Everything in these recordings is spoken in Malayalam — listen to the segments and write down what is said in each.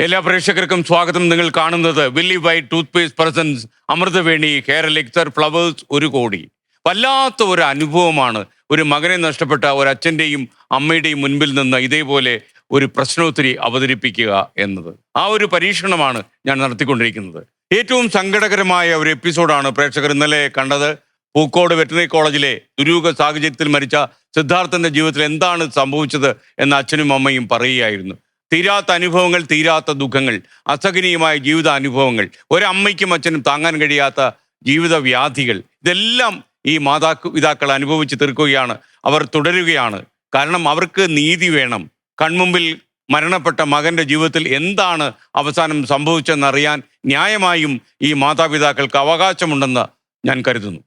എല്ലാ പ്രേക്ഷകർക്കും സ്വാഗതം. നിങ്ങൾ കാണുന്നത് വില്ലി white toothpaste presents Amruthaveni hair elixir Flowers 1 കോടി. വല്ലാത്ത ഒരു അനുഭവമാണ് ഒരു മകനെ നഷ്ടപ്പെട്ട ഒരു അച്ഛൻ്റെയും അമ്മയുടെയും മുൻപിൽ നിന്ന് ഇതേപോലെ ഒരു പ്രശ്നോത്തരി അവതരിപ്പിക്കുക എന്നത്. ആ ഒരു പരീക്ഷണമാണ് ഞാൻ നടത്തിക്കൊണ്ടിരിക്കുന്നത്. ഏറ്റവും സങ്കടകരമായ ഒരു എപ്പിസോഡാണ് പ്രേക്ഷകർ ഇന്നലെ കണ്ടത്. പൂക്കോട് വെറ്ററിനറി കോളേജിലെ ദുരൂഹ സാഹചര്യത്തിൽ മരിച്ച സിദ്ധാർത്ഥന്റെ ജീവിതത്തിൽ എന്താണ് സംഭവിച്ചത് എന്ന് അച്ഛനും അമ്മയും പറയുകയായിരുന്നു. തീരാത്ത അനുഭവങ്ങൾ, തീരാത്ത ദുഃഖങ്ങൾ, അസഹനീയമായ ജീവിത അനുഭവങ്ങൾ, ഒരമ്മയ്ക്കും അച്ഛനും താങ്ങാൻ കഴിയാത്ത ജീവിത വ്യാധികൾ, ഇതെല്ലാം ഈ മാതാപിതാക്കൾ അനുഭവിച്ച് തീർക്കുകയാണ്. അവർ തുടരുകയാണ്. കാരണം അവർക്ക് നീതി വേണം. കൺമുമ്പിൽ മരണപ്പെട്ട മകന്റെ ജീവിതത്തിൽ എന്താണ് അവസാനം സംഭവിച്ചതെന്നറിയാൻ ന്യായമായും ഈ മാതാപിതാക്കൾക്ക് അവകാശമുണ്ടെന്ന് ഞാൻ കരുതുന്നു.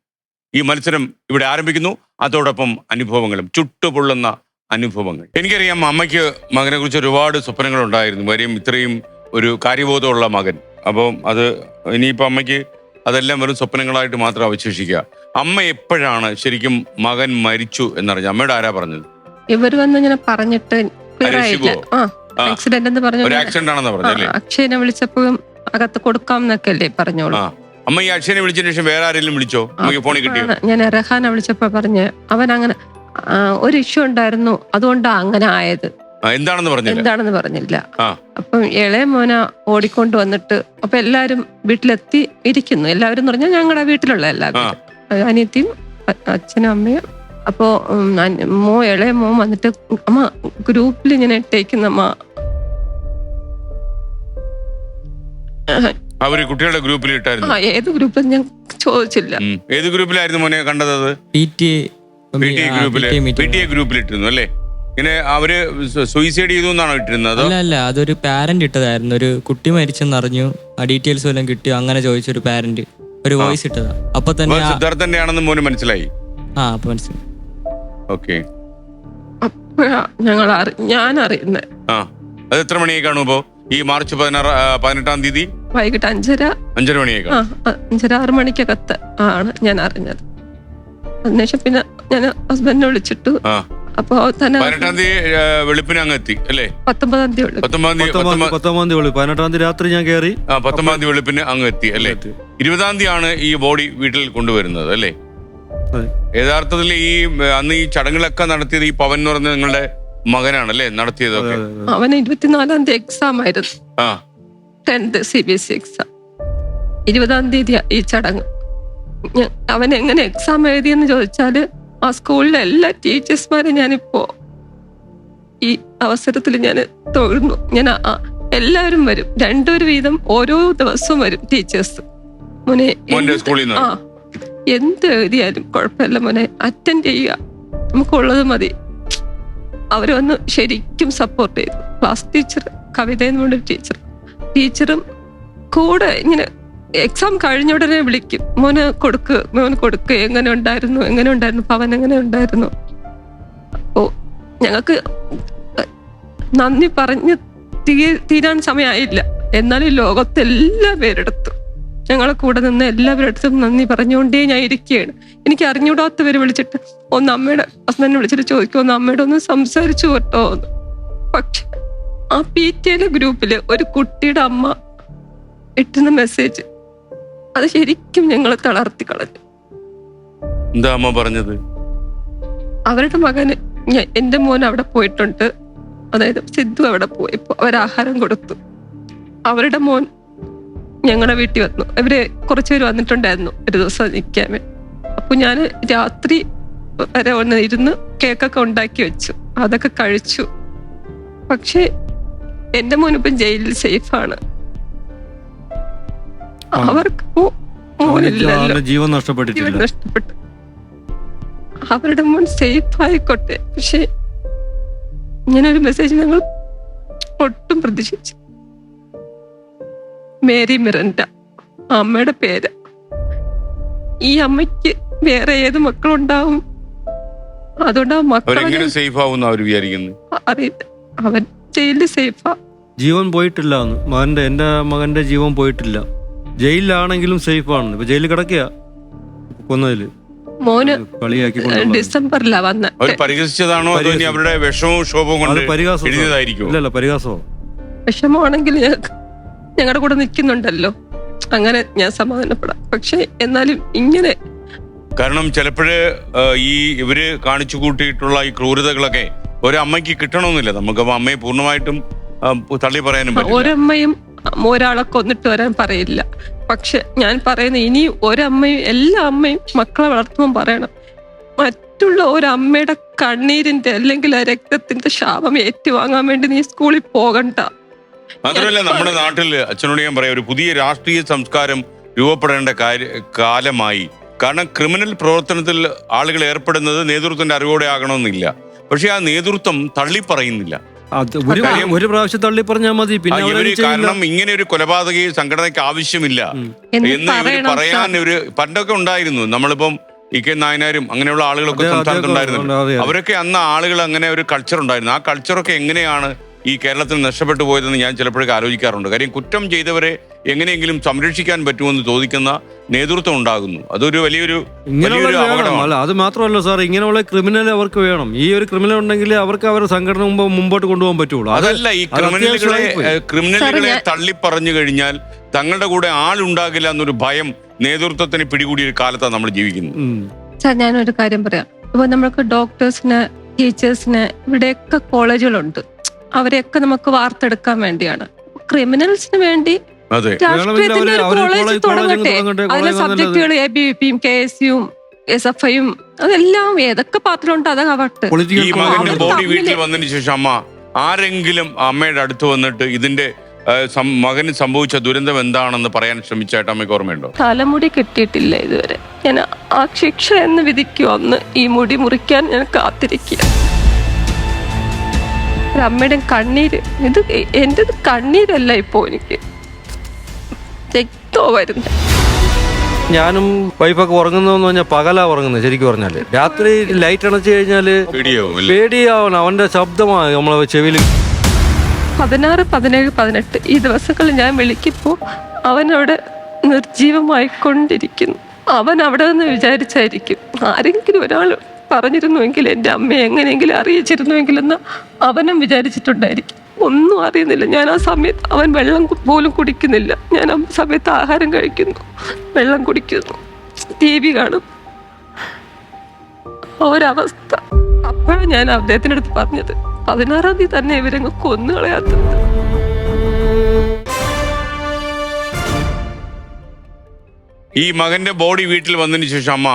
ഈ മത്സരം ഇവിടെ ആരംഭിക്കുന്നു. അതോടൊപ്പം അനുഭവങ്ങളും, ചുട്ടുപൊള്ളുന്ന അനുഭവങ്ങൾ. എനിക്കറിയാം, അമ്മയ്ക്ക് മകനെ കുറിച്ച് ഒരുപാട് സ്വപ്നങ്ങൾ ഉണ്ടായിരുന്നു. കാര്യം ഇത്രയും ഒരു കാര്യബോധമുള്ള മകൻ. അപ്പം അത് ഇനിയിപ്പോൾ അമ്മയ്ക്ക് അതെല്ലാം വെറും സ്വപ്നങ്ങളായിട്ട് മാത്രം അവശേഷിക്കുക. അമ്മ എപ്പോഴാണ് ശരിക്കും മകൻ മരിച്ചു എന്നറിഞ്ഞ? അമ്മയുടെ ആരാ പറഞ്ഞത്? ഇവർ വന്ന് ഇങ്ങനെ പറഞ്ഞിട്ട് ആക്സിഡന്റ് എന്ന് പറഞ്ഞു. ഒരു ആക്സിഡന്റ് ആണെന്ന് പറഞ്ഞല്ലേ? അക്ഷയനെ വിളിച്ചപ്പോഴും അകത്ത് കൊടുക്കാം എന്നൊക്കെ അല്ലേ പറഞ്ഞോളൂ. അമ്മ ഈ അക്ഷയനെ വിളിച്ചതിന് ശേഷം വേറെ ആരെങ്കിലും വിളിച്ചോ? അമ്മയ്ക്ക് ഫോണിൽ കിട്ടിയോ? ഞാൻ റഹാനെ വിളിച്ചപ്പോ പറഞ്ഞ് അവൻ അങ്ങനെ ഒരു ഇഷ്യൂ ഉണ്ടായിരുന്നു, അതുകൊണ്ടാ അങ്ങനെ ആയത്. എന്താണെന്ന് പറഞ്ഞില്ല. അപ്പം ഇളയ മോന ഓടിക്കൊണ്ട് വന്നിട്ട് അപ്പൊ എല്ലാരും വീട്ടിലെത്തി ഇരിക്കുന്നു. എല്ലാവരും എന്ന് പറഞ്ഞാൽ ഞങ്ങളുടെ വീട്ടിലുള്ള എല്ലാവരും, അനിയത്തിയും അച്ഛനും അമ്മയും. അപ്പോ ഇളയ മോൻ വന്നിട്ട് അമ്മ ഗ്രൂപ്പിൽ ഇങ്ങനെ ഇട്ടേക്കുന്ന അമ്മ, അവര് കുട്ടികളുടെ ഗ്രൂപ്പിൽ ഇട്ടായിരുന്നു. ഏത് ഗ്രൂപ്പിൽ ഞാൻ ചോദിച്ചില്ല. ഏത് ഗ്രൂപ്പിലായിരുന്നു മോനെ കണ്ടത്? ഗ്രൂപ്പിൽ ഇട്ടിരുന്നു അല്ലേ? ഇങ്ങനെ അവര് സൂയിസൈഡ് ചെയ്തു എന്നാണോ ഇട്ടിരുന്നത്? അല്ല, അതൊരു പാരന്റ് ഇട്ടതായിരുന്നു. ഒരു കുട്ടി മരിച്ചെന്ന് അറിഞ്ഞു, ആ ഡീറ്റെയിൽസ് വല്ലതും കിട്ടിയോ അങ്ങനെ ചോദിച്ചൊരു പാരന്റ് ഒരു വോയിസ് ഇട്ടതാ. അപ്പൊ തന്നെ സിദ്ധാർത്ഥന്റെ ആണെന്ന് മോന് മനസ്സിലായി. അപ്പൊ മനസ്സിലായി. ഓക്കെ, ഞാൻ അറിയുന്നത്. അത് എത്ര മണിയായി കാണുമ്പോ? ഈ മാർച്ച് 18-ാം തീയതി വൈകിട്ട് 5:30 മണിയായി. 5:30-6 മണിക്കകത്ത് ആണ് ഞാൻ അറിഞ്ഞത്. അതിനുശേഷം പിന്നെ ഞാൻ ഹസ്ബൻഡിനെ വിളിച്ചിട്ടു. അപ്പൊ തന്നെ 18-ാം തീയതി വെളുപ്പിന് അങ്ങ് എത്തി അല്ലേ? 19-ാം തീയതി 19-ാം തീയതി 18-ാം തീയതി രാത്രി ഞാൻ കയറി. 19-ാം തീയതി വെളുപ്പിന് അങ്ങ് എത്തി അല്ലേ? 20-ാം തീയതി ആണ് ഈ ബോഡി വീട്ടിൽ കൊണ്ടുവരുന്നത് അല്ലേ? യഥാർത്ഥത്തിൽ ഈ അന്ന് ഈ ചടങ്ങുകളൊക്കെ നടത്തിയത് ഈ പവൻ എന്ന് പറഞ്ഞ നിങ്ങളുടെ മകനാണല്ലേ നടത്തിയതൊക്കെ? അവന് 24-ാം തീയതി എക്സാം ആയിരുന്നു, 10th CBSE എക്സാം. 20-ാം തീയതി ഈ ചടങ്ങ്. അവൻ എങ്ങനെ എക്സാം എഴുതിയെന്ന് ചോദിച്ചാല് ആ സ്കൂളിലെ എല്ലാ ടീച്ചേഴ്സ്മാരും ഞാനിപ്പോ ഈ അവസരത്തിൽ ഞാൻ തൊഴുന്നു. ഞാൻ എല്ലാവരും വരും, 2 വീതം ഓരോ ദിവസവും വരും ടീച്ചേഴ്സ്. മോനെ എന്ത് എഴുതിയാലും കുഴപ്പമില്ല മോനെ, അറ്റൻഡ് ചെയ്യുക, നമുക്കുള്ളത് മതി. അവര് വന്ന് ശരിക്കും സപ്പോർട്ട് ചെയ്തു. ക്ലാസ് ടീച്ചർ, കവിത എന്ന് പറഞ്ഞ ടീച്ചറും കൂടെ ഇങ്ങനെ എക്സാം കഴിഞ്ഞ ഉടനെ വിളിക്കും, മോന് കൊടുക്ക്, എങ്ങനെ ഉണ്ടായിരുന്നു പവൻ, എങ്ങനെ ഉണ്ടായിരുന്നു. അപ്പോ ഞങ്ങൾക്ക് നന്ദി പറഞ്ഞ് തീരാൻ സമയമായില്ല. എന്നാലും ലോകത്തെല്ലാ പേരെടുത്തും ഞങ്ങളെ കൂടെ നിന്ന് എല്ലാവരടുത്തും നന്ദി പറഞ്ഞുകൊണ്ടേ ഞാൻ ഇരിക്കുകയാണ്. എനിക്ക് അറിഞ്ഞൂടാത്തവര് വിളിച്ചിട്ട് ഒന്ന് അമ്മയുടെ ഹസ്ബൻഡിനെ വിളിച്ചിട്ട് ചോദിക്കും, ഒന്ന് അമ്മയുടെ ഒന്ന് സംസാരിച്ചു കേട്ടോ എന്ന്. പക്ഷെ ആ PTA ഗ്രൂപ്പില് ഒരു കുട്ടിയുടെ അമ്മ ഇട്ടുന്ന മെസ്സേജ് അത് ശരിക്കും ഞങ്ങളെ തളർത്തി കളഞ്ഞു. എന്താ അമ്മ പറഞ്ഞത്? അവരുടെ മകന്, എന്റെ മോൻ അവിടെ പോയിട്ടുണ്ട്, അതായത് സിദ്ധു അവിടെ പോയപ്പോ അവരാഹാരം കൊടുത്തു. അവരുടെ മോൻ ഞങ്ങളുടെ വീട്ടിൽ വന്നു. ഇവര് കുറച്ചുപേര് വന്നിട്ടുണ്ടായിരുന്നു ഒരു ദിവസം നിൽക്കാൻ വേണ്ടി. അപ്പൊ ഞാൻ രാത്രി വരെ ഒന്ന് ഇരുന്ന് കേക്കൊക്കെ ഉണ്ടാക്കി വെച്ചു, അതൊക്കെ കഴിച്ചു. പക്ഷെ എന്റെ മോനിപ്പം ജയിലിൽ സേഫാണ്. അവർക്ക് ജീവൻ നഷ്ടപ്പെട്ടു. അവരുടെ മോൻ സേഫ് ആയിക്കോട്ടെ. പക്ഷെ ഇങ്ങനൊരു മെസ്സേജ് ഞങ്ങൾ ഒട്ടും പ്രതീക്ഷിച്ചു. മേരി മിറൻഡ അമ്മയുടെ പേര്. ഈ അമ്മയ്ക്ക് വേറെ ഏത് മക്കളുണ്ടാവും? അതുകൊണ്ട് ആ മക്കളെ അറിയില്ല. അവൻ ജയിലിൽ സേഫാ. ജീവൻ പോയിട്ടില്ല. എന്റെ മകന്റെ ജീവൻ പോയിട്ടില്ല. ജയിലിലാണെങ്കിലും സേഫ് ആണ്. ഇപ്പൊ ജയിലിൽ കിടക്കുക കൊന്നതില്. മോന് ഡിസംബറിലാ വന്ന. പരിഹസിച്ചതാണോ അതോ അവരുടെ വിഷമവും ക്ഷോഭവും കൊണ്ട്? ഇല്ലല്ല, പരിഹാസമോ. വിഷമമാണെങ്കിൽ ഞങ്ങളുടെ കൂടെ നിൽക്കുന്നുണ്ടല്ലോ, അങ്ങനെ ഞാൻ സമാധാനപ്പെടാം. പക്ഷെ എന്നാലും ഇങ്ങനെ കാരണം ചിലപ്പോഴ് ഈ ഇവര് കാണിച്ചു കൂട്ടിയിട്ടുള്ള ഈ ക്രൂരതകളൊക്കെ ഒരമ്മയ്ക്ക് കിട്ടണമെന്നില്ല. നമുക്കപ്പോൾ അമ്മയെ പൂർണ്ണമായിട്ടും തള്ളി പറയാനും പറ്റില്ല. ഒരമ്മയും ഒരാളെ കൊന്നിട്ട് വരാൻ പറയില്ല. പക്ഷെ ഞാൻ പറയുന്ന ഇനി ഒരമ്മയും എല്ലാ അമ്മയും മക്കളെ വളർത്തുമ്പോൾ പറയണം, മറ്റുള്ള ഒരമ്മയുടെ കണ്ണീരിന്റെ അല്ലെങ്കിൽ ആ രക്തത്തിന്റെ ശാപം ഏറ്റുവാങ്ങാൻ വേണ്ടി നീ സ്കൂളിൽ പോകണ്ട. മാത്രമല്ല നമ്മുടെ നാട്ടിൽ അച്ഛനോട് ഞാൻ പറയാം, ഒരു പുതിയ രാഷ്ട്രീയ സംസ്കാരം രൂപപ്പെടേണ്ട കാലമായി. കാരണം ക്രിമിനൽ പ്രവർത്തനത്തിൽ ആളുകൾ ഏർപ്പെടുന്നത് നേതൃത്വത്തിന്റെ അറിവോടെ ആകണമെന്നില്ല. പക്ഷെ ആ നേതൃത്വം തള്ളി പറയുന്നില്ല. ഒരു പ്രാവശ്യം തള്ളി പറഞ്ഞാൽ മതി. പിന്നെ കാരണം ഇങ്ങനെ ഒരു കൊലപാതക സംഘടനയ്ക്ക് ആവശ്യമില്ല എന്ന് ഇവര് പറയാൻ ഒരു പണ്ടൊക്കെ ഉണ്ടായിരുന്നു. നമ്മളിപ്പം ഇ.കെ. നായനാരും അങ്ങനെയുള്ള ആളുകളൊക്കെ സംസ്ഥാനത്തുണ്ടായിരുന്നു. അവരൊക്കെ അന്ന് ആളുകൾ അങ്ങനെ ഒരു കൾച്ചർ ഉണ്ടായിരുന്നു. ആ കൾച്ചറൊക്കെ എങ്ങനെയാണ് ഈ കേരളത്തിൽ നഷ്ടപ്പെട്ടു പോയതെന്ന് ഞാൻ ചിലപ്പോഴൊക്കെ ആലോചിക്കാറുണ്ട്. കാര്യം കുറ്റം ചെയ്തവരെ എങ്ങനെയെങ്കിലും സംരക്ഷിക്കാൻ പറ്റുമെന്ന് ചോദിക്കുന്ന നേതൃത്വം ഉണ്ടാകുന്നു. അതൊരു വലിയൊരു അപകടമാണ്. അത് മാത്രമല്ല സാർ, ഇങ്ങനെയുള്ള ക്രിമിനൽ അവർക്ക് വേണം. ഈ ഒരു ക്രിമിനൽ ഉണ്ടെങ്കിൽ അവർക്ക് അവരുടെ സംഘടന മുമ്പോട്ട് കൊണ്ടുപോകാൻ പറ്റുള്ളൂ. അതല്ല, ഈ ക്രിമിനലുകളെ തള്ളി പറഞ്ഞു കഴിഞ്ഞാൽ തങ്ങളുടെ കൂടെ ആളുണ്ടാകില്ല എന്നൊരു ഭയം നേതൃത്വത്തിന് പിടികൂടിയ ഒരു കാലത്താണ് നമ്മൾ ജീവിക്കുന്നത്. സാർ, ഞാനൊരു കാര്യം പറയാം. ഇപ്പൊ നമ്മൾക്ക് ഡോക്ടേഴ്സിന്, ടീച്ചേഴ്സിന് ഇവിടെയൊക്കെ കോളേജുകളുണ്ട്. അവരെയൊക്കെ നമുക്ക് വാർത്തെടുക്കാൻ വേണ്ടിയാണ്. ക്രിമിനൽസിന് വേണ്ടി രാഷ്ട്രീയത്തിന്റെ ഒരു കോളേജ് തുടങ്ങട്ടെ. അതിലെ സബ്ജക്റ്റുകൾ ABVP-യും KSU-യും SFI-യും അതെല്ലാം ഏതൊക്കെ പാത്രമുണ്ട് അതാവട്ടെ. ഈ മകന്റെ ബോഡി വീട്ടിൽ വന്നതിന് ശേഷം അമ്മ ആരെങ്കിലും അമ്മയുടെ അടുത്ത് വന്നിട്ട് ഇതിന്റെ മകന് സംഭവിച്ച ദുരന്തം എന്താണെന്ന് പറയാൻ ശ്രമിച്ചായിട്ട് അമ്മയ്ക്ക് ഓർമ്മയുണ്ടോ? തലമുടി കിട്ടിയിട്ടില്ല ഇതുവരെ. ഞാൻ ആ ശിക്ഷ എന്ന് വിധിക്കുവന്ന് ഈ മുടി മുറിക്കാൻ ഞാൻ കാത്തിരിക്കുക. അമ്മയുടെ കണ്ണീര്, ഇത് എൻ്റെ കണ്ണീരല്ല ഇപ്പോ, എനിക്ക് രക്തോ വരുന്നു. ഞാനും വൈഫൊക്കെ ഉറങ്ങുന്നതെന്ന് പറഞ്ഞാൽ പകലാ ഉറങ്ങുന്നത്. ശരിക്കും പറഞ്ഞാല് രാത്രി ലൈറ്റ് അണച്ചു കഴിഞ്ഞാല് പേടിയാവണം. അവന്റെ ശബ്ദമാണ് നമ്മളെ ചെവിയിൽ. 16, 17, 18 ഈ ദിവസങ്ങളിൽ ഞാൻ വിളിക്കുമ്പോൾ അവനവിടെ നിർജീവമായിക്കൊണ്ടിരിക്കുന്നു. അവൻ അവിടെ നിന്ന് വിചാരിച്ചായിരിക്കും ആരെങ്കിലും ഒരാൾ പറഞ്ഞിരുന്നുവെങ്കിൽ, എൻ്റെ അമ്മയെ എങ്ങനെയെങ്കിലും അറിയിച്ചിരുന്നുവെങ്കിലെന്ന് അവനും വിചാരിച്ചിട്ടുണ്ടായിരിക്കും. ഒന്നും അറിയുന്നില്ല. ഞാൻ ആ സമയത്ത് അവൻ വെള്ളം പോലും കുടിക്കുന്നില്ല. ഞാൻ ആ സമയത്ത് ആഹാരം കഴിക്കുന്നു, വെള്ളം കുടിക്കുന്നു, TV കാണും. ഒരവസ്ഥ. അപ്പോഴാണ് ഞാൻ അദ്ദേഹത്തിൻ്റെ അടുത്ത് പറഞ്ഞത്, 16-ാം തീയതി തന്നെ ഇവരങ്ങ് കൊന്നുകളയാത്തത്. ഈ മകന്റെ ബോഡി വീട്ടിൽ വന്നതിന് ശേഷം അമ്മ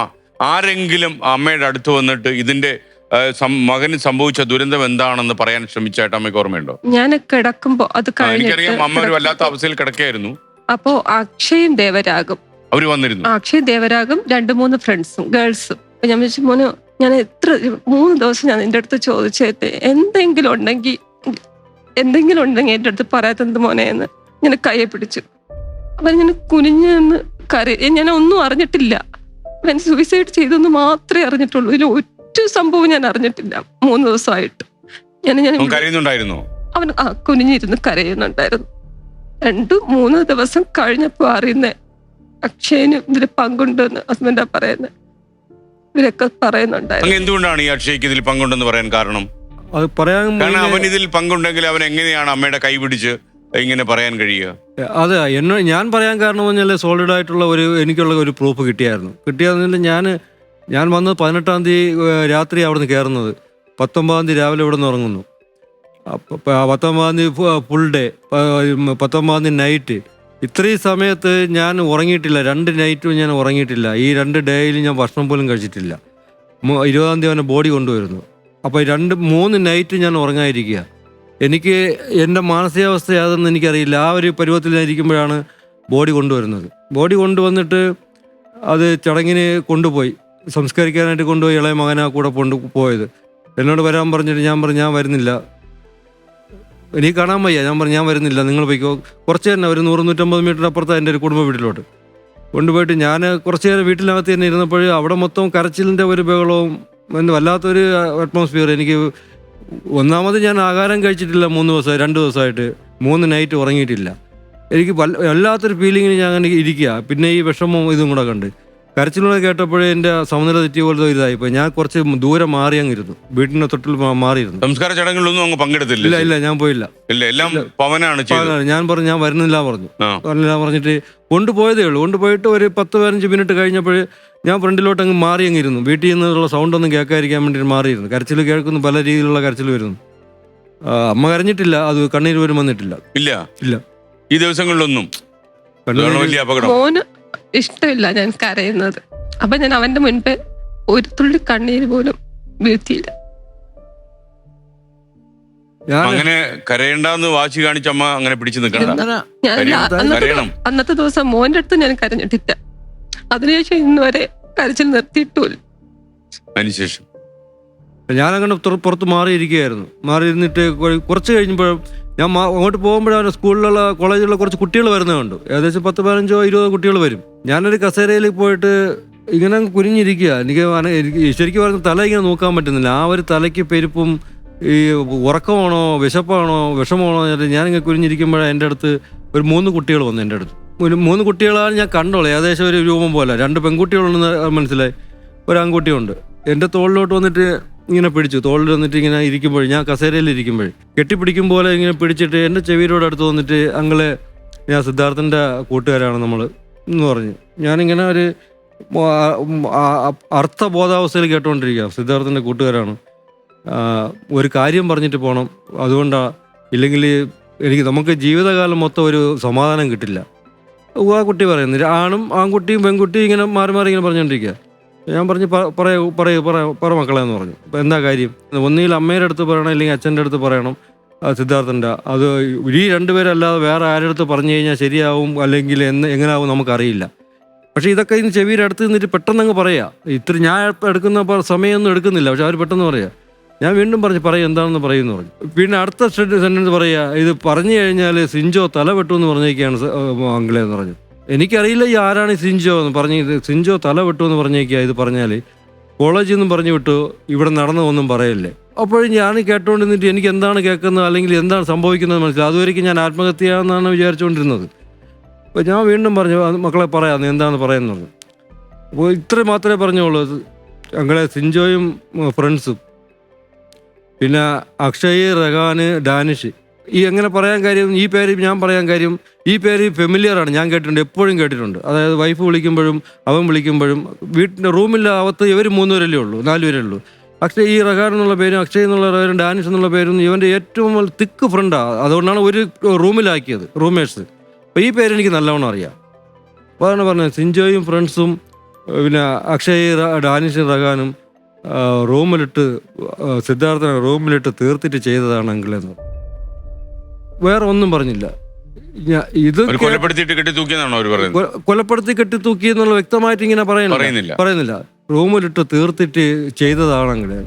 ആരെങ്കിലും അമ്മയുടെ അടുത്ത് വന്നിട്ട് ഇതിന്റെ മകന് സംഭവിച്ച ദുരന്തം എന്താണെന്ന് പറയാൻ ശ്രമിച്ചായിട്ട് അമ്മയ്ക്ക് ഓർമ്മയുണ്ടോ? ഞാൻ കിടക്കുമ്പോ അത് എനിക്കറിയാം, അമ്മ ഒരു വല്ലാത്ത അവസ്ഥയിൽ കിടക്കായിരുന്നു. അപ്പോ അക്ഷയും ദേവരാഗും അവര് വന്നിരുന്നു. അക്ഷയ് ദേവരാഗും 2-3 ഫ്രണ്ട്സും ഗേൾസും. അപ്പൊ ഞാൻ വിളിച്ചു, മോന് ഞാൻ 3 ദിവസം ഞാൻ എൻ്റെ അടുത്ത് ചോദിച്ചേട്ടെ, എന്തെങ്കിലും ഉണ്ടെങ്കിൽ എൻ്റെ അടുത്ത് പറയാത്തത് മോനെ എന്ന് ഞാൻ കയ്യെ പിടിച്ചു. അപ്പൊ ഞാൻ കുനിഞ്ഞെന്ന് ഞാൻ ഒന്നും അറിഞ്ഞിട്ടില്ല. അവൻ സൂയിസൈഡ് ചെയ്തെന്ന് മാത്രമേ അറിഞ്ഞിട്ടുള്ളൂ. ഇതിൽ ഒറ്റ സംഭവം ഞാൻ അറിഞ്ഞിട്ടില്ല 3 ദിവസമായിട്ട്. അവൻ കുനിഞ്ഞിരുന്ന് കരയുന്നുണ്ടായിരുന്നു. 2-3 ദിവസം കഴിഞ്ഞപ്പോ അറിയുന്നേ അക്ഷയന് ഇതിൽ പങ്കുണ്ടെന്ന് ഹസ്ബൻഡാ പറയുന്നത്. ഇവരൊക്കെ പറയുന്നുണ്ടായിരുന്നു. എന്തുകൊണ്ടാണ് ഈ അക്ഷയ്ക്ക് ഇതിൽ പങ്കുണ്ടെന്ന് പറയാൻ കാരണം? കാരണം അവൻ ഇതിൽ പങ്കുണ്ടെങ്കിൽ അവൻ എങ്ങനെയാണ് അമ്മയുടെ കൈ പിടിച്ച് ഇങ്ങനെ പറയാൻ കഴിയുക? അതെ, ഞാൻ പറയാൻ കാരണം പറഞ്ഞാൽ സോളിഡ് ആയിട്ടുള്ള എനിക്കുള്ള ഒരു പ്രൂഫ് കിട്ടിയതെന്നില്ല. ഞാൻ വന്നത് 18-ാം തീയതി രാത്രി അവിടെ നിന്ന് കയറുന്നത്, 19-ാം തീയതി രാവിലെ ഇവിടെ നിന്ന് ഉറങ്ങുന്നു. 19-ാം തീയതി ഫുൾ ഡേ, 19-ാം തീയതി നൈറ്റ്. ഇത്രയും സമയത്ത് ഞാൻ ഉറങ്ങിയിട്ടില്ല. 2 നൈറ്റും ഞാൻ ഉറങ്ങിയിട്ടില്ല. ഈ 2 ഡേയിൽ ഞാൻ ഭക്ഷണം പോലും കഴിച്ചിട്ടില്ല. 20-ാം തീയതി അവൻ്റെ ബോഡി കൊണ്ടുവരുന്നു. അപ്പോൾ 2-3 നൈറ്റ് ഞാൻ ഉറങ്ങാതിരിക്കുക. എനിക്ക് എൻ്റെ മാനസികാവസ്ഥ യാതൊന്നും എനിക്കറിയില്ല. ആ ഒരു പരുവത്തിലിരിക്കുമ്പോഴാണ് ബോഡി കൊണ്ടുവരുന്നത്. ബോഡി കൊണ്ടുവന്നിട്ട് അത് ചടങ്ങിന് കൊണ്ടുപോയി സംസ്കരിക്കാനായിട്ട് കൊണ്ടുപോയി. ഇളയ മകനാ കൂടെ പോയത്. എന്നോട് വരാൻ പറഞ്ഞിട്ട് ഞാൻ പറഞ്ഞു ഞാൻ വരുന്നില്ല, എനിക്ക് കാണാൻ വയ്യ. ഞാൻ പറഞ്ഞു ഞാൻ വരുന്നില്ല, നിങ്ങൾ പോയിക്കോ. കുറച്ച് തന്നെ ഒരു 100-150 മീറ്റർ അപ്പുറത്താണ് എൻ്റെ ഒരു കുടുംബ വീട്ടിലോട്ട് കൊണ്ടുപോയിട്ട് ഞാൻ കുറച്ച് നേരം വീട്ടിനകത്ത് തന്നെ ഇരുന്നപ്പോൾ അവിടെ മൊത്തം കരച്ചിലിൻ്റെ ഒരു ബഹളവും വല്ലാത്തൊരു അറ്റ്മോസ്ഫിയർ. എനിക്ക് ഒന്നാമത് ഞാൻ ആഹാരം കഴിച്ചിട്ടില്ല 3 ദിവസമായി, 2 ദിവസമായിട്ട് 3 നൈറ്റ് ഉറങ്ങിയിട്ടില്ല. എനിക്ക് വല്ലാത്തൊരു ഫീലിങ്ങിന് ഞാൻ അങ്ങനെ ഇരിക്കുക. പിന്നെ ഈ വിഷമവും ഇതും കൂടെ കണ്ട് കരച്ചിലൂടെ കേട്ടപ്പോഴേ എൻ്റെ സമനില തെറ്റിയ പോലത്തെ ഇതായിപ്പോയി. ഞാൻ കുറച്ച് ദൂരെ മാറി അങ്ങിരുന്നു, വീട്ടിൻ്റെ തൊട്ടിൽ മാറിയിരുന്നു. സംസ്കാര ചടങ്ങുകളിലൊന്നും അങ്ങ് പങ്കെടുത്തില്ല? ഇല്ല ഇല്ല, ഞാൻ പോയില്ല. ഇല്ല, എല്ലാം പവനാണ് ചെയ്തത്. ഞാൻ പറഞ്ഞു ഞാൻ വരുന്നില്ല പറഞ്ഞു. ആ. വരുന്നില്ല പറഞ്ഞിട്ട് കൊണ്ടുപോയതേ ഉള്ളൂ. കൊണ്ടുപോയിട്ട് ഒരു 10-15 മിനിറ്റ് കഴിഞ്ഞപ്പോൾ ഞാൻ ഫ്രണ്ടിലോട്ട് അങ്ങ് മാറി അങ്ങിരുന്നു. വീട്ടിൽ നിന്നുള്ള സൗണ്ടൊന്നും കേൾക്കാതിരിക്കാൻ വേണ്ടിയിട്ട് മാറിയിരുന്നു. കരച്ചിൽ കേൾക്കുന്നു, പല രീതിയിലുള്ള കരച്ചിൽ വരുന്നു. അമ്മ കരഞ്ഞിട്ടില്ല, അത് കണ്ണീര് പോലും വന്നിട്ടില്ല. ഇല്ല ഇല്ല, ഈ ദിവസങ്ങളിലൊന്നും. കണ്ണീര് വലിയ അപകടം. മോന് ഇഷ്ടമില്ല ഞാൻ കരയുന്നത്. അപ്പൊ ഞാൻ അവന്റെ മുൻപേ ഒരു തുള്ളി കണ്ണീര് പോലും വീഴ്ത്തിയില്ല. ഞാൻ അങ്ങനെ കരയണ്ടെന്ന് വാശി കാണിച്ച അമ്മ അങ്ങനെ പിടിച്ചു നിൽക്കണ്ട. ഞാൻ കരയണം. അന്നത്തെ ദിവസം മോന്റെ അടുത്ത് ഞാൻ കരഞ്ഞിട്ടില്ല. അതിനുശേഷം ഇന്ന് വരെ കരച്ചിൽ നിർത്തിയിട്ടില്ല. അതിനുശേഷം ഞാനങ്ങനെ പുറത്ത് മാറിയിരിക്കുകയായിരുന്നു. മാറിയിരുന്നിട്ട് കുറച്ച് കഴിഞ്ഞപ്പോഴും ഞാൻ അങ്ങോട്ട് പോകുമ്പോഴാണ് സ്കൂളിലുള്ള കോളേജിലുള്ള കുറച്ച് കുട്ടികൾ വരുന്നത് കണ്ടു. ഏകദേശം 10-15-20 കുട്ടികൾ വരും. ഞാനൊരു കസേരയിൽ പോയിട്ട് ഇങ്ങനെ കുനിഞ്ഞിരിക്കുക. എനിക്ക് ശരിക്കും പറഞ്ഞ തല ഇങ്ങനെ നോക്കാൻ പറ്റുന്നില്ല. ആ ഒരു തലയ്ക്ക് പെരുപ്പും ഈ ഉറക്കമാണോ വിശപ്പാണോ വിഷമാണോ ഞാനിങ്ങനെ കുനിഞ്ഞിരിക്കുമ്പോഴാണ് എൻ്റെ അടുത്ത് ഒരു 3 കുട്ടികൾ വന്നു. എൻ്റെ അടുത്ത് ഒരു 3 കുട്ടികളാണ് ഞാൻ കണ്ടോളൂ. ഏകദേശം ഒരു രൂപം പോലെ 2 പെൺകുട്ടികളുണ്ടെന്ന് മനസ്സിലായി, ഒരു ആൺകുട്ടിയുണ്ട്. എൻ്റെ തോളിലോട്ട് വന്നിട്ട് ഇങ്ങനെ പിടിച്ചു. തോളിൽ വന്നിട്ട് ഇങ്ങനെ ഇരിക്കുമ്പോൾ, ഞാൻ കസേരയിൽ ഇരിക്കുമ്പോൾ കെട്ടിപ്പിടിക്കും പോലെ ഇങ്ങനെ പിടിച്ചിട്ട് എൻ്റെ ചെവിയിലോട് അടുത്ത് വന്നിട്ട് അങ്ങളെ ഞാൻ സിദ്ധാർത്ഥൻ്റെ കൂട്ടുകാരാണ് നമ്മൾ എന്ന് പറഞ്ഞു. ഞാനിങ്ങനെ ഒരു അർത്ഥബോധാവസ്ഥയിൽ കേട്ടുകൊണ്ടിരിക്കുക. സിദ്ധാർത്ഥൻ്റെ കൂട്ടുകാരാണ്, ഒരു കാര്യം പറഞ്ഞിട്ട് പോകണം, അതുകൊണ്ടാണ്, ഇല്ലെങ്കിൽ നമുക്ക് ജീവിതകാലം മൊത്തം ഒരു സമാധാനം കിട്ടില്ല. ആ കുട്ടി പറയുന്നു. ആൺകുട്ടിയും പെൺകുട്ടിയും ഇങ്ങനെ മാറി മാറി ഇങ്ങനെ പറഞ്ഞുകൊണ്ടിരിക്കുക. ഞാൻ പറഞ്ഞു പറ മക്കളെ എന്ന് പറഞ്ഞു. അപ്പോൾ എന്താ കാര്യം? ഒന്നുകിൽ അമ്മയുടെ അടുത്ത് പറയണം, അല്ലെങ്കിൽ അച്ഛൻ്റെ അടുത്ത് പറയണം, സിദ്ധാർത്ഥൻ്റെ. അത് ഈ 2 പേരല്ലാതെ വേറെ ആരുടെ അടുത്ത് പറഞ്ഞു കഴിഞ്ഞാൽ ശരിയാവും, അല്ലെങ്കിൽ എങ്ങനെയാവും നമുക്കറിയില്ല. പക്ഷേ ഇതൊക്കെ ഇന്ന് ചെവിയുടെ അടുത്ത് നിന്നിട്ട് പെട്ടെന്ന് അങ്ങ് പറയാം. ഞാൻ എടുക്കുന്ന സമയമൊന്നും എടുക്കുന്നില്ല, പക്ഷെ അവർ പെട്ടെന്ന് പറയാം. ഞാൻ വീണ്ടും പറയും എന്താണെന്ന് പറയുമെന്ന് പറഞ്ഞു. പിന്നെ അടുത്ത സെൻറ്റൻസ് പറയുക, ഇത് പറഞ്ഞു കഴിഞ്ഞാൽ സിഞ്ചോ തല വെട്ടു എന്ന് പറഞ്ഞേക്കാണ് അങ്കിളെ എന്ന് പറഞ്ഞു. എനിക്കറിയില്ല ഈ ആരാണ് ഈ സിഞ്ചോ എന്ന് പറഞ്ഞു. സിഞ്ചോ തല വെട്ടു എന്ന് പറഞ്ഞേക്കുക. ഇത് പറഞ്ഞാൽ കോളേജിൽ നിന്നും പറഞ്ഞു വിട്ടു, ഇവിടെ നടന്നതൊന്നും പറയല്ലേ. അപ്പോഴും ഞാൻ കേട്ടുകൊണ്ടിരുന്നിട്ട് എനിക്ക് എന്താണ് കേൾക്കുന്നത് അല്ലെങ്കിൽ എന്താണ് സംഭവിക്കുന്നത് മനസ്സിലായി. അതുവരെയ്ക്കും ഞാൻ ആത്മഹത്യയാണെന്നാണ് വിചാരിച്ചുകൊണ്ടിരുന്നത്. അപ്പോൾ ഞാൻ വീണ്ടും പറഞ്ഞു, മക്കളെ പറയാം എന്താണെന്ന് പറയുന്നത്. അപ്പോൾ ഇത്ര മാത്രമേ പറഞ്ഞോളൂ. അങ്ങളെ സിഞ്ചോയും ഫ്രണ്ട്സും, പിന്നെ അക്ഷയ്, റഹാന്, ഡാനിഷ്. ഈ എങ്ങനെ പറയാൻ കാര്യം, ഈ പേര് ഞാൻ പറയാൻ കാര്യം, ഈ പേര് ഫെമിലിയറാണ്, ഞാൻ കേട്ടിട്ടുണ്ട്, എപ്പോഴും കേട്ടിട്ടുണ്ട്. അതായത് വൈഫ് വിളിക്കുമ്പോഴും അവൻ വിളിക്കുമ്പോഴും വീട്ടിൻ്റെ റൂമിൽ അകത്ത് ഇവർ 3 പേരല്ലേ ഉള്ളൂ, 4 പേരേ ഉള്ളൂ. അക്ഷയ്, ഈ റഹാൻ എന്നുള്ള പേരും അക്ഷയ് എന്നുള്ള പേരും ഡാനിഷ് എന്നുള്ള പേരും ഇവൻ്റെ ഏറ്റവും തിക്ക് ഫ്രണ്ടാണ്. അതുകൊണ്ടാണ് ഒരു റൂമിലാക്കിയത്, റൂംമേറ്റ്സ്. അപ്പോൾ ഈ പേര് എനിക്ക് നല്ലവണ്ണം അറിയാം. അപ്പോൾ അതാണ് പറഞ്ഞത്, സിഞ്ചോയും ഫ്രണ്ട്സും പിന്നെ അക്ഷയ്, ഡാനിഷും റഹാനും സിദ്ധാർത്ഥനെ റൂമിലിട്ട് തീർത്തിട്ട് ചെയ്തതാണ് അങ്കിളെന്ന്. വേറെ ഒന്നും പറഞ്ഞില്ല. ഇത് കൊലപ്പെടുത്തി കെട്ടിത്തൂക്കി എന്നുള്ള വ്യക്തമായിട്ട് ഇങ്ങനെ പറയുന്നില്ല. റൂമിലിട്ട് തീർത്തിട്ട് ചെയ്തതാണെങ്കിലേ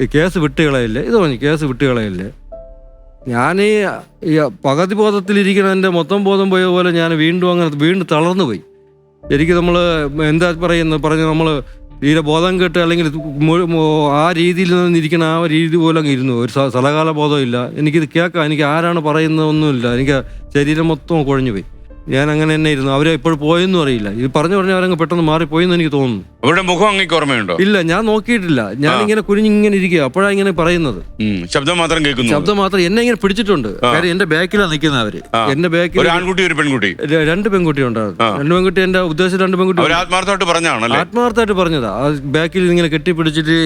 ഈ കേസ് വിട്ടുകളയില്ലേ, ഇത് പറഞ്ഞു കേസ് വിട്ടുകളയില്ലേ. ഞാൻ ഈ പകുതി ബോധത്തിലിരിക്കുന്ന എൻ്റെ മൊത്തം ബോധം പോയ പോലെ ഞാൻ വീണ്ടും തളർന്നു പോയി. എനിക്ക് നമ്മൾ എന്താ പറഞ്ഞ് നമ്മൾ തീരെ ബോധം കേട്ട് അല്ലെങ്കിൽ ആ രീതിയിൽ നിന്നിരിക്കുന്ന ആ രീതി പോലെ അങ്ങ് ഇരുന്നു. ഒരു സ്ഥലകാല ബോധമില്ല. എനിക്കിത് കേൾക്കാം, എനിക്ക് ആരാണ് പറയുന്നതൊന്നുമില്ല. എനിക്ക് ശരീരം മൊത്തം കുഴഞ്ഞു പോയി. ഞാൻ അങ്ങനെ തന്നെ ഇരുന്നു. അവരെ എപ്പോഴും പോയെന്നും അറിയില്ല. ഇത് പറഞ്ഞ് അവരങ്ങ് പെട്ടെന്ന് മാറിപ്പോയെന്ന് എനിക്ക് തോന്നുന്നു. അവരുടെ മുഖം അങ്ങേക്ക് ഓർമ്മയുണ്ടോ? ഇല്ല, ഞാൻ നോക്കിയിട്ടില്ല. ഞാൻ ഇങ്ങനെ കുനിഞ്ഞിങ്ങനെ ഇരിക്കുക. അപ്പോഴാണ് ഇങ്ങനെ പറയുന്നത്. ശബ്ദം മാത്രം കേൾക്കുന്നു. ശബ്ദം മാത്രം എന്നെ ഇങ്ങനെ പിടിച്ചിട്ടുണ്ട്. കാര്യം എന്റെ ബാക്കിലാണ് നിൽക്കുന്നത് അവര്. എന്റെ ബാക്കിൽ 2 പെൺകുട്ടി 2 പെൺകുട്ടി ഉണ്ടായിരുന്നു. 2 പെൺകുട്ടി എന്റെ ഉദ്ദേശം 2 പെൺകുട്ടി ആത്മാർത്ഥമായിട്ട് പറഞ്ഞതാ. ആ ബാക്കിൽ ഇങ്ങനെ കെട്ടിപ്പിടിച്ചിട്ട്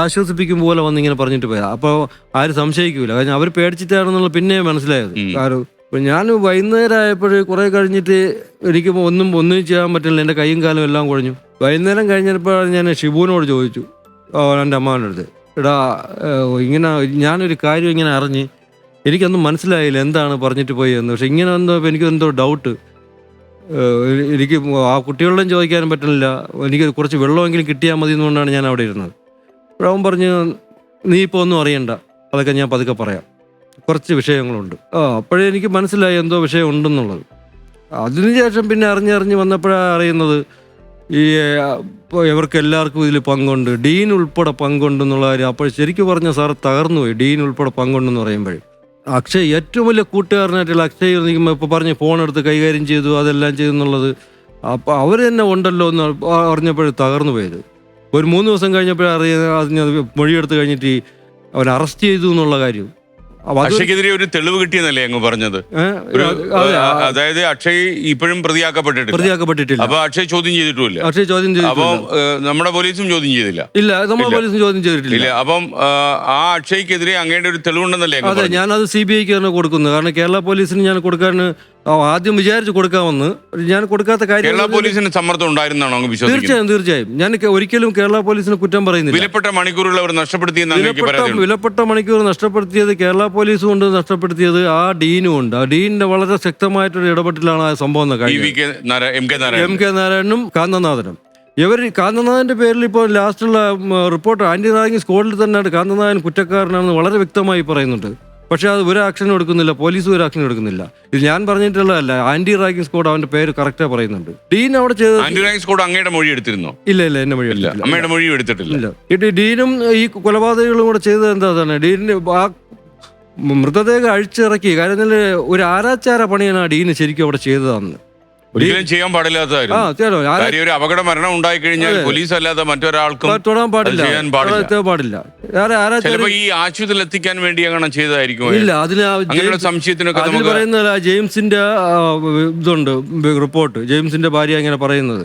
ആശ്വസിപ്പിക്കും പോലെ വന്ന് ഇങ്ങനെ പറഞ്ഞിട്ട് പോയാ. അപ്പോൾ ആരും സംശയിക്കൂല. കാരണം അവർ പേടിച്ചിട്ടാണെന്നുള്ള പിന്നെ മനസ്സിലായത്. അപ്പം ഞാൻ വൈകുന്നേരം ആയപ്പോൾ കുറേ കഴിഞ്ഞിട്ട് എനിക്ക് ഒന്നും ചെയ്യാൻ പറ്റില്ല. എൻ്റെ കൈയും കാലും എല്ലാം കുഴഞ്ഞു. വൈകുന്നേരം കഴിഞ്ഞപ്പോൾ ഞാൻ ഷിബുവിനോട് ചോദിച്ചു, എൻ്റെ അമ്മാവൻ്റെ അടുത്ത്, എടാ ഇങ്ങനെ ഞാനൊരു കാര്യം ഇങ്ങനെ അറിഞ്ഞ് എനിക്കൊന്നും മനസ്സിലായില്ല എന്താണ് പറഞ്ഞിട്ട് പോയി എന്ന്. പക്ഷെ ഇങ്ങനെ എനിക്കെന്തോ ഡൗട്ട്. എനിക്ക് ആ കുട്ടികളോടും ചോദിക്കാനും പറ്റുന്നില്ല. എനിക്ക് കുറച്ച് വെള്ളമെങ്കിലും കിട്ടിയാൽ മതി എന്നുകൊണ്ടാണ് ഞാൻ അവിടെ ഇരുന്നത്. അവൻ പറഞ്ഞു, നീ ഇപ്പോൾ ഒന്നും അറിയണ്ട, അതൊക്കെ ഞാൻ പതുക്കെ പറയാം, കുറച്ച് വിഷയങ്ങളുണ്ട്. അപ്പോഴേ എനിക്ക് മനസ്സിലായി എന്തോ വിഷയം ഉണ്ടെന്നുള്ളത്. അതിനുശേഷം പിന്നെ അറിഞ്ഞ് വന്നപ്പോഴാണ് അറിയുന്നത് ഈ ഇവർക്ക് എല്ലാവർക്കും ഇതിൽ പങ്കുണ്ട്, ഡീൻ ഉൾപ്പെടെ പങ്കുണ്ടെന്നുള്ള കാര്യം. അപ്പോൾ ശരിക്കും പറഞ്ഞാൽ സാർ തകർന്നു പോയി. ഡീൻ ഉൾപ്പെടെ പങ്കുണ്ടെന്ന് പറയുമ്പോഴേ അക്ഷയ് ഏറ്റവും വലിയ കൂട്ടുകാരനായിട്ടുള്ള അക്ഷയ് ഇപ്പോൾ പറഞ്ഞ് ഫോൺ എടുത്ത് കൈകാര്യം ചെയ്തു, അതെല്ലാം ചെയ്തു എന്നുള്ളത് അപ്പോൾ അവർ തന്നെ ഉണ്ടല്ലോ എന്ന് അറിഞ്ഞപ്പോൾ തകർന്നു പോയത്. ഒരു 3 ദിവസം കഴിഞ്ഞപ്പോൾ അറിഞ്ഞത് മൊഴിയെടുത്ത് കഴിഞ്ഞിട്ട് അവൻ അറസ്റ്റ് ചെയ്തു എന്നുള്ള കാര്യം. അക്ഷയ്ക്കെതിരെ ഒരു തെളിവ് കിട്ടിയെന്നല്ലേ അങ്ങ് പറഞ്ഞത്? അതായത് അക്ഷയ് ഇപ്പോഴും പ്രതിയാക്കപ്പെട്ടിട്ടില്ല. അപ്പൊ അക്ഷയ് ചോദ്യം ചെയ്തിട്ടുമില്ല. അക്ഷയ് ചോദ്യം ചെയ്തു. അപ്പം നമ്മുടെ പോലീസും ചോദ്യം ചെയ്തില്ല. ഇല്ല, നമ്മുടെ പോലീസും ചോദ്യം ചെയ്തിട്ടില്ല. അപ്പം ആ അക്ഷയ്ക്കെതിരെ അങ്ങയുടെ ഒരു തെളിവുണ്ടെന്നല്ലേ? അതെ, ഞാനത് CBIക്ക് തന്നെ കൊടുക്കുന്നത്. കാരണം കേരള പോലീസിന് ഞാൻ കൊടുക്കാൻ ആദ്യം വിചാരിച്ച് കൊടുക്കാമെന്ന്, ഞാൻ കൊടുക്കാത്ത കാര്യം. കേരള പോലീസിന് സമ്മർദ്ദം ഉണ്ടായിരുന്നാണോ അങ്ങ് വിശ്വസിക്കുന്നത്? തീർച്ചയായും. ഞാൻ ഒരിക്കലും കേരള പോലീസിന് കുറ്റം പറയുന്നില്ല. വിലപ്പെട്ട മണിക്കൂറുകൾ അവർ വിലപ്പെട്ട മണിക്കൂർ നഷ്ടപ്പെടുത്തിയത് കേരള പോലീസ് കൊണ്ട് നഷ്ടപ്പെടുത്തിയത് ആ ഡീനും ഉണ്ട്. ആ ഡീനിന്റെ വളരെ ശക്തമായിട്ടൊരു ഇടപെടലാണ് ആ സംഭവം. M K നാരായണനും കാന്തനാഥനും. കാന്തനാഥന്റെ പേരിൽ ഇപ്പോൾ ലാസ്റ്റുള്ള റിപ്പോർട്ട് ആന്റി റാഗിംഗ് സ്ക്വാഡിൽ തന്നെ കാന്തനാഥൻ കുറ്റക്കാരനാണെന്ന് വളരെ വ്യക്തമായി പറയുന്നുണ്ട്. പക്ഷെ അത് ഒരു ആക്ഷനും എടുക്കുന്നില്ല, പോലീസ് ഒരു ആക്ഷനും എടുക്കുന്നില്ല. ഇത് ഞാൻ പറഞ്ഞിട്ടുള്ളതല്ല, ആന്റി റാഗിംഗ് സ്ക്വാഡ് അവന്റെ പേര് കറക്റ്റാ പറയുന്നുണ്ട്. ഡീൻ അവിടെ ചെയ്തത് ആന്റി റാഗിംഗ് സ്ക്വാഡ് അങ്ങയുടെ മൊഴി എടുത്തിരുന്നോ? ഇല്ല, എന്നെ മൊഴി എടുത്തില്ല. അമ്മയുടെ മൊഴി എടുത്തിട്ടില്ല. ഡീനും ഈ കൊലപാതകങ്ങളും കൂടെ ചെയ്തത് എന്താണ്? ഡീനിന് ആ മൃതദേഹം അഴിച്ചിറക്കി. കാര്യം ഒരു ആരാച്ചാര പണിയാണ് ആ ഡീന് ശരിക്കും അവിടെ ചെയ്തതാന്ന്. ഒരിക്കലും ചെയ്യാൻ പാടില്ലാത്തതായിരുന്നു. ഒരു അപകട മരണം ഉണ്ടായി കഴിഞ്ഞാൽ പോലീസ് അല്ലാതെ മറ്റൊരാൾക്കും തൊടാൻ പാടില്ല. ചിലപ്പോ ഈ ആശുപത്രിയിൽ എത്തിക്കാൻ വേണ്ടി അങ്ങനെ ചെയ്തതായിരിക്കും. ഇല്ല, അതിന് സംശയത്തിനൊക്കെ പറയുന്നത് ജെയിംസിന്റെ ഇതുണ്ട് റിപ്പോർട്ട്. ജെയിംസിന്റെ ഭാര്യ ഇങ്ങനെ പറയുന്നത്,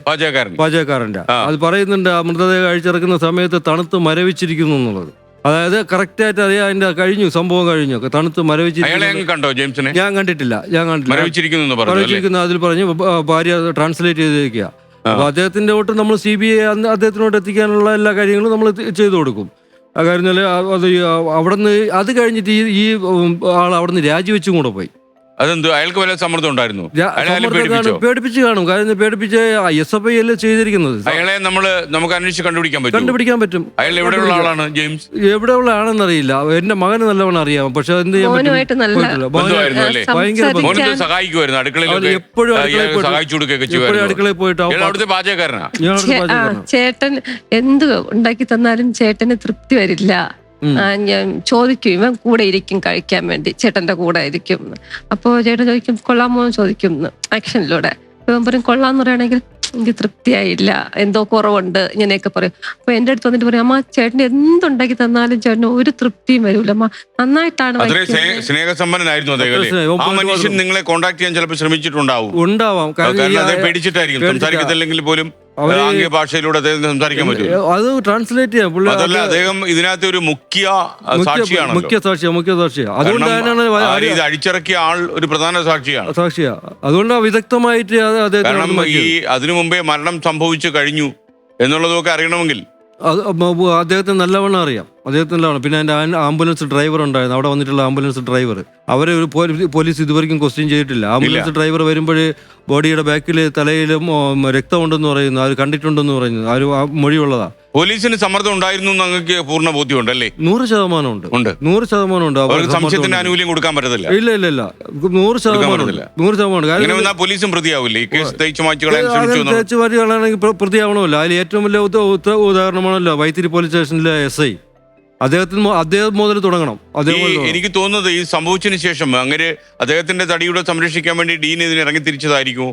പാചകക്കാരന്റെ അത് പറയുന്നുണ്ട്, ആ മൃതദേഹം അഴിച്ചിറക്കുന്ന സമയത്ത് തണുത്ത് മരവിച്ചിരിക്കുന്നു എന്നുള്ളത്. അതായത് കറക്റ്റായിട്ട് അറിയാം. അതിന്റെ കഴിഞ്ഞു, സംഭവം കഴിഞ്ഞു, തണുത്ത് മരവിച്ചിരിക്കുന്നു. ഞാൻ കണ്ടിട്ടില്ല. മരവിച്ചിരിക്കുന്നു അതിൽ പറഞ്ഞു. ഭാര്യ ട്രാൻസ്ലേറ്റ് ചെയ്തിരിക്കുക. അപ്പൊ അദ്ദേഹത്തിന്റെ തൊട്ട് നമ്മൾ CBI അദ്ദേഹത്തിനോട്ട് എത്തിക്കാനുള്ള എല്ലാ കാര്യങ്ങളും നമ്മൾ ചെയ്തു കൊടുക്കും. ആ കാര്യം അത് അവിടുന്ന് അത് കഴിഞ്ഞിട്ട് ഈ ആൾ അവിടുന്ന് രാജിവെച്ചും കൂടെ പോയി. അതെന്ത്? അയാൾക്ക് വല്ല സമ്മർദ്ദം ഉണ്ടായിരുന്നു? പേടിപ്പിച്ച് കാണും. കാര്യം പേടിപ്പിച്ച് SFI അല്ലേ ചെയ്തിരിക്കുന്നത്. അയാളെ നമുക്ക് അന്വേഷിച്ച് കണ്ടുപിടിക്കാൻ പറ്റും. അയാൾ എവിടെയുള്ള ആളാണ്? ജെയിംസ് എവിടെയുള്ള ആണെന്ന് അറിയില്ല. എന്റെ മകന് നല്ലവണ്ണം അറിയാം. പക്ഷെ എന്ത് ചെയ്യാൻ പറ്റും? സഹായിക്കുമായിരുന്നു അടുക്കളയിൽ, എപ്പോഴും അടുക്കളയിൽ പോയിട്ട്. അവിടുത്തെ പാചകക്കാരനാ. ചേട്ടൻ എന്ത് ഉണ്ടാക്കി തന്നാലും ചേട്ടന് തൃപ്തി വരില്ല. ഞാൻ ചോദിക്കും, ഇവൻ കൂടെ ഇരിക്കും കഴിക്കാൻ വേണ്ടി, ചേട്ടന്റെ കൂടെ ഇരിക്കും. അപ്പോ ചേട്ടൻ ചോദിക്കും കൊള്ളാമോ എന്ന് ചോദിക്കും ആക്ഷനിലൂടെ. ഇവൻ പറയും കൊള്ളാന്ന് പറയുകയാണെങ്കിൽ എനിക്ക് തൃപ്തിയായില്ല, എന്തോ കുറവുണ്ട്, ഇങ്ങനെയൊക്കെ പറയും. അപ്പൊ എന്റെ അടുത്ത് വന്നിട്ട് പറയും, അമ്മ ചേട്ടന് എന്തുണ്ടാക്കി തന്നാലും ചേട്ടന് ഒരു തൃപ്തിയും വരൂല, അമ്മ നന്നായിട്ടാണ്. സ്നേഹസമ്പന്നനായിരുന്നു അദ്ദേഹം. ആ മനുഷ്യൻ നിങ്ങളെ കോണ്ടാക്ട് ചെയ്യാൻ ചിലപ്പോൾ ശ്രമിച്ചിട്ടുണ്ടാവും. പേടിച്ചിട്ടായിരിക്കും. സംസാരിക്കത്തില്ലെങ്കിൽ പോലും ഭാഷയിലൂടെ അദ്ദേഹം സംസാരിക്കാൻ പറ്റും. അത് ട്രാൻസ്ലേറ്റ് ചെയ്യാം. അതല്ല, അദ്ദേഹം ഇതിനകത്ത് ഒരു മുഖ്യ സാക്ഷിയാണ്. അതുകൊണ്ടാണ് ഇത് അഴിച്ചിറക്കിയ ആൾ ഒരു പ്രധാന സാക്ഷിയാണ്. അതുകൊണ്ടാണ് വിദഗ്ധമായിട്ട് കാരണം ഈ അതിനു മുമ്പേ മരണം സംഭവിച്ചു കഴിഞ്ഞു എന്നുള്ളതൊക്കെ അറിയണമെങ്കിൽ അദ്ദേഹത്തിന് നല്ലവണ്ണം അറിയാം. പിന്നെ എൻ്റെ ആംബുലൻസ് ഡ്രൈവർ ഉണ്ടായിരുന്നു. അവിടെ വന്നിട്ടുള്ള ആംബുലൻസ് ഡ്രൈവർ, അവരെ ഒരു പോലീസ് ഇതുവരെയും ക്വസ്റ്റ്യൻ ചെയ്തിട്ടില്ല. ആംബുലൻസ് ഡ്രൈവർ വരുമ്പോൾ ബോഡിയുടെ ബാക്കിൽ തലയിലും രക്തമുണ്ടെന്ന് പറയുന്നു, അത് കണ്ടിട്ടുണ്ടെന്ന് പറയുന്നു. ആ ഒരു മൊഴിയുള്ളതാ. പോലീസിന് സമ്മർദ്ദം ഉണ്ടായിരുന്നു നിങ്ങൾക്ക് പൂർണ്ണ ബോധ്യമുണ്ടല്ലേ? 100% ഉണ്ട്. 100% സംശയത്തിന്റെ ആനുകൂല്യം കൊടുക്കാൻ പറ്റത്തില്ല. ഇല്ല 100%. പോലീസും പ്രതിയാവില്ലേ? പ്രതിയാവണമല്ലോ. അതിൽ ഏറ്റവും വലിയ ഉദാഹരണമാണല്ലോ വൈത്തിരി പോലീസ് സ്റ്റേഷനിലെ SI. അദ്ദേഹം മുതൽ തുടങ്ങണം. എനിക്ക് തോന്നുന്നത് ഈ സംഭവിച്ചതിന് ശേഷം അങ്ങനെ അദ്ദേഹത്തിന്റെ തടിയുടെ സംരക്ഷിക്കാൻ വേണ്ടി ഡീൻ ഇതിന് ഇറങ്ങി തിരിച്ചതായിരിക്കും.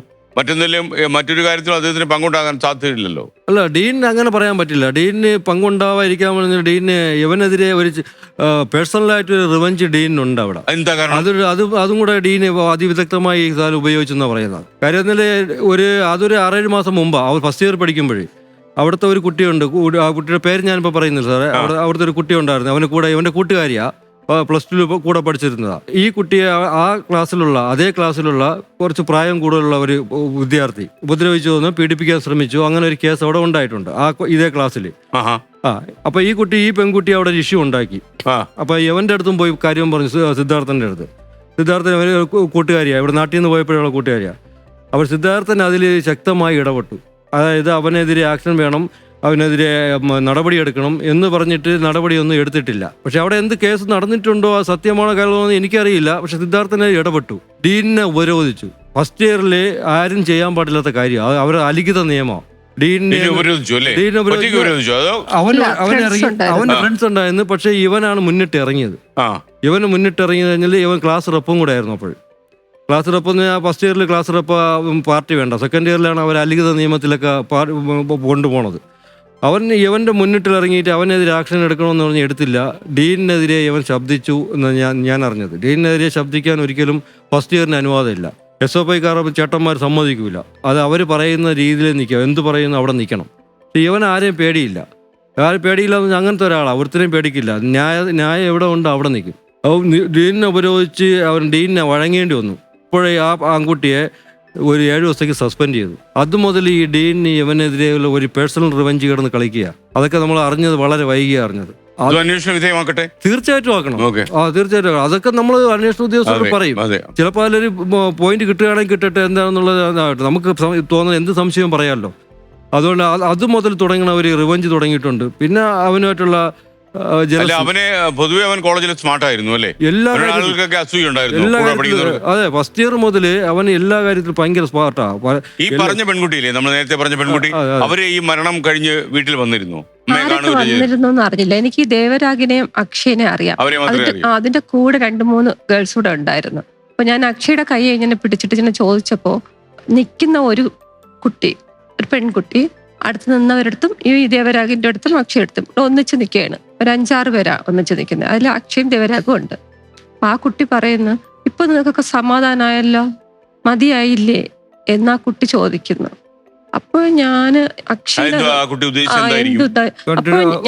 മറ്റൊരു കാര്യത്തിലും അദ്ദേഹത്തിന് പങ്കുണ്ടാകാൻ സാധ്യതയില്ലല്ലോ. അല്ല, ഡീനിന് അങ്ങനെ പറയാൻ പറ്റില്ല. ഡീനിന് പങ്കുണ്ടാവാതിരിക്കാൻ പറഞ്ഞാൽ ഡീനിന് ഇവനെതിരെ ഒരു പേഴ്സണലായിട്ടൊരു റിവഞ്ച് ഡീനിനുണ്ട് അവിടെ. എന്താ കാരണം? അതും കൂടെ ഡീന് അതിവിദഗ്ധമായി ഈ സാധനം ഉപയോഗിച്ചെന്നാണ് പറയുന്നത്. കാര്യം അതൊരു 6-7 മാസം മുമ്പാണ്. അവർ ഫസ്റ്റ് ഇയർ പഠിക്കുമ്പോഴേ അവിടുത്തെ ഒരു കുട്ടിയുണ്ട്. ആ കുട്ടിയുടെ പേര് ഞാനിപ്പോൾ പറയുന്നില്ല സാറേ. അവിടുത്തെ ഒരു കുട്ടി ഉണ്ടായിരുന്നു. ഇവൻ്റെ കൂട്ടുകാരിയാ, +2 കൂടെ പഠിച്ചിരുന്നതാണ്. ഈ കുട്ടിയെ അതേ ക്ലാസ്സിലുള്ള കുറച്ച് പ്രായം കൂടുതലുള്ള ഒരു വിദ്യാർത്ഥി ഉപദ്രവിച്ചു എന്ന് പീഡിപ്പിക്കാൻ ശ്രമിച്ചു. അങ്ങനെ ഒരു കേസ് അവിടെ ഉണ്ടായിട്ടുണ്ട് ഇതേ ക്ലാസ്സിൽ. അപ്പൊ ഈ പെൺകുട്ടി അവിടെ ഒരു ഇഷ്യൂ ഉണ്ടാക്കി. അപ്പൊ ഇവന്റെ അടുത്തും പോയി കാര്യം പറഞ്ഞു. സിദ്ധാർത്ഥന്റെ അടുത്ത്. സിദ്ധാർത്ഥൻ കൂട്ടുകാരിയാ, ഇവിടെ നാട്ടിൽ നിന്ന് പോയപ്പോഴുള്ള കൂട്ടുകാരിയാ. അവർ സിദ്ധാർത്ഥൻ അതിൽ ശക്തമായി ഇടപെട്ടു. അതായത് അവനെതിരെ ആക്ഷൻ വേണം, അവനെതിരെ നടപടിയെടുക്കണം എന്ന് പറഞ്ഞിട്ട് നടപടിയൊന്നും എടുത്തിട്ടില്ല. പക്ഷെ അവിടെ എന്ത് കേസ് നടന്നിട്ടുണ്ടോ, അത് സത്യമാണോ കാര്യമാണോ എന്ന് എനിക്കറിയില്ല. പക്ഷെ സിദ്ധാർത്ഥനെ ഇടപെട്ടു, ഡീനിനെ ഉപരോധിച്ചു. ഫസ്റ്റ് ഇയറിൽ ആരും ചെയ്യാൻ പാടില്ലാത്ത കാര്യം, അവർ അലിഖിത നിയമം. അവന്റെ ഫ്രണ്ട്സ് ഉണ്ടായിരുന്നു. പക്ഷെ ഇവനാണ് മുന്നിട്ട് ഇറങ്ങിയത്. ഇവന് മുന്നിട്ട് ഇറങ്ങിയത് കഴിഞ്ഞാൽ ഇവൻ ക്ലാസ് റെപ്പും കൂടെ ആയിരുന്നു. അപ്പോൾ ക്ലാസ് റെപ്പ് ഫസ്റ്റ് ഇയറിൽ ക്ലാസ് റെപ്പ് പാർട്ടി വേണ്ട, സെക്കൻഡ് ഇയറിലാണ് അവർ അലിഖിത നിയമത്തിലൊക്കെ കൊണ്ടുപോണത്. ഇവൻ്റെ മുന്നിട്ടിറങ്ങിയിട്ട് അവനെതിരെ ആക്ഷൻ എടുക്കണമെന്ന് പറഞ്ഞ് എടുത്തില്ല. ഡീനിനെതിരെ ഇവൻ ശബ്ദിച്ചു എന്ന് ഞാൻ അറിഞ്ഞത്. ഡീനിനെതിരെ ശബ്ദിക്കാൻ ഒരിക്കലും ഫസ്റ്റ് ഇയറിന് അനുവാദമില്ല. SFIക്കാർ ചേട്ടന്മാർ സമ്മതിക്കില്ല. അത് അവർ പറയുന്ന രീതിയിൽ നിൽക്കുക, എന്ത് പറയുന്നു അവിടെ നിൽക്കണം. ഇവൻ ആരെയും പേടിയില്ല. ആരും പേടിയില്ല എന്ന് അങ്ങനത്തെ ഒരാളാണ്, ഒരുത്തരെയും പേടിക്കില്ല. ന്യായം എവിടെ ഉണ്ട് അവിടെ നിൽക്കും. ഡീനിനെ ഉപരോധിച്ച് അവൻ ഡീനിനെ വഴങ്ങേണ്ടി വന്നു. ഇപ്പോഴേ ആ ആൺകുട്ടിയെ ഒരു 7 ദിവസത്തേക്ക് സസ്പെൻഡ് ചെയ്തു. അതുമുതൽ ഈ ഡീനിന് ഇവനെതിരെയുള്ള ഒരു പേഴ്സണൽ റിവഞ്ച് കിടന്ന് കളിക്കുക. അതൊക്കെ നമ്മൾ അറിഞ്ഞത് വളരെ വൈകിയാണ് അറിഞ്ഞത്. അന്വേഷണ വിധേയമാക്കട്ടെ, തീർച്ചയായിട്ടും ആക്കണം. തീർച്ചയായിട്ടും അതൊക്കെ നമ്മൾ അന്വേഷണ ഉദ്യോഗസ്ഥരോട് പറയും. ചിലപ്പോൾ അതിലൊരു പോയിന്റ് കിട്ടുകയാണെങ്കിൽ കിട്ടട്ടെ, എന്താണെന്നുള്ളത് നമുക്ക് തോന്നുന്ന എന്ത് സംശയവും പറയാമല്ലോ. അതുകൊണ്ട് അത് മുതൽ തുടങ്ങണ ഒരു റിവഞ്ച് തുടങ്ങിയിട്ടുണ്ട്. പിന്നെ അവനുമായിട്ടുള്ള അവനെ പൊതുവെ അവൻ കോളേജിൽ സ്മാർട്ട് ആയിരുന്നു അല്ലേ? എല്ലാ അതെ, ഫസ്റ്റ് ഇയർ മുതൽ അവൻ എല്ലാ കാര്യത്തിലും ഭയങ്കര സ്മാർട്ടാ. ഈ പറഞ്ഞ പെൺകുട്ടിയില്ലേ, നമ്മൾ നേരത്തെ പറഞ്ഞ പെൺകുട്ടി, അവര് ഈ മരണം കഴിഞ്ഞ് വീട്ടിൽ വന്നിരുന്നു അറിഞ്ഞില്ല. എനിക്ക് ദേവരാഗിനെയും അക്ഷയനെ അറിയാം. അതിന്റെ കൂടെ 2-3 ഗേൾസ് കൂടെ ഉണ്ടായിരുന്നു. അപ്പൊ ഞാൻ അക്ഷയുടെ കൈ ഇങ്ങനെ പിടിച്ചിട്ട് ഇങ്ങനെ ചോദിച്ചപ്പോ നിൽക്കുന്ന ഒരു കുട്ടി, ഒരു പെൺകുട്ടി അടുത്ത് നിന്നവരടുത്തും ഈ ദേവരാഗിന്റെ അടുത്തും അക്ഷയ അടുത്തും ഒന്നിച്ച് നിൽക്കുകയാണ്. ഒരു 5-6 പേരാ ഒന്നിച്ച് നിൽക്കുന്നത്. അതിൽ അക്ഷയും ദേവരാഗും ഉണ്ട്. അപ്പൊ ആ കുട്ടി പറയുന്നു, ഇപ്പൊ നിങ്ങൾക്കൊക്കെ സമാധാനമായല്ലോ, മതിയായില്ലേ എന്നാ കുട്ടി ചോദിക്കുന്നു. അപ്പൊ ഞാന് അക്ഷയ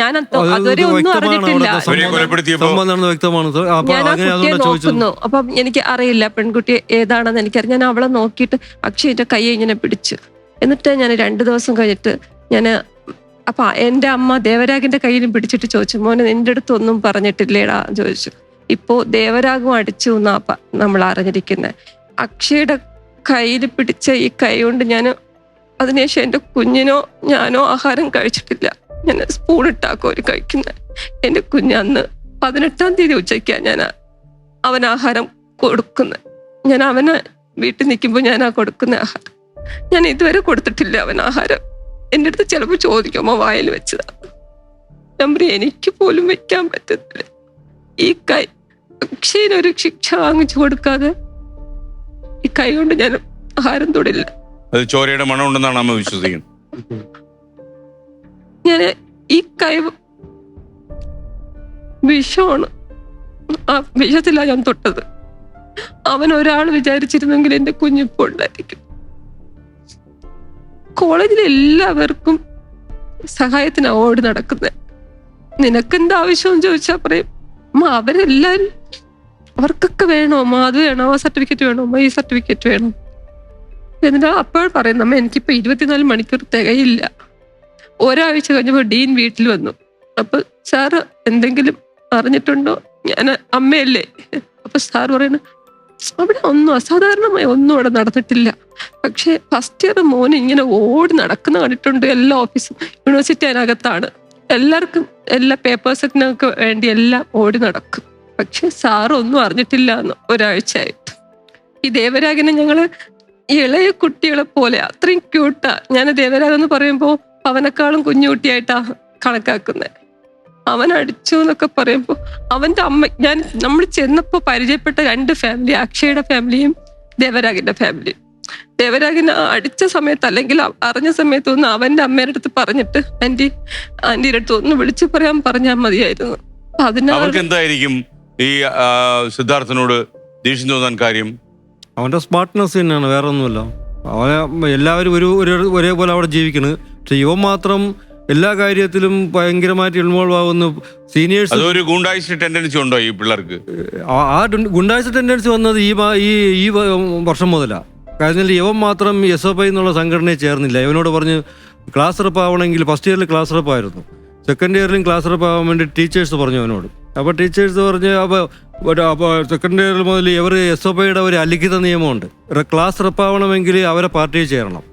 ഞാൻ അതുവരെ ഒന്നും അറിഞ്ഞിട്ടില്ല. ഞാൻ ആ കുട്ടിയെ നോക്കുന്നു. അപ്പൊ എനിക്ക് അറിയില്ല പെൺകുട്ടി ഏതാണെന്ന് എനിക്കറിയാം. ഞാൻ അവളെ നോക്കിയിട്ട് അക്ഷയന്റെ കൈ ഇങ്ങനെ പിടിച്ചു. എന്നിട്ട് ഞാൻ 2 ദിവസം കഴിഞ്ഞിട്ട് അപ്പൊ എൻ്റെ അമ്മ ദേവരാഗിന്റെ കയ്യിലും പിടിച്ചിട്ട് ചോദിച്ചു, മോനെ നിന്റെ അടുത്ത് ഒന്നും പറഞ്ഞിട്ടില്ലേടാ ചോദിച്ചു. ഇപ്പോ ദേവരാഗും അടിച്ചു എന്നാ നമ്മൾ അറിഞ്ഞിരിക്കുന്നത്. അക്ഷയുടെ കയ്യിൽ പിടിച്ച ഈ കൈ കൊണ്ട് ഞാൻ അതിനുശേഷം എൻ്റെ കുഞ്ഞിനോ ഞാനോ ആഹാരം കഴിച്ചിട്ടില്ല. ഞാൻ സ്പൂൺ ഇട്ടാക്കോ ഒരു കഴിക്കുന്നത്. എൻ്റെ കുഞ്ഞ് അന്ന് 18-ാം തീയതി ഉച്ചയ്ക്കാണ് ഞാൻ അവൻ ആഹാരം കൊടുക്കുന്നത്. ഞാൻ അവന് വീട്ടിൽ നിൽക്കുമ്പോൾ ഞാൻ കൊടുക്കുന്ന ആഹാരം ഞാൻ ഇതുവരെ കൊടുത്തിട്ടില്ല. അവൻ ആഹാരം എൻ്റെ അടുത്ത് ചിലപ്പോൾ ചോദിക്കുമ്പോൾ വായിൽ വെച്ചതാ. നമ്പർ എനിക്ക് പോലും വെക്കാൻ പറ്റത്തില്ല. ഈ കൈ അക്ഷയനൊരു ശിക്ഷ വാങ്ങിച്ചു കൊടുക്കാതെ ഈ കൈ കൊണ്ട് ഞാൻ ആഹാരം തൊടില്ല. ചോരയുടെ മണം ഉണ്ടെന്നാണ് അമ്മ വിശ്വസിക്കുന്നത്. ഞാൻ ഈ കൈ വിഷമാണ്, ആ വിഷത്തിലാണ് ഞാൻ തൊട്ടത്. അവൻ ഒരാൾ വിചാരിച്ചിരുന്നെങ്കിൽ എൻ്റെ കുഞ്ഞിപ്പോൾ ഉണ്ടായിരിക്കും. കോളേജിൽ എല്ലാവർക്കും സഹായത്തിന് ഓടി നടക്കുന്നത്. നിനക്കെന്താ ആവശ്യം ചോദിച്ചാൽ പറയും, അമ്മ അവരെല്ലാരും അവർക്കൊക്കെ വേണോ അമ്മ, അത് വേണോ, ആ സർട്ടിഫിക്കറ്റ് വേണോ അമ്മ, ഈ സർട്ടിഫിക്കറ്റ് വേണം. എന്നിട്ട് അപ്പോൾ പറയുന്നു, അമ്മ എനിക്കിപ്പോ 24 മണിക്കൂർ തികയില്ല. ഒരാഴ്ച കഴിഞ്ഞപ്പോൾ ഡീൻ വീട്ടിൽ വന്നു. അപ്പൊ സാറ് എന്തെങ്കിലും അറിഞ്ഞിട്ടുണ്ടോ? ഞാൻ അമ്മയല്ലേ. അപ്പൊ സാർ പറയുന്നു, അവിടെ ഒന്നും അസാധാരണമായി ഒന്നും അവിടെ നടന്നിട്ടില്ല. പക്ഷെ ഫസ്റ്റ് ഇയർ മോന് ഇങ്ങനെ ഓടി നടക്കുന്ന കണ്ടിട്ടുണ്ട്. എല്ലാ ഓഫീസും യൂണിവേഴ്സിറ്റി അതിനകത്താണ്. എല്ലാവർക്കും എല്ലാ പേപ്പേഴ്സിനൊക്കെ വേണ്ടി എല്ലാം ഓടി നടക്കും. പക്ഷെ സാറൊന്നും അറിഞ്ഞിട്ടില്ല എന്ന് ഒരാഴ്ചയായിട്ട്. ഈ ദേവരാഗിനെ ഞങ്ങള് ഇളയ കുട്ടികളെ പോലെ അത്രയും ക്യൂട്ടാ. ഞാൻ ദേവരാഗം എന്ന് പറയുമ്പോൾ അവനെക്കാളും കുഞ്ഞുകുട്ടിയായിട്ടാ കണക്കാക്കുന്നത്. അവൻ അടിച്ചു എന്നൊക്കെ പറയുമ്പോൾ അവന്റെ അമ്മ, നമ്മൾ ചെന്നപ്പോ പരിചയപ്പെട്ട 2 ഫാമിലി, അക്ഷയുടെ ഫാമിലിയും ദേവരാഗിന്റെ ഫാമിലിയും. ദേവരാഗിനെ അടിച്ച സമയത്ത് അല്ലെങ്കിൽ അറിഞ്ഞ സമയത്തൊന്നും അവന്റെ അമ്മയുടെ അടുത്ത് പറഞ്ഞിട്ട് ആന്റിയുടെ അടുത്ത് ഒന്ന് വിളിച്ചു പറയാൻ പറഞ്ഞാൽ മതിയായിരുന്നു. അവർക്ക് എന്തായിരിക്കും ഈ സിദ്ധാർത്ഥനോട് ദേഷ്യം തോന്നാൻ കാര്യം? അവന്റെ സ്മാർട്ട്നെസ് തന്നെയാണ്, വേറെ ഒന്നുമില്ല. അവനെ എല്ലാവരും ഒരേപോലെ അവിടെ ജീവിക്കുന്നത്. പക്ഷെ ഇവൻ മാത്രം എല്ലാ കാര്യത്തിലും ഭയങ്കരമായിട്ട് ഇൻവോൾവ് ആവുന്നു. സീനിയേഴ്സ് അതൊരു ഗുണ്ടായിസ് ടെൻഡൻസി ഉണ്ടോ ഈ പിള്ളേർക്ക്? ആ ഗുണ്ടായിസ് ടെൻഡൻസി വന്നത് ഈ വർഷം മുതലാണ്. കാരണം ഇവൻ മാത്രം SFI എന്നുള്ള സംഘടനയെ ചേർന്നില്ല. ഇവനോട് പറഞ്ഞ് ക്ലാസ് റെപ്പ് ആവണമെങ്കിൽ ഫസ്റ്റ് ഇയറിൽ ക്ലാസ് റെപ്പ് ആയിരുന്നു, സെക്കൻഡ് ഇയറിലും ക്ലാസ് റെപ്പ് ആവാൻ വേണ്ടി ടീച്ചേഴ്സ് പറഞ്ഞു അവനോട്. അപ്പോൾ ടീച്ചേഴ്സ് പറഞ്ഞ് അപ്പോൾ സെക്കൻഡ് ഇയർ മുതൽ ഇവർ SFIയുടെ ഒരു അലിഖിത നിയമമുണ്ട്, ക്ലാസ് റെപ്പ് ആവണമെങ്കിൽ അവരെ പാർട്ടിയിൽ ചേരണം.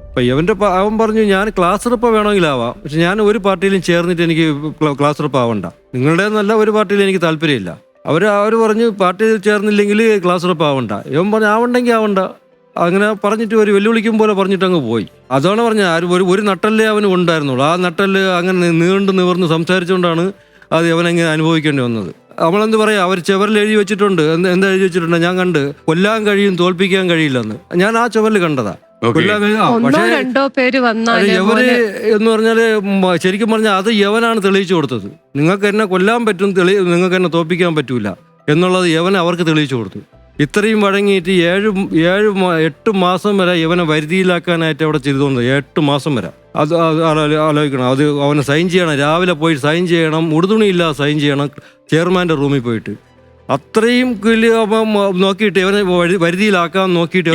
അപ്പം അവൻ പറഞ്ഞു, ഞാൻ ക്ലാസ് റെപ്പ് വേണമെങ്കിലാവാം, പക്ഷെ ഞാൻ ഒരു പാർട്ടിയിലും ചേർന്നിട്ട് എനിക്ക് ക്ലാസ് റെപ്പ് ആവണ്ട, നിങ്ങളുടെ നല്ല ഒരു പാർട്ടിയിൽ എനിക്ക് താല്പര്യമില്ല. അവർ പറഞ്ഞു പാർട്ടിയിൽ ചേർന്നില്ലെങ്കിൽ ക്ലാസ് റെപ്പ് ആവണ്ട. ഇവൻ പറഞ്ഞു ആവണ്ടെങ്കിൽ ആവണ്ട. അങ്ങനെ പറഞ്ഞിട്ട് ഒരു വെല്ലുവിളിക്കും പോലെ പറഞ്ഞിട്ട് അങ്ങ് പോയി. അതാണ് പറഞ്ഞത്, ഒരു നട്ടല്ലേ അവന് ഉണ്ടായിരുന്നുള്ളൂ. ആ നട്ടല് അങ്ങനെ നീണ്ടു നിവർന്ന് സംസാരിച്ചുകൊണ്ടാണ് അത് അവനങ്ങനെ അനുഭവിക്കേണ്ടി വന്നത്. നമ്മളെന്ത് പറയാ, അവർ ചുവരിൽ എഴുതി വെച്ചിട്ടുണ്ട്. എന്താ എഴുതി വെച്ചിട്ടുണ്ട് ഞാൻ കണ്ട്, കൊല്ലാൻ കഴിയും തോൽപ്പിക്കാൻ കഴിയില്ലെന്ന്. ഞാൻ ആ ചുവരിൽ കണ്ടതാ. കൊല്ലാൻ കഴിയും. ഒന്നോ പക്ഷേ രണ്ടോ പേര് വന്നാൽ യവര് എന്ന് പറഞ്ഞാല് ശരിക്കും പറഞ്ഞാൽ അത് യവനാണ് തെളിയിച്ചു കൊടുത്തത്. നിങ്ങൾക്ക് എന്നെ കൊല്ലാൻ പറ്റും, നിങ്ങൾക്ക് എന്നെ തോൽപ്പിക്കാൻ പറ്റൂല എന്നുള്ളത് യവൻ അവർക്ക് തെളിയിച്ചു കൊടുത്തു. ഇത്രയും വഴങ്ങിയിട്ട് 8 മാസം വരെ ഇവനെ വരുതിയിലാക്കാനായിട്ട് അവിടെ ചെയ്തുകൊണ്ട് 8 മാസം വരെ. അത് ആലോചിക്കണം. അത് അവനെ സൈൻ ചെയ്യണം, രാവിലെ പോയി സൈൻ ചെയ്യണം, ഉടുതുണിയില്ലാതെ സൈൻ ചെയ്യണം ചെയർമാൻ്റെ റൂമിൽ പോയിട്ട്. അത്രയും നോക്കിയിട്ട് ഇവനെ വരുതിയിലാക്കാൻ നോക്കിയിട്ട്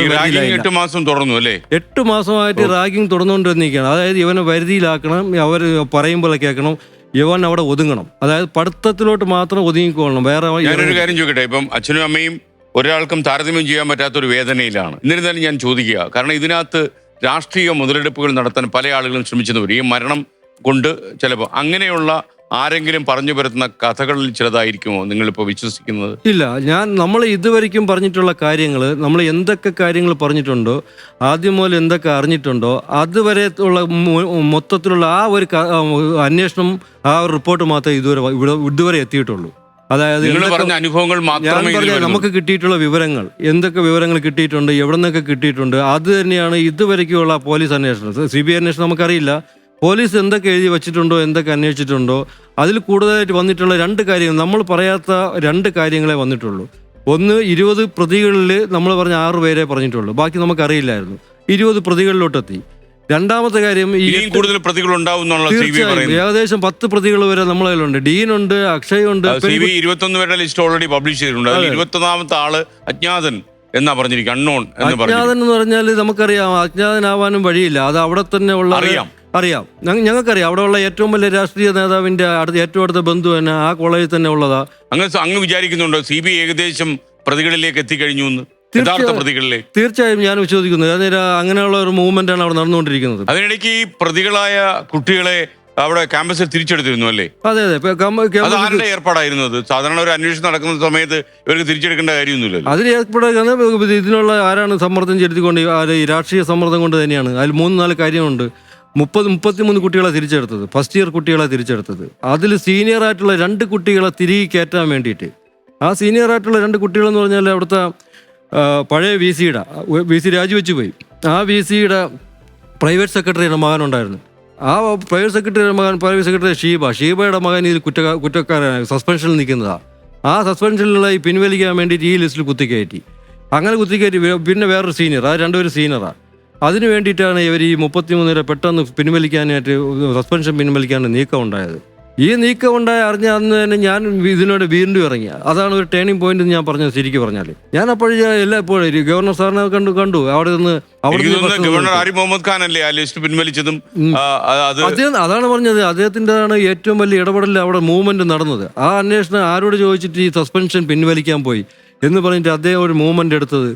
8 മാസം തുടർന്നു അല്ലേ? 8 മാസമായിട്ട് റാഗിങ് തുടർന്നുകൊണ്ടിരിക്കുകയാണ്. അതായത് ഇവനെ വരുതിയിലാക്കണം, അവർ പറയും പോലെ കേൾക്കണം, ഇവൻ അവിടെ ഒതുങ്ങണം. അതായത് പഠിത്തത്തിലോട്ട് മാത്രം ഒതുങ്ങിക്കൊള്ളണം. വേറെ ഞാനൊരു കാര്യം ചോദിക്കട്ടെ, ഇപ്പം അച്ഛനും അമ്മയും ഒരാൾക്കും താരതമ്യം ചെയ്യാൻ പറ്റാത്തൊരു വേദനയിലാണ്. എന്നിരുന്നാലും ഞാൻ ചോദിക്കുക, കാരണം ഇതിനകത്ത് രാഷ്ട്രീയ മുതലെടുപ്പുകൾ നടത്താൻ പല ആളുകളും ശ്രമിച്ചെന്ന് വരും. ഈ മരണം കൊണ്ട് ചിലപ്പോൾ അങ്ങനെയുള്ള ആരെങ്കിലും പറഞ്ഞു വരുത്തുന്ന കഥകളിൽ ചിലതായിരിക്കുമോ നിങ്ങളിപ്പോൾ വിശ്വസിക്കുന്നത്? ഇല്ല, നമ്മൾ ഇതുവരെയ്ക്കും പറഞ്ഞിട്ടുള്ള കാര്യങ്ങൾ, നമ്മൾ എന്തൊക്കെ കാര്യങ്ങൾ പറഞ്ഞിട്ടുണ്ടോ, ആദ്യം മുതൽ എന്തൊക്കെ അറിഞ്ഞിട്ടുണ്ടോ, അതുവരെ ഉള്ള മൊത്തത്തിലുള്ള ആ ഒരു അന്വേഷണം, ആ ഒരു റിപ്പോർട്ട് മാത്രമേ ഇതുവരെ എത്തിയിട്ടുള്ളൂ. അതായത് പറഞ്ഞ അനുഭവങ്ങൾ മാത്രമേ നമുക്ക് കിട്ടിയിട്ടുള്ള വിവരങ്ങൾ, എന്തൊക്കെ വിവരങ്ങൾ കിട്ടിയിട്ടുണ്ട്, എവിടെ നിന്നൊക്കെ കിട്ടിയിട്ടുണ്ട്, അത് തന്നെയാണ് ഇതുവരെയ്ക്കുള്ള പോലീസ് അന്വേഷണം. CBI അന്വേഷണം നമുക്കറിയില്ല. പോലീസ് എന്തൊക്കെ എഴുതി വെച്ചിട്ടുണ്ടോ, എന്തൊക്കെ അന്വേഷിച്ചിട്ടുണ്ടോ, അതിൽ കൂടുതലായിട്ട് വന്നിട്ടുള്ള 2 കാര്യങ്ങൾ, നമ്മൾ പറയാത്ത 2 കാര്യങ്ങളെ വന്നിട്ടുള്ളൂ. ഒന്ന്, 20 പ്രതികളിൽ നമ്മൾ പറഞ്ഞ 6 പേരെ പറഞ്ഞിട്ടുള്ളൂ, ബാക്കി നമുക്കറിയില്ലായിരുന്നു. 20 പ്രതികളിലോട്ടെത്തി. രണ്ടാമത്തെ കാര്യം, ഈ കൂടുതൽ പ്രതികൾ ഉണ്ടാവും. ഏകദേശം 10 പ്രതികൾ വരെ നമ്മളെ കയ്യിലുണ്ട്. ഡീനുണ്ട്, അക്ഷയ് ഉണ്ട്. 21 പേരുടെ ലിസ്റ്റ് ഓൾറെഡി പബ്ലിഷ് ചെയ്തിട്ടുണ്ട്. 21ാമത്തെ ആള് അജ്ഞാതൻ എന്നാ പറഞ്ഞിരിക്കും, അൺനോൺ എന്ന് പറഞ്ഞു. അജ്ഞാതൻ എന്ന് പറഞ്ഞാൽ നമുക്കറിയാം, അജ്ഞാതനാവാനും വഴിയില്ല. അത് അവിടെ തന്നെ ഉള്ള അറിയാം, ഞങ്ങൾക്കറിയാം. അവിടെ ഉള്ള ഏറ്റവും വലിയ രാഷ്ട്രീയ നേതാവിന്റെ ഏറ്റവും അടുത്ത ബന്ധു തന്നെ ആ കോളേജിൽ തന്നെ ഉള്ളതാ. അങ്ങ് വിചാരിക്കുന്നുണ്ടോ CBI ഏകദേശം പ്രതികളിലേക്ക് എത്തിക്കഴിഞ്ഞു എന്ന്? തീർച്ചയായും ഞാൻ വിശ്വസിക്കുന്നു. അങ്ങനെയുള്ള ഒരു മൂവ്മെന്റ് ആണ് അവിടെ നടന്നുകൊണ്ടിരിക്കുന്നത്. അതിനിടയ്ക്ക് ഈ പ്രതികളായ കുട്ടികളെ അവിടെ ക്യാമ്പസിൽ തിരിച്ചെടുത്തിരുന്നു അല്ലേ? അതെ അതെ. ആരുടെ ഏർപ്പാടായിരുന്നു അത്? സാധാരണ ഒരു അന്വേഷണം നടക്കുന്ന സമയത്ത് ഇവർക്ക് തിരിച്ചെടുക്കേണ്ട കാര്യമൊന്നുമില്ലല്ലോ. അതിന് ഏർപ്പെടുക ഇതിനുള്ള ആരാണ് സമ്മർദ്ദം ചെലുത്തിക്കൊണ്ട്? ഈ രാഷ്ട്രീയ സമ്മർദ്ദം കൊണ്ട് തന്നെയാണ്. അതിൽ 3-4 കാര്യമുണ്ട്. 33 കുട്ടികളെ തിരിച്ചെടുത്തത്, ഫസ്റ്റ് ഇയർ കുട്ടികളെ തിരിച്ചെടുത്തത്. അതിൽ സീനിയർ ആയിട്ടുള്ള 2 കുട്ടികളെ തിരികെ കയറ്റാൻ വേണ്ടിയിട്ട്. ആ സീനിയർ ആയിട്ടുള്ള 2 കുട്ടികളെന്ന് പറഞ്ഞാൽ അവിടുത്തെ പഴയ VC രാജിവെച്ച് പോയി. ആ VCയുടെ പ്രൈവറ്റ് സെക്രട്ടറിയുടെ മകനുണ്ടായിരുന്നു. ആ പ്രൈവറ്റ് സെക്രട്ടറി ഷീബയുടെ മകൻ ഇതിൽ കുറ്റക്കാരനായി സസ്പെൻഷനിൽ നിൽക്കുന്നതാണ്. ആ സസ്പെൻഷനിലുള്ള ഈ പിൻവലിക്കാൻ വേണ്ടിയിട്ട് ഈ ലിസ്റ്റിൽ കുത്തിക്കയറ്റി. അങ്ങനെ കുത്തിക്കയറ്റി. പിന്നെ വേറൊരു സീനിയർ, ആ 2 പേര് സീനിയറാണ്. അതിന് വേണ്ടിയിട്ടാണ് ഇവർ ഈ 33 പെട്ടെന്ന് പിൻവലിക്കാനായിട്ട്, സസ്പെൻഷൻ പിൻവലിക്കാനായിട്ട് നീക്കം ഉണ്ടായത്. ഈ നീക്കം ഉണ്ടായ അറിഞ്ഞ അന്ന് തന്നെ ഞാൻ ഇതിനോട് വീണ്ടും ഇറങ്ങി. അതാണ് ഒരു ടേണിംഗ് പോയിന്റ് ഞാൻ പറഞ്ഞത്. ശരിക്കും പറഞ്ഞാൽ ഞാൻ എപ്പോഴും ഗവർണർ സാറിനെ കണ്ടു അവിടെ നിന്ന്. ഗവർണർ ആരിഫ് മുഹമ്മദ് ഖാൻ അല്ലേ ആ ലിസ്റ്റ് പിൻവലിച്ചതും? അതാണ് പറഞ്ഞത്, അദ്ദേഹത്തിൻ്റെതാണ് ഏറ്റവും വലിയ ഇടപെടൽ അവിടെ മൂവ്മെന്റ് നടന്നത്. ആ അന്വേഷണം ആരോട് ചോദിച്ചിട്ട് ഈ സസ്പെൻഷൻ പിൻവലിക്കാൻ പോയി എന്ന് പറഞ്ഞിട്ട് അദ്ദേഹം ഒരു മൂവ്മെന്റ് എടുത്തത്,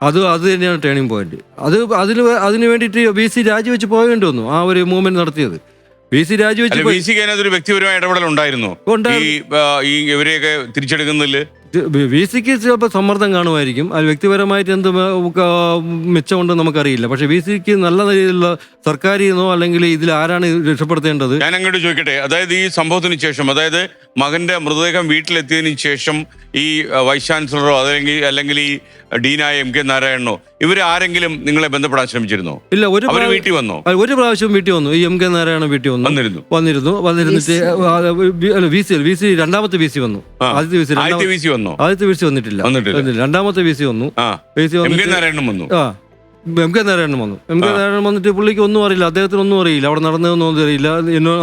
അത് തന്നെയാണ് ടേണിംഗ് പോയിന്റ്. അതിന് വേണ്ടിയിട്ട് VC രാജിവെച്ച് പോകേണ്ടി വന്നു ആ ഒരു മൂവ്മെന്റ് നടത്തിയത്. VC രാജിവെച്ച് ഒരു വ്യക്തിപരമായ ഇടപെടൽ ഉണ്ടായിരുന്നു ഈ ഇവരെയൊക്കെ തിരിച്ചെടുക്കുന്നതിൽ. VCക്ക് ചിലപ്പോൾ സമ്മർദ്ദം കാണുമായിരിക്കും. അത് വ്യക്തിപരമായിട്ട് എന്ത് മെച്ചമുണ്ടെന്ന് നമുക്കറിയില്ല. പക്ഷെ VCക്ക് നല്ല രീതിയിലുള്ള സർക്കാരിൽ നിന്നോ അല്ലെങ്കിൽ ഇതിൽ ആരാണ് രക്ഷപ്പെടുത്തേണ്ടത്? ഞാൻ അങ്ങോട്ട് ചോദിക്കട്ടെ, അതായത് ഈ സംഭവത്തിന് ശേഷം, അതായത് മകന്റെ മൃതദേഹം വീട്ടിലെത്തിയതിനു ശേഷം ഈ വൈസ് ചാൻസലറോ അല്ലെങ്കിൽ ഈ ഡീനായ MK നാരായണനോ ഇവരാരെങ്കിലും നിങ്ങളെ ബന്ധപ്പെടാൻ ശ്രമിച്ചിരുന്നോ? ഇല്ല. വീട്ടിൽ വന്നോ? ഒരു പ്രാവശ്യം വീട്ടിൽ വന്നു. ഈ MK നാരായണൻ വീട്ടിൽ വന്നിരുന്നിട്ട് VC രണ്ടാമത്തെ VC വന്നു. ആദ്യത്തെ VC വന്നിട്ടില്ല. രണ്ടാമത്തെ VC വന്നു. MK നാരായണൻ വന്നു. MK നാരായണൻ വന്നിട്ട് പുള്ളിക്ക് ഒന്നും അറിയില്ല, അദ്ദേഹത്തിന് ഒന്നും അറിയില്ല, അവിടെ നടന്നതൊന്നും അറിയില്ല.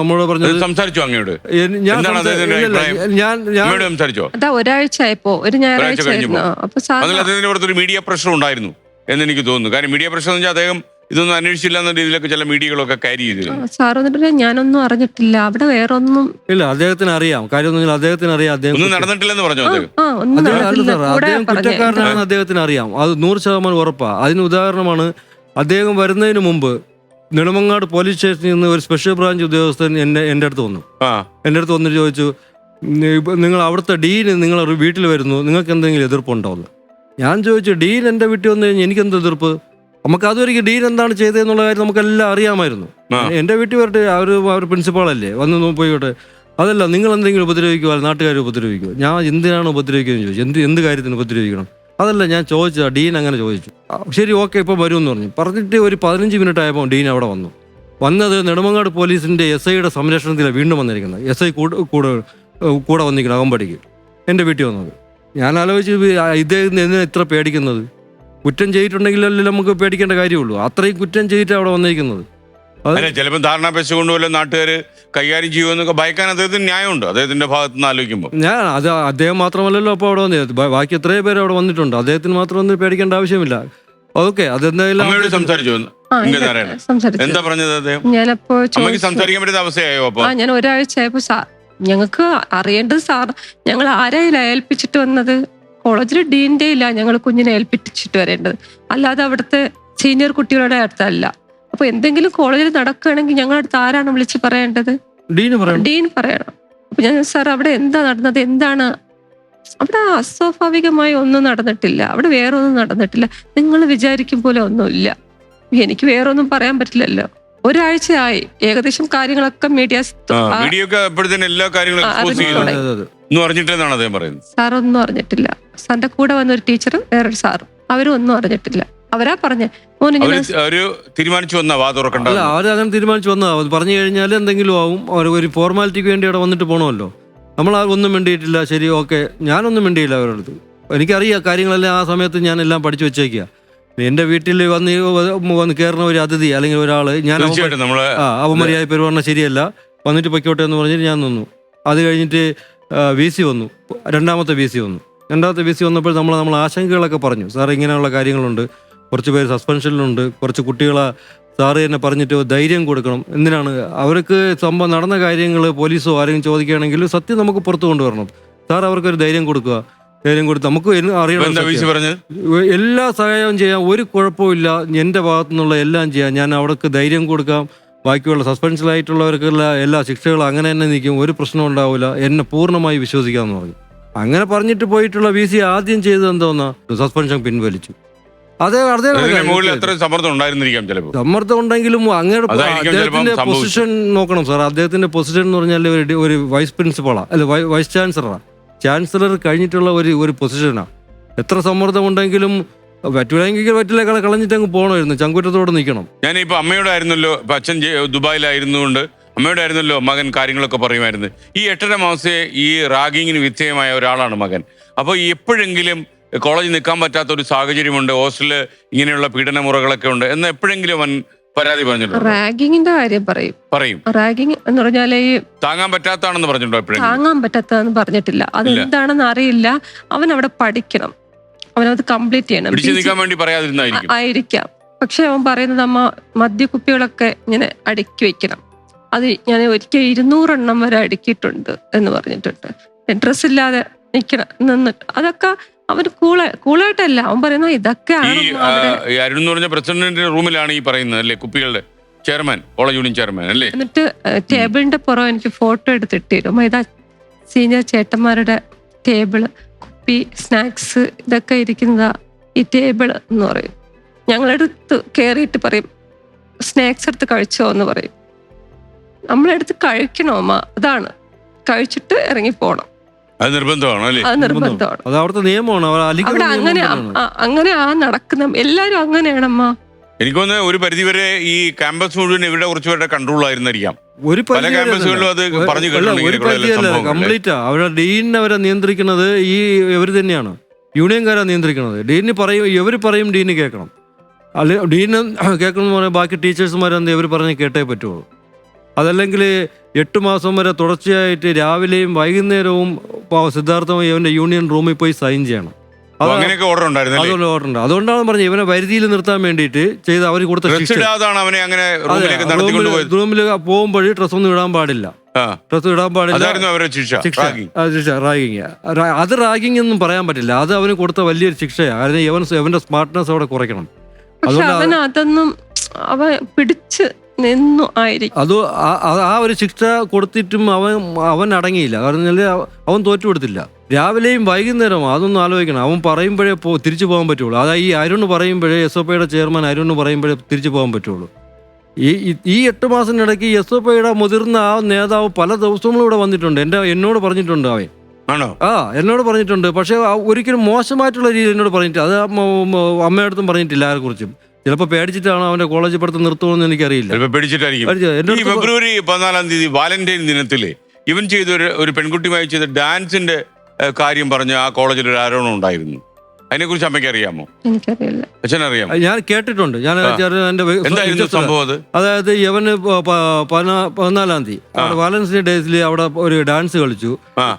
നമ്മളോട് പറഞ്ഞത് സംസാരിച്ചോ? അങ്ങോട്ട് ഒരാഴ്ച ആയപ്പോ ഒരു ഞായറാഴ്ച ഒരു മീഡിയ പ്രഷർ ഉണ്ടായിരുന്നു എന്ന് എനിക്ക് തോന്നുന്നു. കാരണം മീഡിയ പ്രഷർ എന്ന് വെച്ചാൽ അദ്ദേഹം ഇതൊന്നും അന്വേഷിച്ചില്ല എന്ന രീതിയിലൊക്കെ ചില മീഡിയകളൊക്കെ കാരി ചെയ്തിരുന്നു. സാർ വന്നിട്ട് ഞാനൊന്നും അറിഞ്ഞിട്ടില്ല, അവിടെ വേറെ ഒന്നും ഇല്ല. അദ്ദേഹത്തിന് അറിയാം, കാര്യമൊന്നും അദ്ദേഹത്തിന് അറിയാം. അദ്ദേഹം ഒന്നും നടന്നിട്ടില്ലെന്ന് പറഞ്ഞു. അദ്ദേഹം കുറ്റക്കാരനാണെന്ന് അദ്ദേഹത്തിന് അറിയാം, അത് 100% ഉറപ്പാണ്. അതിന് ഉദാഹരണമാണ്, അദ്ദേഹം വരുന്നതിന് മുമ്പ് നെടുമങ്ങാട് പോലീസ് സ്റ്റേഷനിൽ നിന്ന് ഒരു സ്പെഷ്യൽ ബ്രാഞ്ച് ഉദ്യോഗസ്ഥൻ എൻ്റെ അടുത്ത് വന്നിട്ട് ചോദിച്ചു, നിങ്ങൾ അവിടുത്തെ ഡീൻ നിങ്ങളെ വീട്ടിൽ വരുന്നു, നിങ്ങൾക്ക് എന്തെങ്കിലും എതിർപ്പുണ്ടോന്ന്. ഞാൻ ചോദിച്ചു, ഡീൻ എൻ്റെ വീട്ടിൽ വന്നു കഴിഞ്ഞാൽ എനിക്കെന്ത് എതിർപ്പ്? നമുക്ക് അതുവരെയ്ക്ക് ഡീൻ എന്താണ് ചെയ്തതെന്നുള്ള കാര്യം നമുക്കെല്ലാം അറിയാമായിരുന്നു. എൻ്റെ വീട്ടിൽ വരട്ടെ, അവർ പ്രിൻസിപ്പാളല്ലേ, വന്ന് പോയിക്കോട്ടെ. അതല്ല, നിങ്ങൾ എന്തെങ്കിലും ഉപദ്രവിക്കുമോ, നാട്ടുകാർ ഉപദ്രവിക്കുമോ? ഞാൻ എന്തിനാണ് ഉപദ്രവിക്കുകയെന്ന് ചോദിച്ചു. എന്ത് കാര്യത്തിന് ഉപദ്രവിക്കണം? അതല്ല ഞാൻ ചോദിച്ചതാ. ഡീൻ അങ്ങനെ ചോദിച്ചു. ശരി, ഓക്കെ, ഇപ്പോൾ വരുമെന്ന് പറഞ്ഞിട്ട് ഒരു 15 മിനിറ്റ് ആയപ്പോൾ ഡീൻ അവിടെ വന്നത് നെടുമങ്ങാട് പോലീസിൻ്റെ SIയുടെ സംരക്ഷണത്തിലാണ് വീണ്ടും വന്നിരിക്കുന്നത്. SI കൂടെ വന്നിരിക്കണം അകമ്പടിക്ക്, എൻ്റെ വീട്ടിൽ വന്നത്. ഞാൻ ആലോചിച്ച് ഇദ്ദേഹത്തിന് എന്തിനാണ് ഇത്ര പേടിക്കുന്നത്? കുറ്റം ചെയ്തിട്ടുണ്ടെങ്കിലല്ലേ നമുക്ക് പേടിക്കേണ്ട കാര്യമുള്ളൂ. അത്രയും കുറ്റം ചെയ്തിട്ട് അവിടെ വന്നിരിക്കുന്നത്. ചിലപ്പോൾ ധാരണാപേശ കൊണ്ടുപോലെ നാട്ടുകാർ കൈകാര്യം ചെയ്യുമെന്നൊക്കെ ഭയക്കാൻ അദ്ദേഹത്തിന് ന്യായമുണ്ട്, അദ്ദേഹത്തിന്റെ ഭാഗത്ത് നിന്ന് ആലോചിക്കുമ്പോൾ. അദ്ദേഹം മാത്രമല്ലല്ലോ അപ്പോൾ അവിടെ വന്നത്, ബാക്കി എത്രയോ പേര് അവിടെ വന്നിട്ടുണ്ട്. അദ്ദേഹത്തിന് മാത്രം ഒന്നും പേടിക്കേണ്ട ആവശ്യമില്ല. ഓക്കെ, അതെന്തായാലും സംസാരിച്ചു. എന്താ പറഞ്ഞത് അദ്ദേഹം? ഞാനപ്പോ സംസാരിക്കാൻ പറ്റുന്ന അവസ്ഥയായോ? അപ്പൊ ഞാൻ ഒരാഴ്ച ആയപ്പോ സാർ, ഞങ്ങൾക്ക് അറിയേണ്ടത് സാർ, ഞങ്ങൾ ആരായില്ല ഏൽപ്പിച്ചിട്ട് വന്നത്? കോളേജിൽ ഡീൻ്റെ ഇല്ല ഞങ്ങൾ കുഞ്ഞിനെ ഏൽപ്പിച്ചിട്ട് വരേണ്ടത്, അല്ലാതെ അവിടുത്തെ സീനിയർ കുട്ടികളുടെ അടുത്തല്ല. അപ്പൊ എന്തെങ്കിലും കോളേജിൽ നടക്കുകയാണെങ്കിൽ ഞങ്ങളുടെ അടുത്ത് ആരാണ് വിളിച്ച് പറയേണ്ടത്? ഡീൻ പറയണം. അപ്പൊ ഞാൻ സാർ അവിടെ എന്താ നടന്നത്, എന്താണ് അവിടെ? അസ്വാഭാവികമായി ഒന്നും നടന്നിട്ടില്ല, അവിടെ വേറെ ഒന്നും നടന്നിട്ടില്ല, നിങ്ങൾ വിചാരിക്കും പോലെ ഒന്നുമില്ല. എനിക്ക് വേറെ ഒന്നും പറയാൻ പറ്റില്ലല്ലോ. ഒരാഴ്ചയായി ഏകദേശം കാര്യങ്ങളൊക്കെ എല്ലാ കാര്യങ്ങളും അറിഞ്ഞിട്ടില്ലെന്നാണ് അദ്ദേഹം പറയുന്നത്. സാർ ഒന്നും അറിഞ്ഞിട്ടില്ല. സാറിന്റെ കൂടെ വന്ന ഒരു ടീച്ചറും വേറൊരു സാറും അവരും ഒന്നും അറിഞ്ഞിട്ടില്ല. അവരാ പറഞ്ഞ തീരുമാനിച്ചു വന്നാ അല്ല, അവരങ്ങനെ തീരുമാനിച്ചു വന്നാ പറഞ്ഞു കഴിഞ്ഞാൽ എന്തെങ്കിലും ആവും. ഒരു ഫോർമാലിറ്റിക്ക് വേണ്ടി അവിടെ വന്നിട്ട് പോകണമല്ലോ. നമ്മൾ ഒന്നും മിണ്ടിയിട്ടില്ല. ശരി, ഓക്കെ, ഞാനൊന്നും മിണ്ടിയില്ല അവരുടെ അടുത്ത്. എനിക്കറിയാം കാര്യങ്ങളെല്ലാം. ആ സമയത്ത് ഞാൻ എല്ലാം പഠിച്ചു വെച്ചേക്കുക. എൻ്റെ വീട്ടിൽ വന്ന് കയറുന്ന ഒരു അതിഥി അല്ലെങ്കിൽ ഒരാൾ ഞാൻ അവമര്യാദ പെരുമാറുന്ന ശരിയല്ല, വന്നിട്ട് പൊയ്ക്കോട്ടെ എന്ന് പറഞ്ഞിട്ട് ഞാൻ നിന്നു. അത് കഴിഞ്ഞിട്ട് VC വന്നു, രണ്ടാമത്തെ VC വന്നപ്പോൾ നമ്മൾ ആശങ്കകളൊക്കെ പറഞ്ഞു. സാർ ഇങ്ങനെയുള്ള കാര്യങ്ങളുണ്ട്, കുറച്ച് പേര് സസ്പെൻഷനിലുണ്ട്, കുറച്ച് കുട്ടികളെ സാറ് തന്നെ പറഞ്ഞിട്ട് ധൈര്യം കൊടുക്കണം. എന്തിനാണ് അവർക്ക് സംഭവം നടന്ന കാര്യങ്ങൾ പോലീസോ ആരെങ്കിലും ചോദിക്കുകയാണെങ്കിൽ സത്യം നമുക്ക് പുറത്തു കൊണ്ടുവരണം. സാർ അവർക്കൊരു ധൈര്യം കൊടുക്കുക. ധൈര്യം കൊടുത്ത് നമുക്ക് അറിയണം, എല്ലാ സഹായവും ചെയ്യാം, ഒരു കുഴപ്പമില്ല, എൻ്റെ ഭാഗത്തു നിന്നുള്ള എല്ലാം ചെയ്യാം. ഞാൻ അവർക്ക് ധൈര്യം കൊടുക്കാം. ബാക്കിയുള്ള സസ്പെൻഷനായിട്ടുള്ളവർക്കുള്ള എല്ലാ ശിക്ഷകളും അങ്ങനെ തന്നെ നിൽക്കും, ഒരു പ്രശ്നം ഉണ്ടാവില്ല, എന്നെ പൂർണ്ണമായി വിശ്വസിക്കാമെന്ന് പറഞ്ഞു. അങ്ങനെ പറഞ്ഞിട്ട് പോയിട്ടുള്ള VC ആദ്യം ചെയ്തത് എന്തോന്നാ, സസ്പെൻഷൻ പിൻവലിച്ചു. സമ്മർദ്ദം ഉണ്ടെങ്കിലും അങ്ങനെ അദ്ദേഹത്തിന്റെ പൊസിഷൻ നോക്കണം സാർ. അദ്ദേഹത്തിന്റെ പൊസിഷൻ എന്ന് പറഞ്ഞാൽ ഒരു വൈസ് പ്രിൻസിപ്പളാ, അല്ല വൈസ് ചാൻസലറാ. ചാൻസലർ കഴിഞ്ഞിട്ടുള്ള ഒരു പൊസിഷനാണ്. എത്ര സമ്മർദ്ദം ഉണ്ടെങ്കിലും പറ്റില്ല, കളഞ്ഞിട്ട് അങ്ങ് പോകണമായിരുന്നു, ചങ്കുറ്റത്തോടെ നിൽക്കണം. ഞാനിപ്പോ അമ്മയോട് ആയിരുന്നല്ലോ, ഇപ്പൊ അച്ഛൻ ദുബായിലായിരുന്നുകൊണ്ട് അമ്മയോട് ആയിരുന്നല്ലോ മകൻ കാര്യങ്ങളൊക്കെ പറയുമായിരുന്നു. ഈ 8.5 മാസത്തെ ഈ റാഗിങ്ങിന് വിധേയമായ ഒരാളാണ് മകൻ. അപ്പോൾ എപ്പോഴെങ്കിലും കോളേജിൽ നിൽക്കാൻ പറ്റാത്ത ഒരു സാഹചര്യമുണ്ട്, ഹോസ്റ്റലില് ഇങ്ങനെയുള്ള പീഡന മുറകളൊക്കെ ഉണ്ട് എന്ന് എപ്പോഴെങ്കിലും അവൻ പരാതി പറഞ്ഞിട്ടുണ്ടോ? റാഗിങ്ങിന്റെ കാര്യം പറയും. റാഗിങ് എന്ന് പറഞ്ഞാൽ താങ്ങാൻ പറ്റാത്താണെന്ന് പറഞ്ഞിട്ടുണ്ടോ? എപ്പോഴും താങ്ങാൻ പറ്റാത്തതെന്ന് പറഞ്ഞിട്ടില്ല. അതെന്താണെന്ന് അറിയില്ല. അവൻ അവിടെ പഠിക്കണം, അവനത് കംപ്ലീറ്റ് ചെയ്യണം. പിടിച്ചു നിൽക്കാൻ വേണ്ടി പറയാതിരുന്നായിരിക്കാം. പക്ഷെ അവൻ പറയുന്നത് അമ്മ മദ്യക്കുപ്പികളൊക്കെ ഇങ്ങനെ അടുക്കി വെക്കണം. അത് ഞാൻ ഒരിക്കൽ 200 എണ്ണം വരെ അടുക്കിയിട്ടുണ്ട് എന്ന് പറഞ്ഞിട്ടുണ്ട്. ഡ്രസ് ഇല്ലാതെ നിന്നിട്ട് അതൊക്കെ അവന് കൂളായിട്ടല്ല അവൻ പറയുന്നത്. ഇതൊക്കെയാണ് അരുൺ പറഞ്ഞ പ്രസിഡന്റിന്റെ റൂമിലാണ് ഈ പറയുന്നത് അല്ലേ, കുപ്പികളുടെ ചെയർമാൻ, കോളേജ് യൂണിയൻ ചെയർമാൻ അല്ലേ. എന്നിട്ട് ടേബിളിന്റെ പുറം എനിക്ക് ഫോട്ടോ എടുത്തിട്ടിരും. ഇതാ സീനിയർ ചേട്ടന്മാരുടെ ടേബിള്, കുപ്പി, സ്നാക്സ് ഇതൊക്കെ ഇരിക്കുന്നതാ ഈ ടേബിള് എന്ന് പറയും. ഞങ്ങളെടുത്ത് കയറിയിട്ട് പറയും സ്നാക്സ് എടുത്ത് കഴിച്ചോ എന്ന് പറയും. നമ്മളെടുത്ത് കഴിക്കണോ അമ്മ, അതാണ്, കഴിച്ചിട്ട് ഇറങ്ങി പോണം. അത് നിർബന്ധമാണ് അല്ലേ? അത് നിർബന്ധമാണ്, അത് അവിടുത്തെ നിയമമാണ്. അവിടെ അങ്ങനെ നടക്കുന്ന എല്ലാരും അങ്ങനെയാണമ്മ. എനിക്ക് തോന്നുന്നത് ഒരു പരിധിവരെ ഈ ക്യാമ്പസ് മുഴുവൻ ഇവരുടെ കുറച്ചുപേരുടെ കൺട്രോൾ ആയിരുന്നിരിക്കാം. പല ക്യാമ്പസുകളിലും അത് പറഞ്ഞു കംപ്ലീറ്റ് അവരുടെ ഡീൻ അവരെ നിയന്ത്രിക്കുന്നത് ഈ ഇവർ തന്നെയാണ്, യൂണിയൻകാരാ നിയന്ത്രിക്കുന്നത്. ഡീനിന് പറയും, ഇവർ പറയും ഡീന് കേൾക്കണം. അല്ലെ ഡീന് കേൾക്കണം എന്ന് പറഞ്ഞാൽ ബാക്കി ടീച്ചേഴ്സുമാരെന്ത് ഇവർ പറഞ്ഞ് കേട്ടേ പറ്റുള്ളൂ. അതല്ലെങ്കിൽ 8 മാസം വരെ തുടർച്ചയായിട്ട് രാവിലെയും വൈകുന്നേരവും സിദ്ധാർത്ഥമായി ഇവന്റെ യൂണിയൻ റൂമിൽ പോയി സൈൻ ചെയ്യണം. ഓർഡർ ഉണ്ട്. അതുകൊണ്ടാണ് പറഞ്ഞത് ഇവനെ പരിധിയിൽ നിർത്താൻ വേണ്ടിയിട്ട് ചെയ്ത് അവർ കൊടുത്ത റൂമിൽ പോകുമ്പോൾ ഡ്രസ് ഒന്നും ഇടാൻ പാടില്ല. റാഗിങ്. അത് റാഗിങ് ഒന്നും പറയാൻ പറ്റില്ല. അത് അവന് കൊടുത്ത വലിയൊരു ശിക്ഷയാണ്. കാരണം ഇവന്റെ സ്മാർട്ട്നെസ് അവിടെ കുറയ്ക്കണം. അതൊന്നും അവൻ പിടിച്ച് നിന്നു ആയിരിക്കും. അത് ആ ഒരു ശിക്ഷ കൊടുത്തിട്ടും അവൻ അടങ്ങിയില്ല. കാരണം അവൻ തോറ്റു കൊടുത്തില്ല. രാവിലെയും വൈകുന്നേരവും അതൊന്നും ആലോചിക്കണം. അവൻ പറയുമ്പോഴേ തിരിച്ചു പോകാൻ പറ്റുള്ളൂ. അതായത് ഈ അരുൺ പറയുമ്പോഴേ, SOPയുടെ ചെയർമാൻ അരുൺ പറയുമ്പോഴേ തിരിച്ചു പോകാൻ പറ്റുള്ളൂ. ഈ 8 മാസത്തിനിടയ്ക്ക് SFIയുടെ മുതിർന്ന ആ നേതാവ് പല ദിവസങ്ങളും ഇവിടെ വന്നിട്ടുണ്ട്. എന്നോട് പറഞ്ഞിട്ടുണ്ട് അവൻ. ആണോ? എന്നോട് പറഞ്ഞിട്ടുണ്ട്. പക്ഷേ ഒരിക്കലും മോശമായിട്ടുള്ള രീതിയിൽ എന്നോട് പറഞ്ഞിട്ട് അത് അമ്മയുടെ അടുത്തും പറഞ്ഞിട്ടില്ല ആരെക്കുറിച്ചും. ചിലപ്പോൾ പേടിച്ചിട്ടാണ് അവന്റെ കോളേജ് പഠിത്തം നിർത്തുമെന്ന് എനിക്കറിയില്ല. പേടിച്ചിട്ടായിരിക്കും. ഈ ഫെബ്രുവരി 14 വാലന്റൈൻ ദിനത്തില് ഇവൻ ചെയ്ത ഒരു പെൺകുട്ടിയുമായി ചെയ്ത ഡാൻസിന്റെ കാര്യം പറഞ്ഞ് ആ കോളേജിൽ ഒരു ആരോപണം ഉണ്ടായിരുന്നു. അതിനെക്കുറിച്ച് അമ്മയ്ക്ക് അറിയാമോ? എനിക്കറിയില്ല. അച്ഛനറിയാമോ? ഞാൻ കേട്ടിട്ടുണ്ട്. എന്തായിരുന്നു സംഭവം അത്? അതായത് ഇവന് 14 തീയതി അവിടെ വാലൻസിന് ഡേയ്സിൽ അവിടെ ഒരു ഡാൻസ് കളിച്ചു.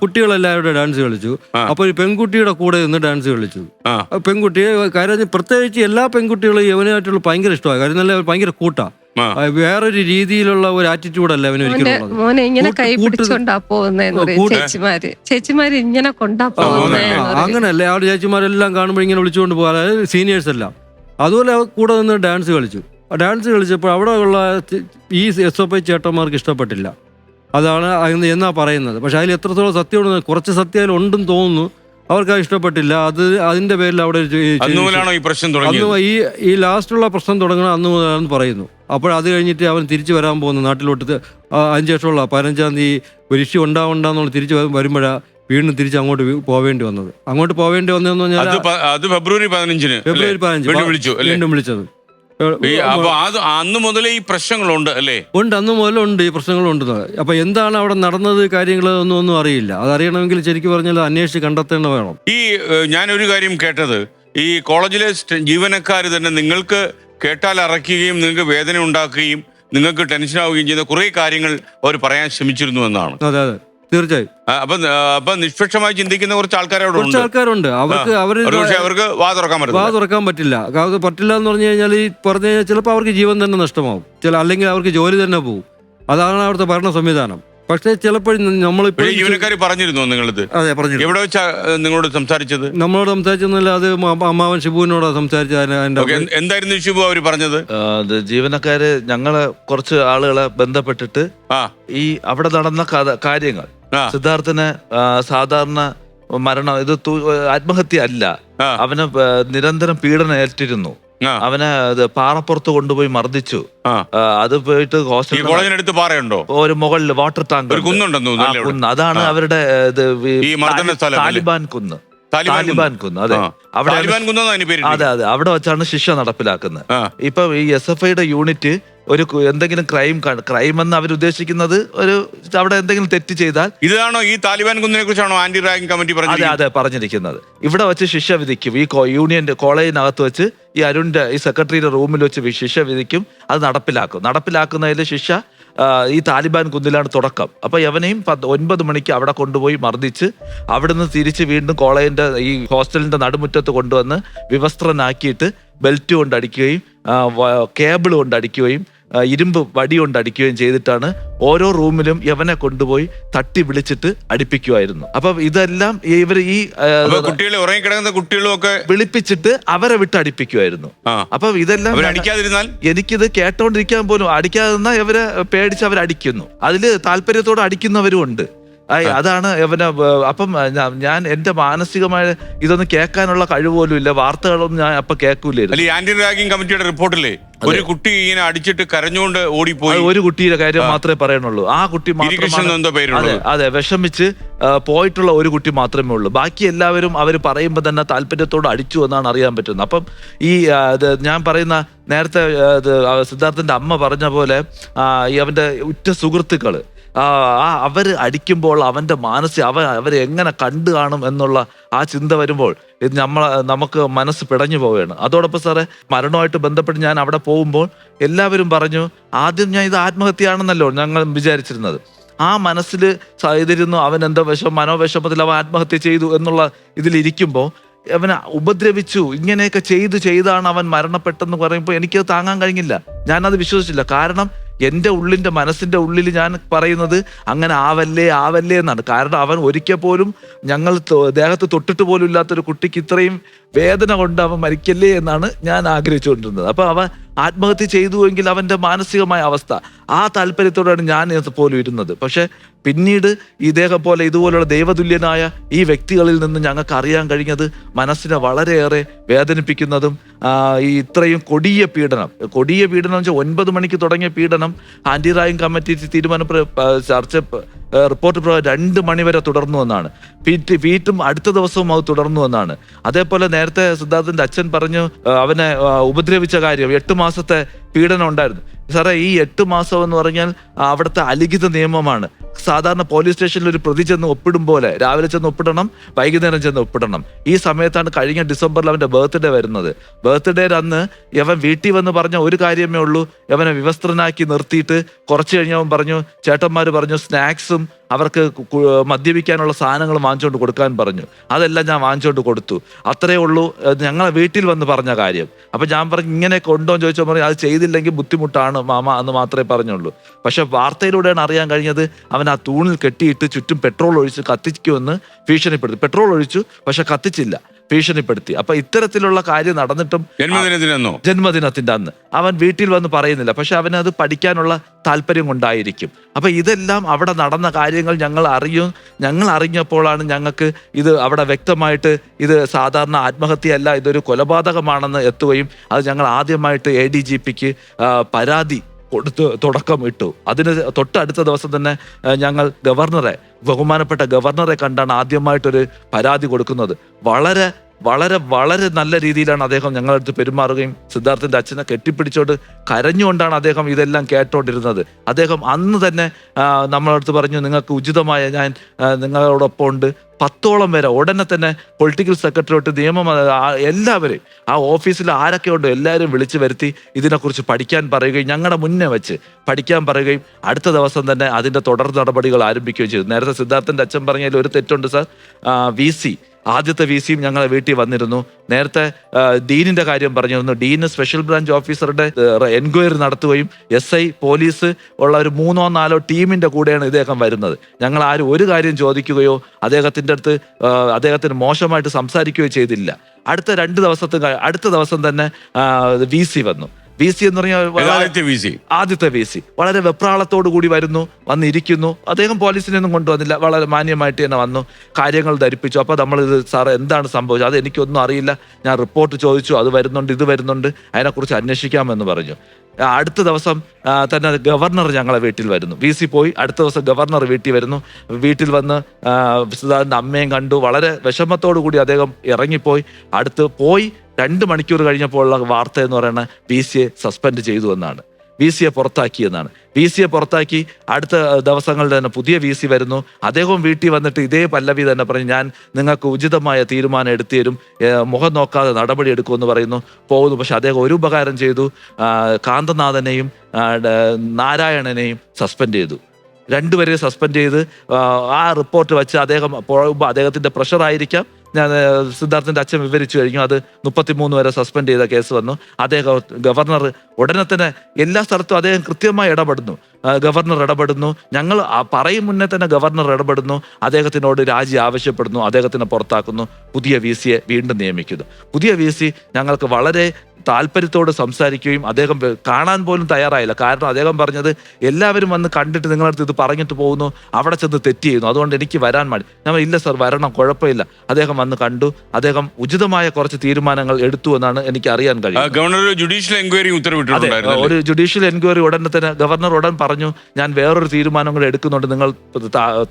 കുട്ടികളെല്ലാവരും ഡാൻസ് കളിച്ചു. അപ്പൊ ഒരു പെൺകുട്ടിയുടെ കൂടെ നിന്ന് ഡാൻസ് കളിച്ചു. പെൺകുട്ടിയെ കാര്യം പ്രത്യേകിച്ച് എല്ലാ പെൺകുട്ടികളും ഇവനായിട്ടുള്ള ഭയങ്കര ഇഷ്ടമായി. കാര്യം നല്ല ഭയങ്കര കൂട്ടാ. വേറൊരു രീതിയിലുള്ള ഒരു ആറ്റിറ്റ്യൂഡല്ല അവന് ഒരിക്കലും. മോനെ ഇങ്ങനെ കൈ പിടിച്ചോണ്ടാ പോകുന്നത് ചേച്ചിമാര് ഇങ്ങനെ കൊണ്ടാ പോകുന്നത്. അങ്ങനല്ലേ അവിടെ ചേച്ചിമാരെല്ലാം കാണുമ്പോൾ ഇങ്ങനെ വിളിച്ചുകൊണ്ട് പോകാൻ, അതായത് സീനിയേഴ്സ് എല്ലാം. അതുപോലെ കൂടെ നിന്ന് ഡാൻസ് കളിച്ചു. ഡാൻസ് കളിച്ചപ്പോൾ അവിടെ ഉള്ള ഈ SFI ചേട്ടന്മാർക്ക് ഇഷ്ടപ്പെട്ടില്ല. അതാണ് എന്നാ പറയുന്നത്. പക്ഷെ അതിൽ എത്രത്തോളം സത്യമുണ്ടെന്ന്, കുറച്ച് സത്യം അതിൽ ഉണ്ടെന്ന് തോന്നുന്നു. അവർക്ക് ഇഷ്ടപ്പെട്ടില്ല. അതിന്റെ പേരിൽ അവിടെ ഈ ലാസ്റ്റുള്ള പ്രശ്നം തുടങ്ങണം അന്ന് മുതലാണെന്ന് പറയുന്നു. അപ്പോൾ അത് കഴിഞ്ഞിട്ട് അവൻ തിരിച്ചു വരാൻ പോകുന്നു നാട്ടിലോട്ട്. 5 വർഷമുള്ള 15-ാം തീയതി ഒരു ഇഷ്യൂ ഉണ്ടാവണ്ടെന്നുള്ള തിരിച്ചു വരുമ്പോഴാണ് വീണ്ടും തിരിച്ച് അങ്ങോട്ട് പോവേണ്ടി വന്നത്. അങ്ങോട്ട് പോവേണ്ടി വന്നതെന്ന് പറഞ്ഞാൽ ഫെബ്രുവരി 15 വീണ്ടും വിളിച്ചത്. അന്ന് മുതലേ ഈ പ്രശ്നങ്ങളുണ്ട് അല്ലേ? ഉണ്ട്, അന്ന് മുതലുണ്ട് ഈ പ്രശ്നങ്ങളുണ്ട്. അപ്പൊ എന്താണ് അവിടെ നടന്നത് കാര്യങ്ങൾ ഒന്നും അറിയില്ല. അതറിയണമെങ്കിൽ ശരിക്കും പറഞ്ഞാൽ അന്വേഷിച്ച് കണ്ടെത്തേണ്ട വേണം. ഞാനൊരു കാര്യം കേട്ടത്, ഈ കോളേജിലെ ജീവനക്കാർ തന്നെ നിങ്ങൾക്ക് കേട്ടാൽ അറയ്ക്കുകയും നിങ്ങൾക്ക് വേദന ഉണ്ടാക്കുകയും നിങ്ങൾക്ക് ടെൻഷൻ ആവുകയും ചെയ്യുന്ന കുറെ കാര്യങ്ങൾ അവർ പറയാൻ ശ്രമിച്ചിരുന്നു എന്നാണ്. അതെ അതെ, തീർച്ചയായും. അപ്പൊ നിഷ്പക്ഷമായി ചിന്തിക്കുന്ന കുറച്ച് ആൾക്കാരുണ്ട്. അവർക്ക് വാ തുറക്കാൻ പറ്റില്ല എന്ന് പറഞ്ഞു കഴിഞ്ഞാൽ ഈ പറഞ്ഞു കഴിഞ്ഞാൽ ചിലപ്പോൾ അവർക്ക് ജീവൻ തന്നെ നഷ്ടമാവും, അല്ലെങ്കിൽ അവർക്ക് ജോലി തന്നെ പോകും. അതാണ് അവിടുത്തെ ഭരണ സംവിധാനം. പക്ഷേ ചിലപ്പോഴും നമ്മളിപ്പോൾ ജീവനക്കാർ പറഞ്ഞിരുന്നു നിങ്ങളത്? അതെ, പറഞ്ഞു. എവിടെ വെച്ചാ നിങ്ങളോട് സംസാരിച്ചത്? നമ്മളോട് സംസാരിച്ചെന്നല്ല, അത് അമ്മാവൻ ഷിബുവിനോടാ സംസാരിച്ചത്. എന്തായിരുന്നു ഷിബു അവര് പറഞ്ഞത്? ജീവനക്കാര് ഞങ്ങളെ കുറച്ച് ആളുകളെ ബന്ധപ്പെട്ടിട്ട് ഈ അവിടെ നടന്ന കാര്യങ്ങൾ, സിദ്ധാർത്ഥന് സാധാരണ മരണം, ഇത് ആത്മഹത്യ അല്ല, അവന് നിരന്തരം പീഡനം ഏറ്റിരുന്നു, അവനെ പാറപ്പുറത്ത് കൊണ്ടുപോയി മർദ്ദിച്ചു. അത് പോയിട്ട് ഹോസ്റ്റലിനടുത്ത് പാറയുണ്ടോ? ഒരു മുകളിൽ വാട്ടർ ടാങ്ക് കുന്ന്, അതാണ് അവരുടെ താലിബാൻ കുന്ന്. അതെ, അതെ, അവിടെ വെച്ചാണ് ശിക്ഷ നടപ്പിലാക്കുന്നത്. ഇപ്പൊ ഈ SFIയുടെ യൂണിറ്റ് ഒരു എന്തെങ്കിലും ക്രൈം എന്ന് അവരുദ്ദേശിക്കുന്നത് ഒരു അവിടെ എന്തെങ്കിലും തെറ്റ് ചെയ്താൽ, ഇതാണോ ഈ താലിബാൻ കുന്നിനെ കുറിച്ചാണോ ആന്റി റാഗിംഗ് കമ്മിറ്റി പറഞ്ഞത്? അതെ പറഞ്ഞിരിക്കുന്നത്. ഇവിടെ വെച്ച് ശിക്ഷ വിധിക്കും. ഈ യൂണിയന്റെ കോളേജിനകത്ത് വെച്ച് ഈ അരുണിന്റെ ഈ സെക്രട്ടറിയുടെ റൂമിൽ വെച്ച് ശിക്ഷ വിധിക്കും. അത് നടപ്പിലാക്കുന്നതിൽ ശിക്ഷ ഈ താലിബാൻ കുന്നിലാണ് തുടക്കം. അപ്പൊ എവനെയും 9 മണിക്ക് അവിടെ കൊണ്ടുപോയി മർദ്ദിച്ച് അവിടുന്ന് തിരിച്ച് വീണ്ടും കോളേജിന്റെ ഈ ഹോസ്റ്റലിന്റെ നടുമുറ്റത്ത് കൊണ്ടുവന്ന് വിവസ്ത്രനാക്കിയിട്ട് ബെൽറ്റ് കൊണ്ട് അടിക്കുകയും കേബിൾ കൊണ്ട് അടിക്കുകയും ഇരുമ്പ് വടി കൊണ്ട് അടിക്കുകയും ചെയ്തിട്ടാണ് ഓരോ റൂമിലും യവനെ കൊണ്ടുപോയി തട്ടി വിളിച്ചിട്ട് അടിപ്പിക്കുമായിരുന്നു. അപ്പൊ ഇതെല്ലാം ഇവര് ഈ കുട്ടികളെ ഉറങ്ങിക്കിടക്കുന്ന കുട്ടികളും ഒക്കെ വിളിപ്പിച്ചിട്ട് അവരെ വിട്ട് അടിപ്പിക്കുമായിരുന്നു. അപ്പൊ ഇതെല്ലാം എനിക്കിത് കേട്ടോണ്ടിരിക്കാൻ പോലും, അടിക്കാതിരുന്നാൽ ഇവരെ പേടിച്ച് അവരടിക്കുന്നു. അതില് താല്പര്യത്തോടെ അടിക്കുന്നവരും ഉണ്ട്. അതാണ് ഇവനെ. അപ്പം ഞാൻ എന്റെ മാനസികമായ ഇതൊന്നും കേൾക്കാനുള്ള കഴിവ് പോലും ഇല്ല. വാർത്തകളൊന്നും ഞാൻ അപ്പൊ കേൾക്കൂലായിരുന്നു. ആന്റി റാഗിംഗ് കമ്മിറ്റിയുടെ റിപ്പോർട്ടില്ലേ ഒരു കുട്ടി ഇങ്ങനെ അടിച്ചിട്ട് കരഞ്ഞുകൊണ്ട് ഓടിപ്പോയി, ഒരു കുട്ടിയുടെ കാര്യം മാത്രമേ പറയണുള്ളൂ. ആ കുട്ടി അതെ വിഷമിച്ച് പോയിട്ടുള്ള ഒരു കുട്ടി മാത്രമേ ഉള്ളൂ. ബാക്കി എല്ലാവരും അവർ പറയുമ്പോൾ തന്നെ താല്പര്യത്തോടെ അടിച്ചു എന്നാണ് അറിയാൻ പറ്റുന്നത്. അപ്പം ഈ ഞാൻ പറയുന്ന നേരത്തെ സിദ്ധാർത്ഥന്റെ അമ്മ പറഞ്ഞ പോലെ അവന്റെ ഉറ്റ സുഹൃത്തുക്കള് അവര് അടിക്കുമ്പോൾ അവന്റെ അവരെ എങ്ങനെ കണ്ടു കാണും എന്നുള്ള ആ ചിന്ത വരുമ്പോൾ ഇത് നമുക്ക് മനസ്സ് പിടഞ്ഞു പോവുകയാണ്. അതോടൊപ്പം സാറേ, മരണവുമായിട്ട് ബന്ധപ്പെട്ട് ഞാൻ അവിടെ പോകുമ്പോൾ എല്ലാവരും പറഞ്ഞു, ആദ്യം ഞാൻ ഇത് ആത്മഹത്യയാണെന്നല്ലോ ഞങ്ങൾ വിചാരിച്ചിരുന്നത്. ആ മനസ്സിൽ ഇതിരുന്നു അവൻ എന്തോ മനോവിഷമത്തിൽ അവൻ ആത്മഹത്യ ചെയ്തു എന്നുള്ള ഇതിലിരിക്കുമ്പോൾ അവനെ ഉപദ്രവിച്ചു, ഇങ്ങനെയൊക്കെ ചെയ്താണ് അവൻ മരണപ്പെട്ടെന്ന് പറയുമ്പോൾ എനിക്കത് താങ്ങാൻ കഴിഞ്ഞില്ല. ഞാനത് വിശ്വസിച്ചില്ല. കാരണം എൻ്റെ മനസ്സിൻ്റെ ഉള്ളിൽ ഞാൻ പറയുന്നത് അങ്ങനെ ആവല്ലേ എന്നാണ്. കാരണം അവൻ ഒരിക്കൽ പോലും ഞങ്ങൾ ദേഹത്ത് തൊട്ടിട്ട് പോലും ഇല്ലാത്തൊരു കുട്ടിക്ക് ഇത്രയും വേദന കൊണ്ട് അവൻ മരിക്കല്ലേ എന്നാണ് ഞാൻ ആഗ്രഹിച്ചുകൊണ്ടിരുന്നത്. അപ്പൊ ആത്മഹത്യ ചെയ്തുവെങ്കിൽ അവൻ്റെ മാനസികമായ അവസ്ഥ, ആ താല്പര്യത്തോടെയാണ് ഞാൻ പോലും ഇരുന്നത്. പക്ഷെ പിന്നീട് ഇദ്ദേഹം പോലെ ഇതുപോലുള്ള ദൈവതുല്യനായ ഈ വ്യക്തികളിൽ നിന്ന് ഞങ്ങൾക്ക് അറിയാൻ കഴിഞ്ഞത് മനസ്സിനെ വളരെയേറെ വേദനിപ്പിക്കുന്നതും ഈ ഇത്രയും കൊടിയ പീഡനം എന്ന് വെച്ചാൽ 9 മണിക്ക് തുടങ്ങിയ പീഡനം ആന്റി റാങ്കിംഗ് കമ്മിറ്റി തീരുമാനം ചർച്ച റിപ്പോർട്ട് പ്രകാരം 2 മണി വരെ തുടർന്നു എന്നാണ്. വീട്ടും അടുത്ത ദിവസവും അത് തുടർന്നു എന്നാണ്. അതേപോലെ നേരത്തെ സിദ്ധാർത്ഥിന്റെ അച്ഛൻ പറഞ്ഞു അവനെ ഉപദ്രവിച്ച കാര്യം 8 മാസത്തെ പീഡനം ഉണ്ടായിരുന്നു. സാറേ, ഈ 8 മാസം എന്ന് പറഞ്ഞാൽ അവിടുത്തെ അലിഖിത നിയമമാണ്. സാധാരണ പോലീസ് സ്റ്റേഷനിൽ ഒരു പ്രതി ചെന്ന് ഒപ്പിടും പോലെ രാവിലെ ചെന്ന് ഒപ്പിടണം, വൈകുന്നേരം ചെന്ന് ഒപ്പിടണം. ഈ സമയത്താണ് കഴിഞ്ഞ ഡിസംബറിൽ അവന്റെ ബർത്ത്ഡേ വരുന്നത്. ബർത്ത്ഡേ അന്ന് ഇവൻ വീട്ടിൽ വന്ന് പറഞ്ഞ ഒരു കാര്യമേ ഉള്ളൂ, ഇവനെ വിവസ്ത്രനാക്കി നിർത്തിയിട്ട് കുറച്ച് കഴിഞ്ഞവൻ പറഞ്ഞു, ചേട്ടന്മാര് പറഞ്ഞു സ്നാക്സും അവർക്ക് മദ്യപിക്കാനുള്ള സാധനങ്ങൾ വാങ്ങിച്ചുകൊണ്ട് കൊടുക്കാൻ പറഞ്ഞു. അതെല്ലാം ഞാൻ വാങ്ങിച്ചുകൊണ്ട് കൊടുത്തു. അത്രേ ഉള്ളൂ ഞങ്ങളെ വീട്ടിൽ വന്ന് പറഞ്ഞ കാര്യം. അപ്പൊ ഞാൻ പറഞ്ഞു ഇങ്ങനെയൊക്കെ ഉണ്ടോ എന്ന് ചോദിച്ചാൽ പറഞ്ഞു അത് ചെയ്തില്ലെങ്കിൽ ബുദ്ധിമുട്ടാണ് മാമ എന്ന് മാത്രമേ പറഞ്ഞുള്ളൂ. പക്ഷെ വാർത്തയിലൂടെയാണ് അറിയാൻ കഴിഞ്ഞത് അവൻ ആ തൂണിൽ കെട്ടിയിട്ട് ചുറ്റും പെട്രോൾ ഒഴിച്ച് കത്തിക്കുമെന്ന് ഭീഷണിപ്പെടുത്തി. പെട്രോൾ ഒഴിച്ചു, പക്ഷെ കത്തിച്ചില്ല, ഭീഷണിപ്പെടുത്തി. അപ്പൊ ഇത്തരത്തിലുള്ള കാര്യം നടന്നിട്ടും ജന്മദിനത്തിന്റെ അന്ന് അവൻ വീട്ടിൽ വന്ന് പറയുന്നില്ല. പക്ഷെ അവനത് പഠിക്കാനുള്ള താല്പര്യം കൊണ്ടായിരിക്കും. അപ്പൊ ഇതെല്ലാം അവിടെ നടന്ന കാര്യങ്ങൾ ഞങ്ങൾ അറിഞ്ഞപ്പോഴാണ് ഞങ്ങൾക്ക് ഇത് അവിടെ വ്യക്തമായിട്ട് ഇത് സാധാരണ ആത്മഹത്യയല്ല, ഇതൊരു കൊലപാതകമാണെന്ന് എത്തുകയും അത് ഞങ്ങൾ ആദ്യമായിട്ട് ADGPക്ക് പരാതി കൊടുത്ത് തുടക്കം ഇട്ടു. അതിന് തൊട്ടടുത്ത ദിവസം തന്നെ ഞങ്ങൾ ബഹുമാനപ്പെട്ട ഗവർണറെ കണ്ടാണ് ആദ്യമായിട്ടൊരു പരാതി കൊടുക്കുന്നത്. വളരെ വളരെ വളരെ നല്ല രീതിയിലാണ് അദ്ദേഹം ഞങ്ങളുടെ അടുത്ത് പെരുമാറുകയും സിദ്ധാർത്ഥിന്റെ അച്ഛനെ കെട്ടിപ്പിടിച്ചോണ്ട് കരഞ്ഞുകൊണ്ടാണ് അദ്ദേഹം ഇതെല്ലാം കേട്ടോണ്ടിരുന്നത്. അദ്ദേഹം അന്ന് തന്നെ നമ്മളടുത്ത് പറഞ്ഞു നിങ്ങൾക്ക് ഉചിതമായ ഞാൻ നിങ്ങളോടൊപ്പം ഉണ്ട്. 10ഓളം പേരെ ഉടനെ തന്നെ പൊളിറ്റിക്കൽ സെക്രട്ടറിയോട്ട് നിയമം എല്ലാവരെയും ആ ഓഫീസിൽ ആരൊക്കെ ഉണ്ടോ എല്ലാവരും വിളിച്ചു വരുത്തി ഇതിനെക്കുറിച്ച് പഠിക്കാൻ പറയുകയും ഞങ്ങളുടെ മുന്നേ വെച്ച് പഠിക്കാൻ പറയുകയും അടുത്ത ദിവസം തന്നെ അതിൻ്റെ തുടർ നടപടികൾ ആരംഭിക്കുകയും ചെയ്തു. നേരത്തെ സിദ്ധാർത്ഥിന്റെ അച്ഛൻ പറഞ്ഞതിൽ ഒരു തെറ്റുണ്ട് സാർ. ആദ്യത്തെ VCയും ഞങ്ങളെ വീട്ടിൽ വന്നിരുന്നു. നേരത്തെ ഡീനിന്റെ കാര്യം പറഞ്ഞിരുന്നു. ഡീന് സ്പെഷ്യൽ ബ്രാഞ്ച് ഓഫീസറുടെ എൻക്വയറി നടത്തുകയും SI പോലീസ് ഉള്ള ഒരു 3ഓ 4ഓ ടീമിന്റെ കൂടെയാണ് ഇദ്ദേഹം വരുന്നത്. ഞങ്ങൾ ആരും ഒരു കാര്യം ചോദിക്കുകയോ അദ്ദേഹത്തിന് മോശമായിട്ട് സംസാരിക്കുകയോ ചെയ്തില്ല. അടുത്ത ദിവസം തന്നെ VC വന്നു. VC എന്ന് പറഞ്ഞാൽ ആദ്യത്തെ VC വളരെ വെപ്രാളത്തോടു കൂടി വന്നിരിക്കുന്നു. അദ്ദേഹം പോലീസിനെയൊന്നും കൊണ്ടുവന്നില്ല, വളരെ മാന്യമായിട്ട് തന്നെ വന്നു, കാര്യങ്ങൾ ധരിപ്പിച്ചു. അപ്പൊ നമ്മളിത് സാറ് എന്താണ് സംഭവിച്ചത്, അത് എനിക്കൊന്നും അറിയില്ല, ഞാൻ റിപ്പോർട്ട് ചോദിച്ചു, അത് വരുന്നുണ്ട് ഇത് വരുന്നുണ്ട്, അതിനെക്കുറിച്ച് അന്വേഷിക്കാമെന്ന് പറഞ്ഞു. അടുത്ത ദിവസം തന്നെ ഗവർണർ ഞങ്ങളെ വീട്ടിൽ വരുന്നു. VC പോയി, അടുത്ത ദിവസം ഗവർണർ വീട്ടിൽ വരുന്നു. വീട്ടിൽ വന്ന് സിദ്ധാർത്ഥിന്റെ അമ്മയും കണ്ടു. വളരെ വിഷമത്തോടു കൂടി അദ്ദേഹം ഇറങ്ങിപ്പോയി. 2 മണിക്കൂർ കഴിഞ്ഞപ്പോഴുള്ള വാർത്ത എന്ന് പറയുന്നത് VCയെ സസ്പെൻഡ് ചെയ്തു എന്നാണ്, VCയെ പുറത്താക്കി എന്നാണ്. VCയെ പുറത്താക്കി അടുത്ത ദിവസങ്ങളിൽ തന്നെ പുതിയ VC വരുന്നു. അദ്ദേഹവും വീട്ടിൽ വന്നിട്ട് ഇതേ പല്ലവി തന്നെ പറഞ്ഞു ഞാൻ നിങ്ങൾക്ക് ഉചിതമായ തീരുമാനം എടുത്തു തരും, മുഖം നോക്കാതെ നടപടി എടുക്കുമെന്ന് പോകുന്നു. പക്ഷെ അദ്ദേഹം ഒരു ഉപകാരം ചെയ്തു, കാന്തനാഥനെയും നാരായണനെയും സസ്പെൻഡ് ചെയ്തു. 2 പേരെ സസ്പെൻഡ് ചെയ്ത് ആ റിപ്പോർട്ട് വെച്ച് അദ്ദേഹത്തിന്റെ പ്രഷറായിരിക്കാം, ഞാൻ സിദ്ധാർത്ഥിന്റെ അച്ഛൻ വിവരിച്ചു കഴിഞ്ഞു. അത് 33 വരെ സസ്പെൻഡ് ചെയ്ത കേസ് വന്നു. ഗവർണർ ഉടനെ തന്നെ എല്ലാ സ്ഥലത്തും അദ്ദേഹം കൃത്യമായി ഇടപെടുന്നു. ഗവർണർ ഇടപെടുന്നു. ഞങ്ങൾ പറയും മുന്നേ തന്നെ ഗവർണർ ഇടപെടുന്നു. അദ്ദേഹത്തിനോട് രാജി ആവശ്യപ്പെടുന്നു, അദ്ദേഹത്തിനെ പുറത്താക്കുന്നു, പുതിയ VCയെ വീണ്ടും നിയമിക്കുന്നു. പുതിയ VC ഞങ്ങൾക്ക് വളരെ താല്പര്യത്തോട് സംസാരിക്കുകയും അദ്ദേഹം കാണാൻ പോലും തയ്യാറായില്ല. കാരണം അദ്ദേഹം പറഞ്ഞത് എല്ലാവരും വന്ന് കണ്ടിട്ട് നിങ്ങളടുത്ത് ഇത് പറഞ്ഞിട്ട് പോകുന്നു, അവിടെ ചെന്ന് തെറ്റ് ചെയ്യുന്നു, അതുകൊണ്ട് എനിക്ക് വരാൻ മതി. ഞാൻ ഇല്ല സർ വരണം, കുഴപ്പമില്ല. അദ്ദേഹം വന്ന് കണ്ടു, അദ്ദേഹം ഉചിതമായ കുറച്ച് തീരുമാനങ്ങൾ എടുത്തു എന്നാണ് എനിക്ക് അറിയാൻ കഴിയും. ഒരു ജുഡീഷ്യൽ എൻക്വയറി ഉടനെ തന്നെ ഗവർണർ പറഞ്ഞു ഞാൻ വേറൊരു തീരുമാനം കൂടെ എടുക്കുന്നുണ്ട്, നിങ്ങൾ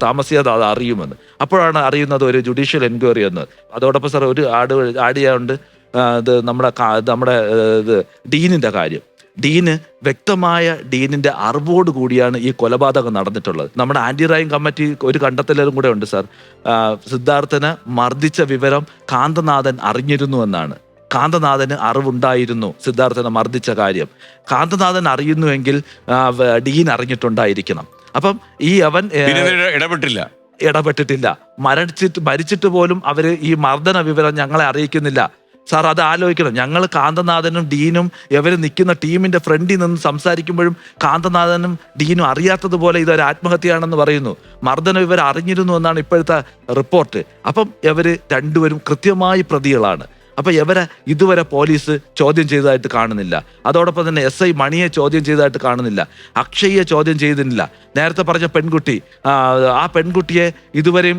താമസിയാതെ അത് അറിയുമെന്ന്. അപ്പോഴാണ് അറിയുന്നത് ഒരു ജുഡീഷ്യൽ എൻക്വയറി എന്ന്. അതോടൊപ്പം സാർ ഒരു ആടിയുണ്ട്, ഇത് നമ്മുടെ ഡീനിന്റെ കാര്യം. ഡീന് വ്യക്തമായ ഡീനിന്റെ അറിവോട് കൂടിയാണ് ഈ കൊലപാതകം നടന്നിട്ടുള്ളത്. നമ്മുടെ ആന്റി റാങ്കിംഗ് കമ്മിറ്റി ഒരു കണ്ടെത്തലും കൂടെ ഉണ്ട് സാർ. സിദ്ധാർത്ഥനെ മർദ്ദിച്ച വിവരം കാന്തനാഥൻ അറിഞ്ഞിരുന്നു എന്നാണ്. കാന്തനാഥന് അറിവുണ്ടായിരുന്നു സിദ്ധാർത്ഥനെ മർദ്ദിച്ച കാര്യം. കാന്തനാഥൻ അറിയുന്നുവെങ്കിൽ ഡീൻ അറിഞ്ഞിട്ടുണ്ടായിരിക്കണം. അപ്പം അവൻ ഇടപെട്ടിട്ടില്ല. മരിച്ചിട്ട് പോലും അവര് ഈ മർദ്ദന വിവരം ഞങ്ങളെ അറിയിക്കുന്നില്ല. സാർ അത് ആലോചിക്കണം. ഞങ്ങൾ കാന്തനാഥനും ഡീനും ഇവർ നിൽക്കുന്ന ടീമിന്റെ ഫ്രണ്ടിൽ നിന്ന് സംസാരിക്കുമ്പോഴും കാന്തനാഥനും ഡീനും അറിയാത്തതുപോലെ ഇതൊരു ആത്മഹത്യയാണെന്ന് പറയുന്നു. മർദ്ദനം ഇവർ അറിഞ്ഞിരുന്നു എന്നാണ് ഇപ്പോഴത്തെ റിപ്പോർട്ട്. അപ്പം ഇവര് 2 പേരും കൃത്യമായി പ്രതികളാണ്. അപ്പൊ ഇവരെ ഇതുവരെ പോലീസ് ചോദ്യം ചെയ്തതായിട്ട് കാണുന്നില്ല. അതോടൊപ്പം തന്നെ SI മണിയെ ചോദ്യം ചെയ്തതായിട്ട് കാണുന്നില്ല. അക്ഷയെ ചോദ്യം ചെയ്തിട്ടില്ല. നേരത്തെ പറഞ്ഞ പെൺകുട്ടി, ആ പെൺകുട്ടിയെ ഇതുവരെയും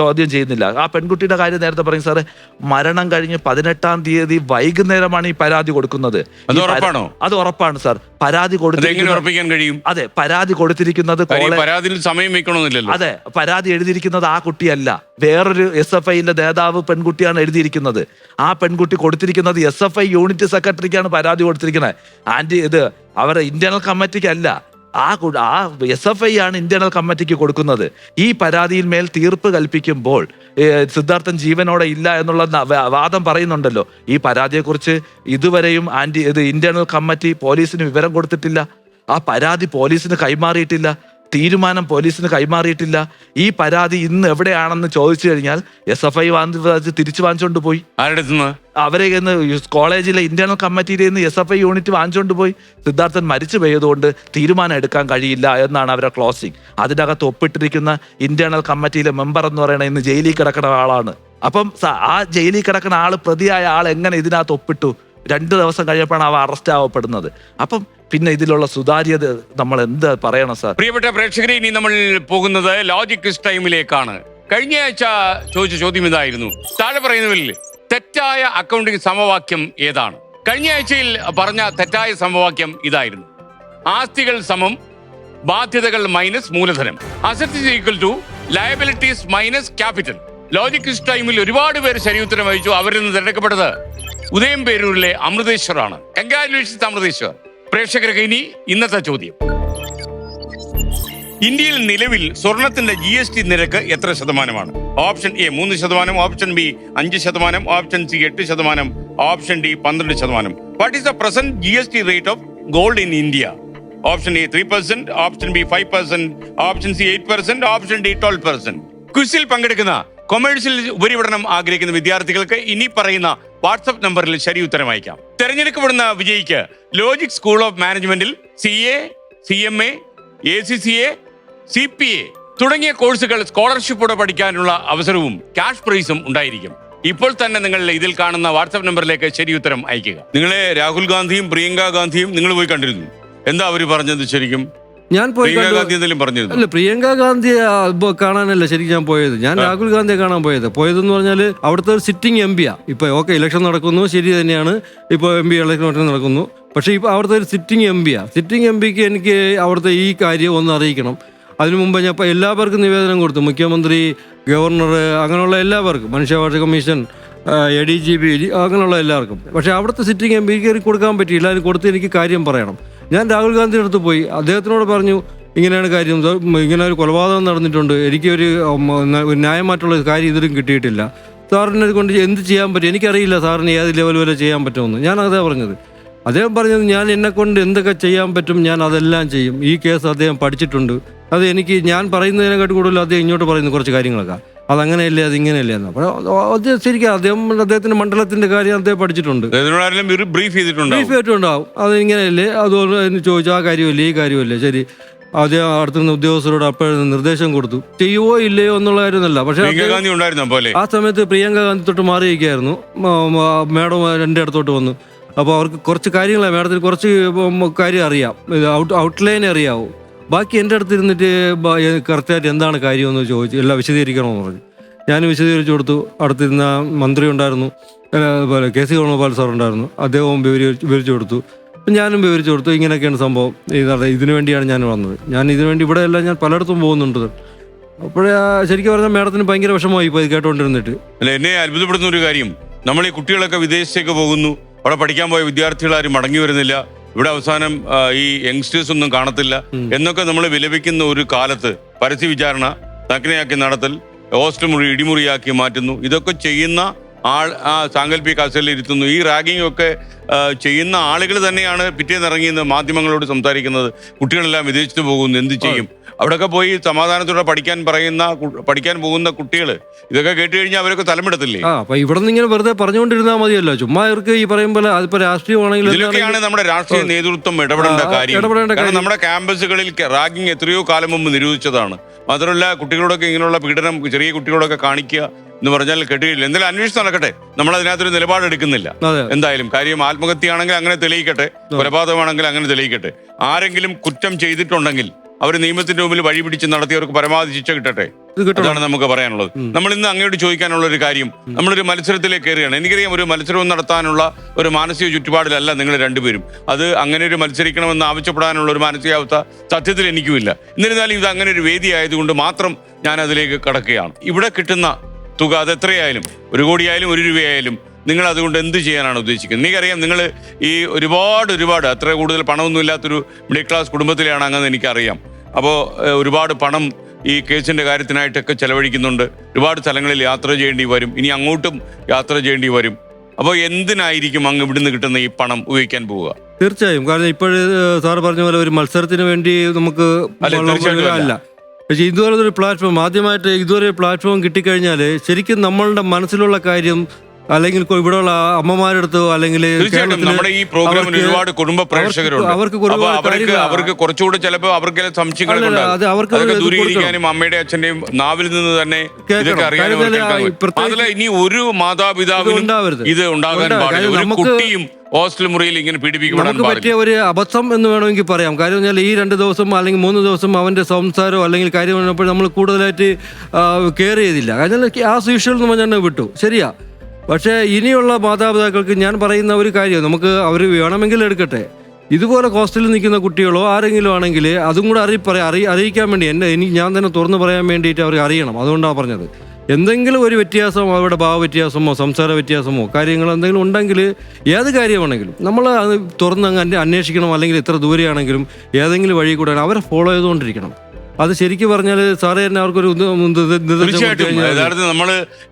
ചോദ്യം ചെയ്യുന്നില്ല. ആ പെൺകുട്ടിയുടെ കാര്യം നേരത്തെ പറയും സാറേ, മരണം കഴിഞ്ഞ് 18-ാം തീയതി വൈകുന്നേരമാണ് ഈ പരാതി കൊടുക്കുന്നത്. അത് ഉറപ്പാണ് സാർ. പരാതി ഉറപ്പിക്കാൻ കഴിയും. അതെ, പരാതി കൊടുത്തിരിക്കുന്നത് പരാതിയിൽ സമയം വെക്കണമെന്നില്ലല്ലോ. അതെ, പരാതി എഴുതിയിരിക്കുന്നത് ആ കുട്ടിയല്ല, വേറൊരു SFIന്റെ നേതാവ് പെൺകുട്ടിയാണ് എഴുതിയിരിക്കുന്നത്. ആ പെൺകുട്ടി കൊടുത്തിരിക്കുന്നത് SFI യൂണിറ്റ് സെക്രട്ടറിക്കാണ് പരാതി കൊടുത്തിരിക്കുന്നത്. ഇത് അവരുടെ ഇന്റേണൽ കമ്മിറ്റിക്കല്ല. ആ SFI ആണ് ഇന്റേണൽ കമ്മിറ്റിക്ക് കൊടുക്കുന്നത്. ഈ പരാതിയിൽ മേൽ തീർപ്പ് കൽപ്പിക്കുമ്പോൾ സിദ്ധാർത്ഥൻ ജീവനോടെ ഇല്ല എന്നുള്ള വാദം പറയുന്നുണ്ടല്ലോ. ഈ പരാതിയെക്കുറിച്ച് ഇതുവരെയും ഇന്റേണൽ കമ്മിറ്റി പോലീസിന് വിവരം കൊടുത്തിട്ടില്ല. ആ പരാതി പോലീസിന് കൈമാറിയിട്ടില്ല. തീരുമാനം പോലീസിന് കൈമാറിയിട്ടില്ല. ഈ പരാതി ഇന്ന് എവിടെയാണെന്ന് ചോദിച്ചു കഴിഞ്ഞാൽ SFI തിരിച്ചു വാങ്ങിച്ചോണ്ട് പോയി. അവരെ കോളേജിലെ ഇന്റേണൽ കമ്മിറ്റിയിൽ നിന്ന് SFI യൂണിറ്റ് വാങ്ങിച്ചോണ്ട് പോയി. സിദ്ധാർത്ഥൻ മരിച്ചു പോയതുകൊണ്ട് തീരുമാനം എടുക്കാൻ കഴിയില്ല എന്നാണ് അവരുടെ ക്ലോസിംഗ്. അതിനകത്ത് ഒപ്പിട്ടിരിക്കുന്ന ഇന്റേണൽ കമ്മിറ്റിയിലെ മെമ്പർ എന്ന് പറയുന്നത് ഇന്ന് ജയിലിൽ കിടക്കുന്ന ആളാണ്. അപ്പം ആ ജയിലിൽ കിടക്കുന്ന ആള്, പ്രതിയായ ആൾ എങ്ങനെ ഇതിനകത്ത് ഒപ്പിട്ടു? 2 ദിവസം കഴിയപ്പോഴാണ് അവ അറസ്റ്റ് ആവപ്പെടുന്നത്. അപ്പം പിന്നെ ഇതിലുള്ള സുതാര്യത നമ്മൾ എന്ത് പറയണം സാർ? പ്രിയപ്പെട്ട പ്രേക്ഷകരെ, ഇനി നമ്മൾ പോകുന്നത് ലോജിക് ടൈമിലേക്കാണ്. കഴിഞ്ഞ ആഴ്ച ചോദിച്ച ചോദ്യം ഇതായിരുന്നു: താഴെ പറയുന്നതിൽ തെറ്റായ അക്കൗണ്ടിംഗ് സമവാക്യം ഏതാണ്? കഴിഞ്ഞ ആഴ്ചയിൽ പറഞ്ഞ തെറ്റായ സമവാക്യം ഇതായിരുന്നു: ആസ്തികൾ സമം ബാധ്യതകൾ മൈനസ് മൂലധനം, assets equal to liabilities minus capital. Logic ടൈമിൽ ഒരുപാട് പേര് ശരിയുത്തരം വഹിച്ചു. അവരിൽ നിന്ന് തിരഞ്ഞെടുക്കപ്പെട്ടത് ഉദയം പേരൂരിലെ അമൃതേശ്വർ ആണ്. കൺഗ്രാറ്റുലേഷൻസ് അമൃതേശ്വർ. പ്രേക്ഷകർക്ക് ഇനി ഇന്നത്തെ ചോദ്യം: ഇന്ത്യയിൽ നിലവിൽ സ്വർണത്തിന്റെ GST നിരക്ക് എത്ര ശതമാനമാണ്? Option A 3%, option B 5%, option C 8%, option D 12%. What is the present GST rate of gold in India? Option A 3%, option B 5%, option C 8%, option D 12%. ക്വിസിൽ പങ്കെടുക്കുന്ന കൊമേഴ്സിൽ ഉപരിപഠനം ആഗ്രഹിക്കുന്ന വിദ്യാർത്ഥികൾക്ക് ഇനി പറയുന്ന വാട്സ്ആപ്പ് നമ്പറിൽ ശരി ഉത്തരം അയക്കാം. തെരഞ്ഞെടുക്കപ്പെടുന്ന വിജയിക്ക് ലോജിക് സ്കൂൾ ഓഫ് മാനേജ്മെന്റിൽ CA, CMA, ACCA, CPA തുടങ്ങിയ കോഴ്സുകൾ സ്കോളർഷിപ്പോടെ പഠിക്കാനുള്ള അവസരവും ക്യാഷ് പ്രൈസും ഉണ്ടായിരിക്കും. ഇപ്പോൾ തന്നെ നിങ്ങൾ ഇതിൽ കാണുന്ന വാട്സ്ആപ്പ് നമ്പറിലേക്ക് ശരി ഉത്തരം അയക്കുക. നിങ്ങളെ രാഹുൽ ഗാന്ധിയും പ്രിയങ്ക ഗാന്ധിയും നിങ്ങൾ പോയി കണ്ടിരുന്നു. എന്താ അവര് പറഞ്ഞത്? ശരിക്കും ഞാൻ പോയി പറഞ്ഞിരുന്നു. പ്രിയങ്ക ഗാന്ധി കാണാനല്ല ശരിക്കും ഞാൻ പോയത്. ഞാൻ രാഹുൽ ഗാന്ധിയെ കാണാൻ പോയതെന്ന് പറഞ്ഞാൽ അവിടുത്തെ ഒരു സിറ്റിംഗ് MP ഇപ്പൊ ഇലക്ഷൻ നടക്കുന്നു, ശരി തന്നെയാണ്. ഇപ്പോൾ MP ഇലക്ഷൻ നടക്കുന്നു. പക്ഷെ ഇപ്പൊ അവിടുത്തെ ഒരു സിറ്റിംഗ് MP സിറ്റിംഗ് MPക്ക് എനിക്ക് അവിടുത്തെ ഈ കാര്യം ഒന്ന് അറിയിക്കണം. അതിനു മുമ്പ് ഞാൻ എല്ലാവർക്കും നിവേദനം കൊടുത്തു. മുഖ്യമന്ത്രി, ഗവർണർ, അങ്ങനെയുള്ള എല്ലാവർക്കും, മനുഷ്യാവകാശ കമ്മീഷൻ, ADGP, അങ്ങനെയുള്ള എല്ലാവർക്കും. പക്ഷെ അവിടുത്തെ സിറ്റിംഗ് MPക്ക് കൊടുക്കാൻ പറ്റിയില്ല. അതിന് കൊടുത്ത് എനിക്ക് കാര്യം പറയണം. ഞാൻ രാഹുൽ ഗാന്ധിയുടെ അടുത്ത് പോയി അദ്ദേഹത്തിനോട് പറഞ്ഞു, ഇങ്ങനെയാണ് കാര്യം, ഇങ്ങനെ ഒരു കൊലപാതകം നടന്നിട്ടുണ്ട്, എനിക്കൊരു ന്യായമായിട്ടുള്ള കാര്യം ഇതിലും കിട്ടിയിട്ടില്ല, സാറിനെ കൊണ്ട് എന്ത് ചെയ്യാൻ പറ്റും, എനിക്കറിയില്ല സാറിന് ഏത് ലെവൽ വരെ ചെയ്യാൻ പറ്റുമെന്ന്. ഞാൻ അതേ പറഞ്ഞത്. അദ്ദേഹം പറഞ്ഞത് ഞാൻ എന്നെക്കൊണ്ട് എന്തൊക്കെ ചെയ്യാൻ പറ്റും ഞാൻ അതെല്ലാം ചെയ്യും. ഈ കേസ് അദ്ദേഹം പഠിച്ചിട്ടുണ്ട്. അത് എനിക്ക് ഞാൻ പറയുന്നതിനെക്കാട്ടി കൂടുതൽ അദ്ദേഹം ഇങ്ങോട്ട് പറയുന്നു കുറച്ച് കാര്യങ്ങളൊക്കെ. അതങ്ങനെയല്ലേ, അതിങ്ങനെയല്ലേ എന്ന്. അപ്പോൾ ശരിക്കും അദ്ദേഹത്തിന്റെ മണ്ഡലത്തിന്റെ കാര്യം അദ്ദേഹം പഠിച്ചിട്ടുണ്ട്, ബ്രീഫ് ചെയ്തിട്ടുണ്ടാവും. അത് ഇങ്ങനെയല്ലേ, അതുകൊണ്ട് ചോദിച്ചു, ആ കാര്യമല്ലേ, ഈ കാര്യമല്ലേ, ശരി. അദ്ദേഹം അടുത്തുനിന്ന് ഉദ്യോഗസ്ഥരോട് അപ്പോഴും നിർദ്ദേശം കൊടുത്തു, ചെയ്യുവോ ഇല്ലയോ എന്നുള്ള കാര്യമൊന്നുമല്ല. പക്ഷേ ആ സമയത്ത് പ്രിയങ്ക ഗാന്ധി തൊട്ട് മാറിയിരിക്കുകയായിരുന്നു. മാഡം എൻ്റെ അടുത്തോട്ട് വന്നു. അപ്പോൾ അവർക്ക് കുറച്ച് കാര്യങ്ങളാണ്, മാഡത്തിന് കുറച്ച് കാര്യം അറിയാം, ഔട്ട്ലൈനെ അറിയാവൂ. ബാക്കി എൻ്റെ അടുത്ത് ഇരുന്നിട്ട് കറക്റ്റായിട്ട് എന്താണ് കാര്യമെന്ന് ചോദിച്ചു, എല്ലാം വിശദീകരിക്കണമെന്ന് പറഞ്ഞു. ഞാൻ വിശദീകരിച്ചു കൊടുത്തു. അടുത്തിരുന്ന മന്ത്രി ഉണ്ടായിരുന്നു, അതുപോലെ KC വേണുഗോപാൽ സാർ ഉണ്ടായിരുന്നു, അദ്ദേഹവും വിവരിച്ചു കൊടുത്തു. ഞാനും വിവരിച്ചു കൊടുത്തു, ഇങ്ങനെയൊക്കെയാണ് സംഭവം, ഇതിനു വേണ്ടിയാണ് ഞാൻ വന്നത്, ഞാൻ ഇതിനു വേണ്ടി ഇവിടെയല്ല, ഞാൻ പലയിടത്തും പോകുന്നുണ്ട്. അപ്പോഴേ ശരിക്കും പറഞ്ഞാൽ മാഡത്തിന് ഭയങ്കര വിഷമമായി ഇപ്പോൾ ഇത് കേട്ടോണ്ടിരുന്നിട്ട്. അല്ല, എന്നെ അത്ഭുതപ്പെടുന്ന ഒരു കാര്യം, നമ്മൾ ഈ കുട്ടികളൊക്കെ വിദേശത്തേക്ക് പോകുന്നു, അവിടെ പഠിക്കാൻ പോയ വിദ്യാർത്ഥികൾ ആരും മടങ്ങി വരുന്നില്ല, ഇവിടെ അവസാനം ഈ യങ്സ്റ്റേഴ്സ് ഒന്നും കാണത്തില്ല എന്നൊക്കെ നമ്മൾ വിലപിക്കുന്ന ഒരു കാലത്ത് പരസ്യ വിചാരണ, നഗ്നയാക്കി നടത്തൽ, ഹോസ്റ്റൽ മുറി ഇടിമുറിയാക്കി മാറ്റുന്നു, ഇതൊക്കെ ചെയ്യുന്ന ആ സാങ്കല്പിക കസേരയിൽ ഇരുത്തുന്നു. ഈ റാഗിംഗ് ഒക്കെ ചെയ്യുന്ന ആളുകൾ തന്നെയാണ് പിറ്റേന്ന് ഇറങ്ങിയെന്ന് മാധ്യമങ്ങളോട് സംസാരിക്കുന്നത്. കുട്ടികളെല്ലാം വിദേശത്ത് പോകുന്നു, എന്ത് ചെയ്യും? അവിടെയൊക്കെ പോയി സമാധാനത്തോടെ പഠിക്കാൻ പോകുന്ന കുട്ടികൾ ഇതൊക്കെ കേട്ട് കഴിഞ്ഞാൽ അവരൊക്കെ തലമെടുത്തില്ലേ? അപ്പൊ ഇവിടെ നിന്ന് ഇങ്ങനെ വെറുതെ പറഞ്ഞുകൊണ്ടിരുന്നാൽ മതിയല്ലോ, ചുമ്മാ ഇവർക്ക് ഈ പറയുമ്പോൾ അതിപ്പോ രാഷ്ട്രീയമാണെങ്കിൽ ഇതിലൊക്കെയാണ് നമ്മുടെ രാഷ്ട്രീയ നേതൃത്വം ഇടപെടേണ്ട കാര്യം. കാരണം നമ്മുടെ ക്യാമ്പസുകളിൽ റാഗിംഗ് എത്രയോ കാലം മുമ്പ് നിരോധിച്ചതാണ്. മാത്രമല്ല, കുട്ടികളോടൊക്കെ ഇങ്ങനെയുള്ള പീഡനം ചെറിയ കുട്ടികളോടൊക്കെ കാണിക്കുക എന്ന് പറഞ്ഞാൽ കെട്ടിയില്ല. എന്തെങ്കിലും അന്വേഷണം നടക്കട്ടെ, നമ്മൾ അതിനകത്തൊരു നിലപാടെടുക്കുന്നില്ല. അതെ. എന്തായാലും കാര്യം ആത്മഹത്യയാണെങ്കിൽ അങ്ങനെ തെളിയിക്കട്ടെ, കൊലപാതകമാണെങ്കിൽ അങ്ങനെ തെളിയിക്കട്ടെ. ആരെങ്കിലും കുറ്റം ചെയ്തിട്ടുണ്ടെങ്കിൽ അവർ നിയമത്തിന്റെ മുമ്പിൽ വഴി പിടിച്ച് നടത്തിയവർക്ക് പരമാവധി ശിക്ഷ കിട്ടട്ടെ. അതാണ് നമുക്ക് പറയാനുള്ളത്. നമ്മൾ ഇന്ന് അങ്ങോട്ട് ചോദിക്കാനുള്ള ഒരു കാര്യം, നമ്മളൊരു മത്സരത്തിലേക്ക് കയറുകയാണ്. എനിക്കറിയാം ഒരു മത്സരവും നടത്താനുള്ള ഒരു മാനസിക ചുറ്റുപാടിലല്ല നിങ്ങൾ രണ്ടുപേരും. അത് അങ്ങനെ ഒരു മത്സരിക്കണമെന്ന് ആവശ്യപ്പെടാനുള്ള ഒരു മാനസികാവസ്ഥ സത്യത്തിൽ എനിക്കുമില്ല. എന്നിരുന്നാലും ഇത് അങ്ങനെ ഒരു വേദി ആയതുകൊണ്ട് മാത്രം ഞാൻ അതിലേക്ക് കടക്കുകയാണ്. ഇവിടെ കിട്ടുന്ന തുക അത് എത്രയായാലും, 1 കോടിയായാലും 1 രൂപയായാലും, നിങ്ങൾ അതുകൊണ്ട് എന്ത് ചെയ്യാനാണ് ഉദ്ദേശിക്കുന്നത്? എനിക്കറിയാം നിങ്ങൾ ഈ ഒരുപാട് അത്ര കൂടുതൽ പണമൊന്നും ഇല്ലാത്തൊരു മിഡിൽ ക്ലാസ് കുടുംബത്തിലാണ് അങ്ങെന്ന് എനിക്കറിയാം. അപ്പോൾ ഒരുപാട് പണം ഈ കേസിന്റെ കാര്യത്തിനായിട്ടൊക്കെ ചെലവഴിക്കുന്നുണ്ട്. ഒരുപാട് സ്ഥലങ്ങളിൽ യാത്ര ചെയ്യേണ്ടി വരും, ഇനി അങ്ങോട്ടും യാത്ര ചെയ്യേണ്ടി വരും. അപ്പോൾ എന്തിനായിരിക്കും അങ്ങ് ഇവിടുന്ന് കിട്ടുന്ന ഈ പണം ഉപയോഗിക്കാൻ പോവുക? തീർച്ചയായും. കാരണം ഇപ്പോഴ് സാറ് പറഞ്ഞ പോലെ ഒരു മത്സരത്തിന് വേണ്ടി നമുക്ക് അല്ല. പക്ഷെ ഇതുപോലെ ഒരു പ്ലാറ്റ്ഫോം, ആദ്യമായിട്ട് ഇതുവരെ പ്ലാറ്റ്ഫോം കിട്ടിക്കഴിഞ്ഞാൽ ശരിക്കും നമ്മളുടെ മനസ്സിലുള്ള കാര്യം, അല്ലെങ്കിൽ ഇവിടെയുള്ള അമ്മമാരെടുത്തോ അല്ലെങ്കിൽ തീർച്ചയായിട്ടും നമ്മുടെ ഈ പ്രോഗ്രാമിൽ ഒരുപാട് കുടുംബ പ്രേക്ഷകരുണ്ട്. അവർക്ക് കുറച്ചുകൂടെ ചിലപ്പോൾ അവർക്ക് സംശയങ്ങൾ ദൂരീകരിക്കാനും അമ്മയുടെ അച്ഛന്റെയും നാവിൽ നിന്ന് തന്നെ ഇതൊക്കെ അറിയാനും അതല്ല, ഇനി ഒരു മാതാപിതാവിനും ഇത് ഉണ്ടാകാൻ പാടില്ല. ഒരു കുട്ടിയും ഹോസ്റ്റൽ മുറിയിൽ ഇങ്ങനെ പീഡിപ്പിക്കപ്പെടാൻ പറ്റിയ ഒരു അബദ്ധം എന്ന് വേണമെങ്കിൽ പറയാം. കാര്യം പറഞ്ഞാൽ ഈ 2 ദിവസം അല്ലെങ്കിൽ 3 ദിവസം അവന്റെ സംസാരമോ അല്ലെങ്കിൽ കാര്യം പറഞ്ഞപ്പോൾ നമ്മൾ കൂടുതലായിട്ട് കെയർ ചെയ്തില്ല. കാരണം ആസ് യൂഷ്വൽ എന്ന് പറഞ്ഞാൽ വിട്ടു. ശരിയാ. പക്ഷേ ഇനിയുള്ള മാതാപിതാക്കൾക്ക് ഞാൻ പറയുന്ന ഒരു കാര്യം, നമുക്ക് അവർ വേണമെങ്കിൽ എടുക്കട്ടെ, ഇതുപോലെ ഹോസ്റ്റലിൽ നിൽക്കുന്ന കുട്ടികളോ ആരെങ്കിലും ആണെങ്കിൽ അതും കൂടെ അറിയിക്കാൻ വേണ്ടി ഞാൻ തന്നെ തുറന്നു പറയാൻ വേണ്ടിയിട്ട് അവർ അറിയണം. അതുകൊണ്ടാണ് പറഞ്ഞത്. എന്തെങ്കിലും ഒരു വ്യത്യാസം, അവരുടെ ഭാവ വ്യത്യാസമോ സംസാര വ്യത്യാസമോ കാര്യങ്ങൾ എന്തെങ്കിലും ഉണ്ടെങ്കിൽ, ഏത് കാര്യമാണെങ്കിലും നമ്മൾ അത് തുറന്ന് അങ്ങ് അന്വേഷിക്കണം. അല്ലെങ്കിൽ എത്ര ദൂരെയാണെങ്കിലും ഏതെങ്കിലും വഴി കൂടെ അവരെ ഫോളോ ചെയ്തുകൊണ്ടിരിക്കണം. അത് ശരിക്കും പറഞ്ഞാൽ സാറേ തന്നെ അവർക്കൊരു തീർച്ചയായിട്ടും. യഥാർത്ഥത്തിൽ നമ്മൾ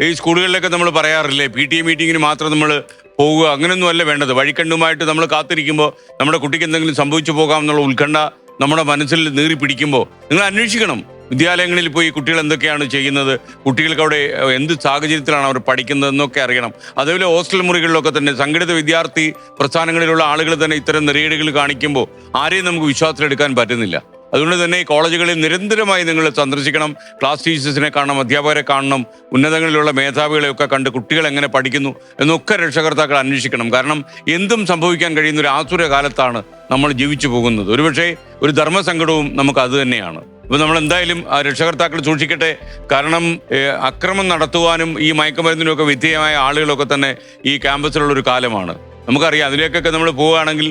ഈ സ്കൂളുകളിലൊക്കെ നമ്മൾ പറയാറില്ലേ, PTA മീറ്റിങ്ങിന് മാത്രം നമ്മൾ പോവുക, അങ്ങനെയൊന്നും അല്ല വേണ്ടത്. വഴിക്കണ്ടുമായിട്ട് നമ്മൾ കാത്തിരിക്കുമ്പോൾ നമ്മുടെ കുട്ടിക്ക് എന്തെങ്കിലും സംഭവിച്ചു പോകാം എന്നുള്ള ഉത്കണ്ഠ നമ്മുടെ മനസ്സിൽ നീറി പിടിക്കുമ്പോൾ നിങ്ങൾ അന്വേഷിക്കണം. വിദ്യാലയങ്ങളിൽ പോയി കുട്ടികൾ എന്തൊക്കെയാണ് ചെയ്യുന്നത്, കുട്ടികൾക്ക് അവിടെ എന്ത് സാഹചര്യത്തിലാണ് അവർ പഠിക്കുന്നത് എന്നൊക്കെ അറിയണം. അതേപോലെ ഹോസ്റ്റൽ മുറികളിലൊക്കെ തന്നെ സംഘടിത വിദ്യാർത്ഥി പ്രസ്ഥാനങ്ങളിലുള്ള ആളുകൾ തന്നെ ഇത്തരം നെറിയേടുകൾ കാണിക്കുമ്പോൾ ആരെയും നമുക്ക് വിശ്വാസത്തിലെടുക്കാൻ പറ്റുന്നില്ല. അതുകൊണ്ട് തന്നെ ഈ കോളേജുകളിൽ നിരന്തരമായി നിങ്ങൾ സന്ദർശിക്കണം, ക്ലാസ് ടീച്ചേഴ്സിനെ കാണണം, അധ്യാപകരെ കാണണം, ഉന്നതങ്ങളിലുള്ള മേധാവികളെയൊക്കെ കണ്ട് കുട്ടികൾ എങ്ങനെ പഠിക്കുന്നു എന്നൊക്കെ രക്ഷകർത്താക്കൾ അന്വേഷിക്കണം. കാരണം എന്തും സംഭവിക്കാൻ കഴിയുന്ന ഒരു ആസുര കാലത്താണ് നമ്മൾ ജീവിച്ചു പോകുന്നത്. ഒരുപക്ഷെ ഒരു ധർമ്മസങ്കടവും നമുക്ക് അത് തന്നെയാണ്. ഇപ്പം നമ്മൾ എന്തായാലും ആ രക്ഷകർത്താക്കൾ സൂക്ഷിക്കട്ടെ. കാരണം അക്രമം നടത്തുവാനും ഈ മയക്കുമരുന്നിനൊക്കെ വിധേയമായ ആളുകളൊക്കെ തന്നെ ഈ ക്യാമ്പസിലുള്ള ഒരു കാലമാണ്. നമുക്കറിയാം, അതിലേക്കൊക്കെ നമ്മൾ പോവുകയാണെങ്കിൽ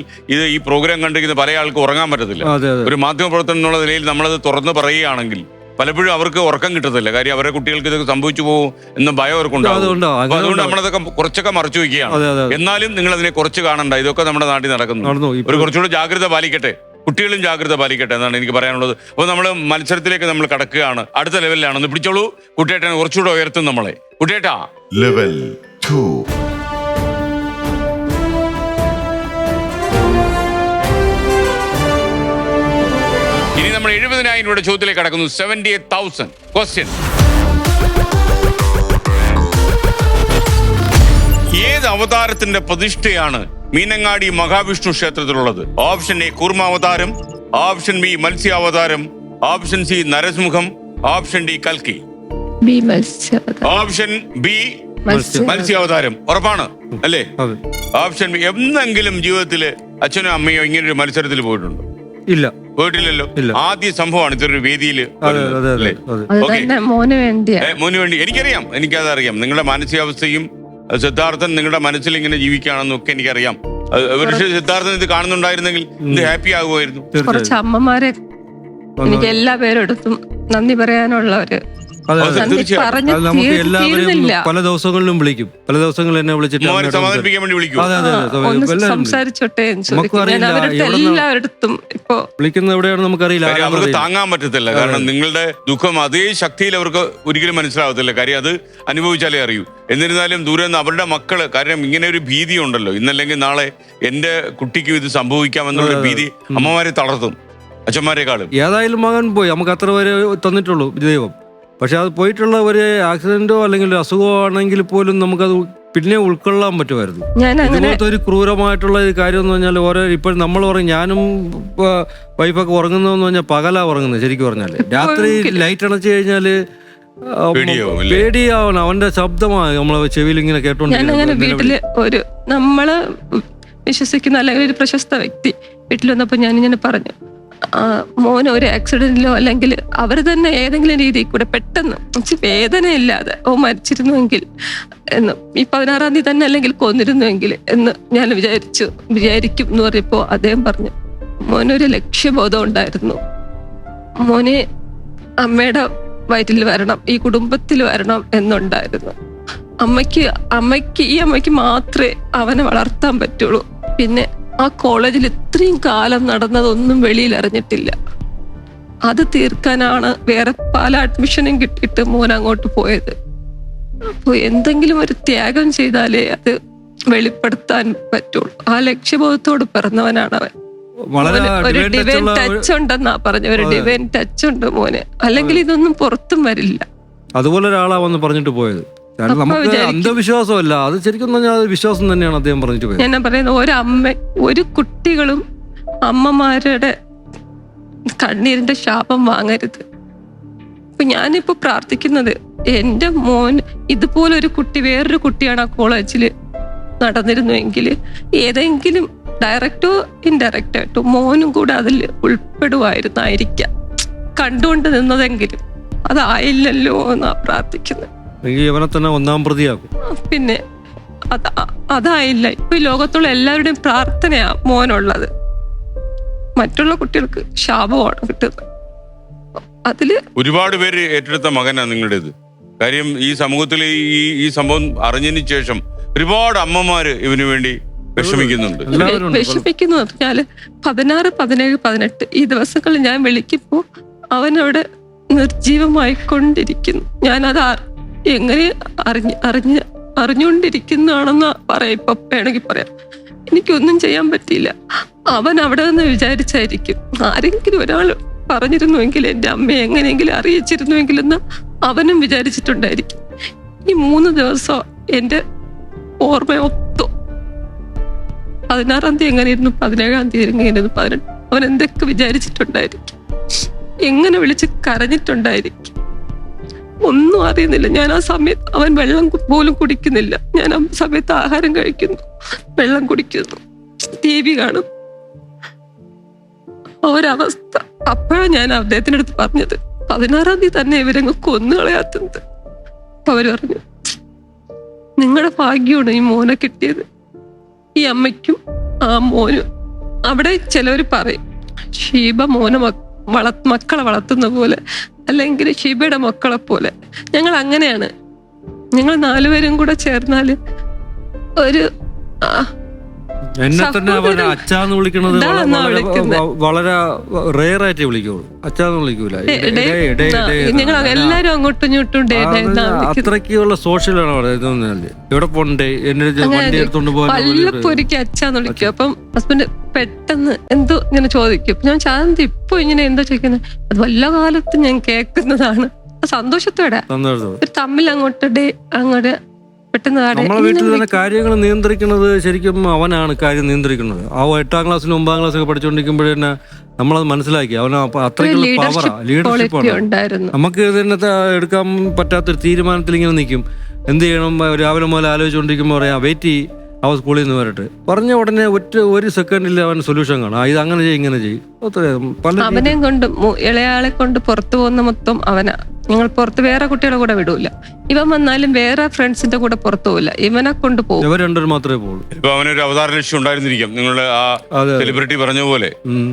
ഈ പ്രോഗ്രാം കണ്ടിരിക്കുന്ന പല ആൾക്കും ഉറങ്ങാൻ പറ്റത്തില്ല. ഒരു മാധ്യമപ്രവർത്തനം എന്നുള്ള നിലയിൽ നമ്മളത് തുറന്ന് പറയുകയാണെങ്കിൽ പലപ്പോഴും അവർക്ക് ഉറക്കം കിട്ടത്തില്ല. കാര്യം അവരുടെ കുട്ടികൾക്ക് ഇതൊക്കെ സംഭവിച്ചു പോകും എന്ന ഭയം അവർക്കുണ്ടാകും. അപ്പൊ അതുകൊണ്ട് നമ്മളതൊക്കെ കുറച്ചൊക്കെ മറച്ചു വയ്ക്കുകയാണ്. എന്നാലും നിങ്ങൾ അതിനെ കുറച്ച് കാണണ്ട. ഇതൊക്കെ നമ്മുടെ നാട്ടിൽ നടക്കുന്നു. ഒരു കുറച്ചുകൂടെ ജാഗ്രത പാലിക്കട്ടെ, കുട്ടികളും ജാഗ്രത പാലിക്കട്ടെ എന്നാണ് എനിക്ക് പറയാനുള്ളത്. അപ്പോൾ നമ്മൾ മത്സരത്തിലേക്ക് നമ്മൾ കടക്കുകയാണ്. അടുത്ത ലെവലിലാണ്. ഒന്ന് പിടിച്ചോളൂ, കുട്ടിയേട്ടനെ കുറച്ചുകൂടെ ഉയർത്തും നമ്മളെ. കുട്ടിയേട്ടാ, ലെവൽ 2. ഇനി നമ്മൾ 70,000 രൂപയുടെ ചോദ്യത്തിലേക്ക് കടക്കുന്നു. 78,000 ക്വസ്റ്റ്യൻ. ഏത് അവതാരത്തിന്റെ പ്രതിഷ്ഠയാണ് മീനങ്ങാടി മഹാവിഷ്ണു ക്ഷേത്രത്തിലുള്ളത്? ഓപ്ഷൻ എ കൂർമാവതാരം, ഓപ്ഷൻ ബി മത്സ്യാവതാരം, option C Narasimham, option D കൽക്കി. ഓപ്ഷൻ ബി മത്സ്യാവതാരം. ഉറപ്പാണ് അല്ലേ? Option B. എന്തെങ്കിലും ജീവിതത്തില് അച്ഛനോ അമ്മയോ ഇങ്ങനൊരു മത്സരത്തിൽ പോയിട്ടുണ്ടോ? ഇല്ല, പോയിട്ടില്ലല്ലോ. ആദ്യ സംഭവമാണ് ഇതൊരു വേദിയിൽ. മോന് വേണ്ടി എനിക്കറിയാം, എനിക്കതറിയാം. നിങ്ങളുടെ മാനസികാവസ്ഥയും സിദ്ധാർത്ഥൻ നിങ്ങളുടെ മനസ്സിൽ ഇങ്ങനെ ജീവിക്കുകയാണെന്നൊക്കെ എനിക്കറിയാം. പക്ഷേ സിദ്ധാർത്ഥൻ ഇത് കാണുന്നുണ്ടായിരുന്നെങ്കിൽ ഇത് ഹാപ്പി ആകുമായിരുന്നു. കുറച്ച് അമ്മമാരെ എനിക്ക് എല്ലാ പേരെടുത്തും നന്ദി പറയാനുള്ളവര് നമുക്ക് എല്ലാവരും പല ദിവസങ്ങളിലും വിളിക്കും. പല ദിവസങ്ങളിൽ എന്നെ വിളിച്ചിട്ട് സമാധാനിപ്പിക്കാൻ വേണ്ടി വിളിക്കും. സംസാരിച്ചോട്ടെ എല്ലാവരടുത്തും ഇപ്പൊ വിളിക്കുന്ന എവിടെയാണ് നമുക്കറിയില്ല. അവർക്ക് താങ്ങാൻ പറ്റത്തില്ല. കാരണം നിങ്ങളുടെ ദുഃഖം അതേ ശക്തിയിൽ അവർക്ക് ഒരിക്കലും മനസ്സിലാവത്തില്ല. കാര്യം അത് അനുഭവിച്ചാലേ അറിയൂ. എന്നിരുന്നാലും ദൂരെ നിന്ന് അവരുടെ മക്കള്, കാരണം ഇങ്ങനെ ഒരു ഭീതി ഉണ്ടല്ലോ, ഇന്നല്ലെങ്കിൽ നാളെ എന്റെ കുട്ടിക്കും ഇത് സംഭവിക്കാമെന്നുള്ള ഭീതി അമ്മമാരെ തളർത്തും അച്ഛന്മാരെക്കാളും. ഏതായാലും മകൻ പോയി, നമുക്ക് അത്ര വരെ തന്നിട്ടുള്ളൂ ദൈവം. പക്ഷെ അത് പോയിട്ടുള്ള ഒരു ആക്സിഡന്റോ അല്ലെങ്കിൽ അസുഖമോ ആണെങ്കിൽ പോലും നമുക്കത് പിന്നെ ഉൾക്കൊള്ളാൻ പറ്റുമായിരുന്നു. ഇതുപോലത്തെ ഒരു ക്രൂരമായിട്ടുള്ള കാര്യം എന്ന് പറഞ്ഞാൽ ഇപ്പോൾ നമ്മൾ പറയും, ഞാനും വൈഫൊക്കെ ഉറങ്ങുന്നതെന്ന് പറഞ്ഞാൽ പകലാ ഉറങ്ങുന്നത്. ശരിക്കും പറഞ്ഞാൽ രാത്രി ലൈറ്റ് അണച്ചു കഴിഞ്ഞാൽ പേടിയാവും അല്ലേ? പേടിയാവണം. അവന്റെ ശബ്ദമാണ് നമ്മളെ ചെവിയിൽ ഇങ്ങനെ ഞാൻ അങ്ങനെ കേട്ടോണ്ടിരിക്കുന്നത്. വീട്ടില് ഒരു നമ്മള് വിശ്വസിക്കുന്ന അല്ലെങ്കിൽ ഒരു പ്രശസ്ത വ്യക്തി വീട്ടിൽ വന്നപ്പോൾ ഞാനിങ്ങനെ പറഞ്ഞു, മോന് ഒരു ആക്സിഡന്റിലോ അല്ലെങ്കിൽ അവർ തന്നെ ഏതെങ്കിലും രീതിയിൽ കൂടെ പെട്ടെന്ന് വേദനയില്ലാതെ മരിച്ചിരുന്നുവെങ്കിൽ എന്ന്, ഈ 16-ാം തീയതി തന്നെ അല്ലെങ്കിൽ കൊന്നിരുന്നുവെങ്കിൽ എന്ന് ഞാൻ വിചാരിക്കും എന്ന് പറഞ്ഞപ്പോ അദ്ദേഹം പറഞ്ഞു, മോനൊരു ലക്ഷ്യബോധം ഉണ്ടായിരുന്നു, മോനെ അമ്മയുടെ വയറ്റിൽ വരണം, ഈ കുടുംബത്തിൽ വരണം എന്നുണ്ടായിരുന്നു. ഈ അമ്മയ്ക്ക് മാത്രമേ അവനെ വളർത്താൻ പറ്റുള്ളൂ. പിന്നെ ആ കോളേജിൽ ഇത്രയും കാലം നടന്നതൊന്നും വെളിയിൽ അറിഞ്ഞിട്ടില്ല. അത് തീർക്കാനാണ് വേറെ പല അഡ്മിഷനും കിട്ടിയിട്ട് മോൻ അങ്ങോട്ട് പോയത്. അപ്പോൾ എന്തെങ്കിലും ഒരു ത്യാഗം ചെയ്താലേ അത് വെളിപ്പെടുത്താൻ പറ്റുള്ളൂ. ആ ലക്ഷ്യബോധത്തോട് പിറന്നവനാണ് അവൻ. ഒരു ഡിവൈൻ ടച്ച് ഉണ്ടെന്നാ പറഞ്ഞു, ഒരു ഡിവൈൻ ടച്ച് ഉണ്ട് മോന്, അല്ലെങ്കിൽ ഇതൊന്നും പുറത്തും വരില്ല. അതുപോലെ ഒരാളാ വന്ന് പറഞ്ഞിട്ട് പോയത്. കാരണം നമുക്ക് അന്ധവിശ്വാസമല്ല, അത് ശരിക്കും പറഞ്ഞാൽ അത് വിശ്വാസം തന്നെയാണ് അദ്ദേഹം പറഞ്ഞിട്ട് പോയത്. ഞാൻ പറയുന്നത് ഒരു കുട്ടികളും അമ്മമാരുടെ കണ്ണീരിന്റെ ശാപം വാങ്ങരുത്. ഇപ്പൊ ഞാനിപ്പോ പ്രാർത്ഥിക്കുന്നത് എന്റെ മോൻ ഇതുപോലൊരു കുട്ടി, വേറൊരു കുട്ടിയാണ് ആ കോളേജിൽ നടന്നിരുന്നുവെങ്കിൽ ഏതെങ്കിലും ഡയറക്റ്റോ ഇൻഡയറക്റ്റോ ആയിട്ടോ മോനും കൂടെ അതിൽ ഉൾപ്പെടുമായിരുന്നായിരിക്കാം, കണ്ടുകൊണ്ട് നിന്നതെങ്കിലും. അതായില്ലല്ലോ എന്നാ പ്രാർത്ഥിക്കുന്നത്. ഇവനെ തന്നെ 1-ാം പ്രതിയാക്കും. പിന്നെ അതായില്ല. ഇപ്പൊ ഈ ലോകത്തുള്ള എല്ലാവരുടെയും പ്രാർത്ഥനയാ മോനുള്ളത്. മറ്റുള്ള കുട്ടികൾക്ക് ശാപമാണ് കിട്ടുന്നത്. അതില് ഒരുപാട് പേര് ഏറ്റെടുത്ത മകനാണ് നിങ്ങളുടേത്. കാര്യം ഈ സമൂഹത്തിൽ ഈ സംഭവം അറിഞ്ഞതിന് ശേഷം ഒരുപാട് അമ്മമാര് ഇവന് വേണ്ടി വിഷമിക്കുന്നുണ്ട്. വിഷമിക്കുന്നു പറഞ്ഞാല് 16, 17, 18 ഈ ദിവസങ്ങളിൽ ഞാൻ വിളിക്കുമ്പോ അവനവിടെ നിർജീവമായിക്കൊണ്ടിരിക്കുന്നു. ഞാനത് എങ്ങനെ അറിഞ്ഞുകൊണ്ടിരിക്കുന്നതാണെന്ന് പറയാം. ഇപ്പൊ വേണമെങ്കിൽ പറയാം, എനിക്കൊന്നും ചെയ്യാൻ പറ്റിയില്ല. അവൻ അവിടെ നിന്ന് വിചാരിച്ചായിരിക്കും ആരെങ്കിലും ഒരാൾ പറഞ്ഞിരുന്നുവെങ്കിൽ, എൻ്റെ അമ്മയെ എങ്ങനെയെങ്കിലും അറിയിച്ചിരുന്നുവെങ്കിലെന്ന് അവനും വിചാരിച്ചിട്ടുണ്ടായിരിക്കും. ഈ 3 ദിവസം എൻ്റെ ഓർമ്മയൊത്തു. 16-ാം തീയതി എങ്ങനെയിരുന്നു, 17-ാം തീയതി എങ്ങനെയായിരുന്നു, 18. അവൻ എന്തൊക്കെ വിചാരിച്ചിട്ടുണ്ടായിരിക്കും, എങ്ങനെ വിളിച്ച് കരഞ്ഞിട്ടുണ്ടായിരിക്കും, ഒന്നും അറിയുന്നില്ല. ഞാൻ ആ സമയത്ത് അവൻ വെള്ളം പോലും കുടിക്കുന്നില്ല. ഞാൻ ആ സമയത്ത് ആഹാരം കഴിക്കുന്നു, വെള്ളം കുടിക്കുന്നു, TV കാണും. ഒരവസ്ഥ. അപ്പോഴാണ് ഞാൻ അദ്ദേഹത്തിൻ്റെ അടുത്ത് പറഞ്ഞത്, 16-ാം തീയതി തന്നെ ഇവരങ്ങ് കൊന്നുകളയാത്തത്. അപ്പൊ അവര് പറഞ്ഞു, നിങ്ങളുടെ ഭാഗ്യമാണ് ഈ മോനെ കിട്ടിയത്. ഈ അമ്മയ്ക്കും ആ മോനും. അവിടെ ചിലവർ പറയും, ഷീബ മോനെ മക്കളെ വളർത്തുന്ന പോലെ, അല്ലെങ്കിൽ ഷീബയുടെ മക്കളെ പോലെ. ഞങ്ങൾ അങ്ങനെയാണ്. ഞങ്ങൾ 4 പേരും കൂടെ ചേർന്നാല് ഒരു എന്നെ തന്നെ അവൻ അച്ചാന്ന് വിളിക്കണത് വളരെ റെയർ ആയിട്ട് വിളിക്കുള്ളൂ. അച്ചാന്ന് വിളിക്കൂല. ഞങ്ങൾ എല്ലാരും അങ്ങോട്ടും ഇങ്ങോട്ടും അത്രയ്ക്കുള്ള സോഷ്യലാണ് അവിടെ. എവിടെ പോണ്ടേ, എന്നെ വണ്ടി എടുത്തോണ്ട് വല്ലപ്പൊരിക്കും അച്ചാന്ന് വിളിക്കും. അപ്പം ഹസ്ബൻഡ് പെട്ടെന്ന് എന്തോ ഇങ്ങനെ ചോദിക്കും. ഞാൻ ശാന്തി ഇപ്പൊ ഇങ്ങനെ എന്തോ ചോദിക്കുന്നത്, അത് വല്ല കാലത്ത് ഞാൻ കേൾക്കുന്നതാണ്. സന്തോഷത്തോടെ തമ്മിൽ അങ്ങോട്ട് പെട്ടെന്ന്. നമ്മളെ വീട്ടിൽ തന്നെ കാര്യങ്ങൾ നിയന്ത്രിക്കുന്നത് ശരിക്കും അവനാണ്. കാര്യം നിയന്ത്രിക്കുന്നത് ആ 8-ാം ക്ലാസ്സിലും 9-ാം ക്ലാസ്സൊക്കെ പഠിച്ചുകൊണ്ടിരിക്കുമ്പോഴേ തന്നെ നമ്മളത് മനസ്സിലാക്കി. അവന് അത്രയ്ക്കുള്ള പവറാ, ലീഡർഷിപ്പാണ്. നമുക്ക് തന്നെ എടുക്കാൻ പറ്റാത്തൊരു തീരുമാനത്തിൽ ഇങ്ങനെ നിൽക്കും. എന്ത് ചെയ്യണം രാവിലെ മുതൽ ആലോചിച്ചുകൊണ്ടിരിക്കുമ്പോൾ പറയാം, വെയിറ്റ് ചെയ്യും, അവൻ സ്കൂളിൽ നിന്ന് വരട്ടെ. പറഞ്ഞ ഉടനെ ഒരു സെക്കൻഡിൽ അവൻ സൊല്യൂഷൻ കാണും. ഇത് അങ്ങനെ ചെയ്യും, ഇങ്ങനെ ചെയ്യും. അവനെയും കൊണ്ട് ഇളയാളെ കൊണ്ട് പുറത്തു പോകുന്ന മൊത്തം അവനാ. ഞങ്ങൾ പുറത്ത് വേറെ കുട്ടികളെ കൂടെ വിടൂല. ഇവൻ വന്നാലും വേറെ ഫ്രണ്ട്സിന്റെ കൂടെ പുറത്തു പോകില്ല, ഇവനെ കൊണ്ട് പോകും. ഇവർ രണ്ടുപേരും മാത്രമേ പോകുള്ളൂ. ഇപ്പൊ അവനൊരു അവതാര ലക്ഷ്യം ഉണ്ടായിരുന്നിരിക്കാം, നിങ്ങളുടെ ആ സെലിബ്രിറ്റി പറഞ്ഞ പോലെ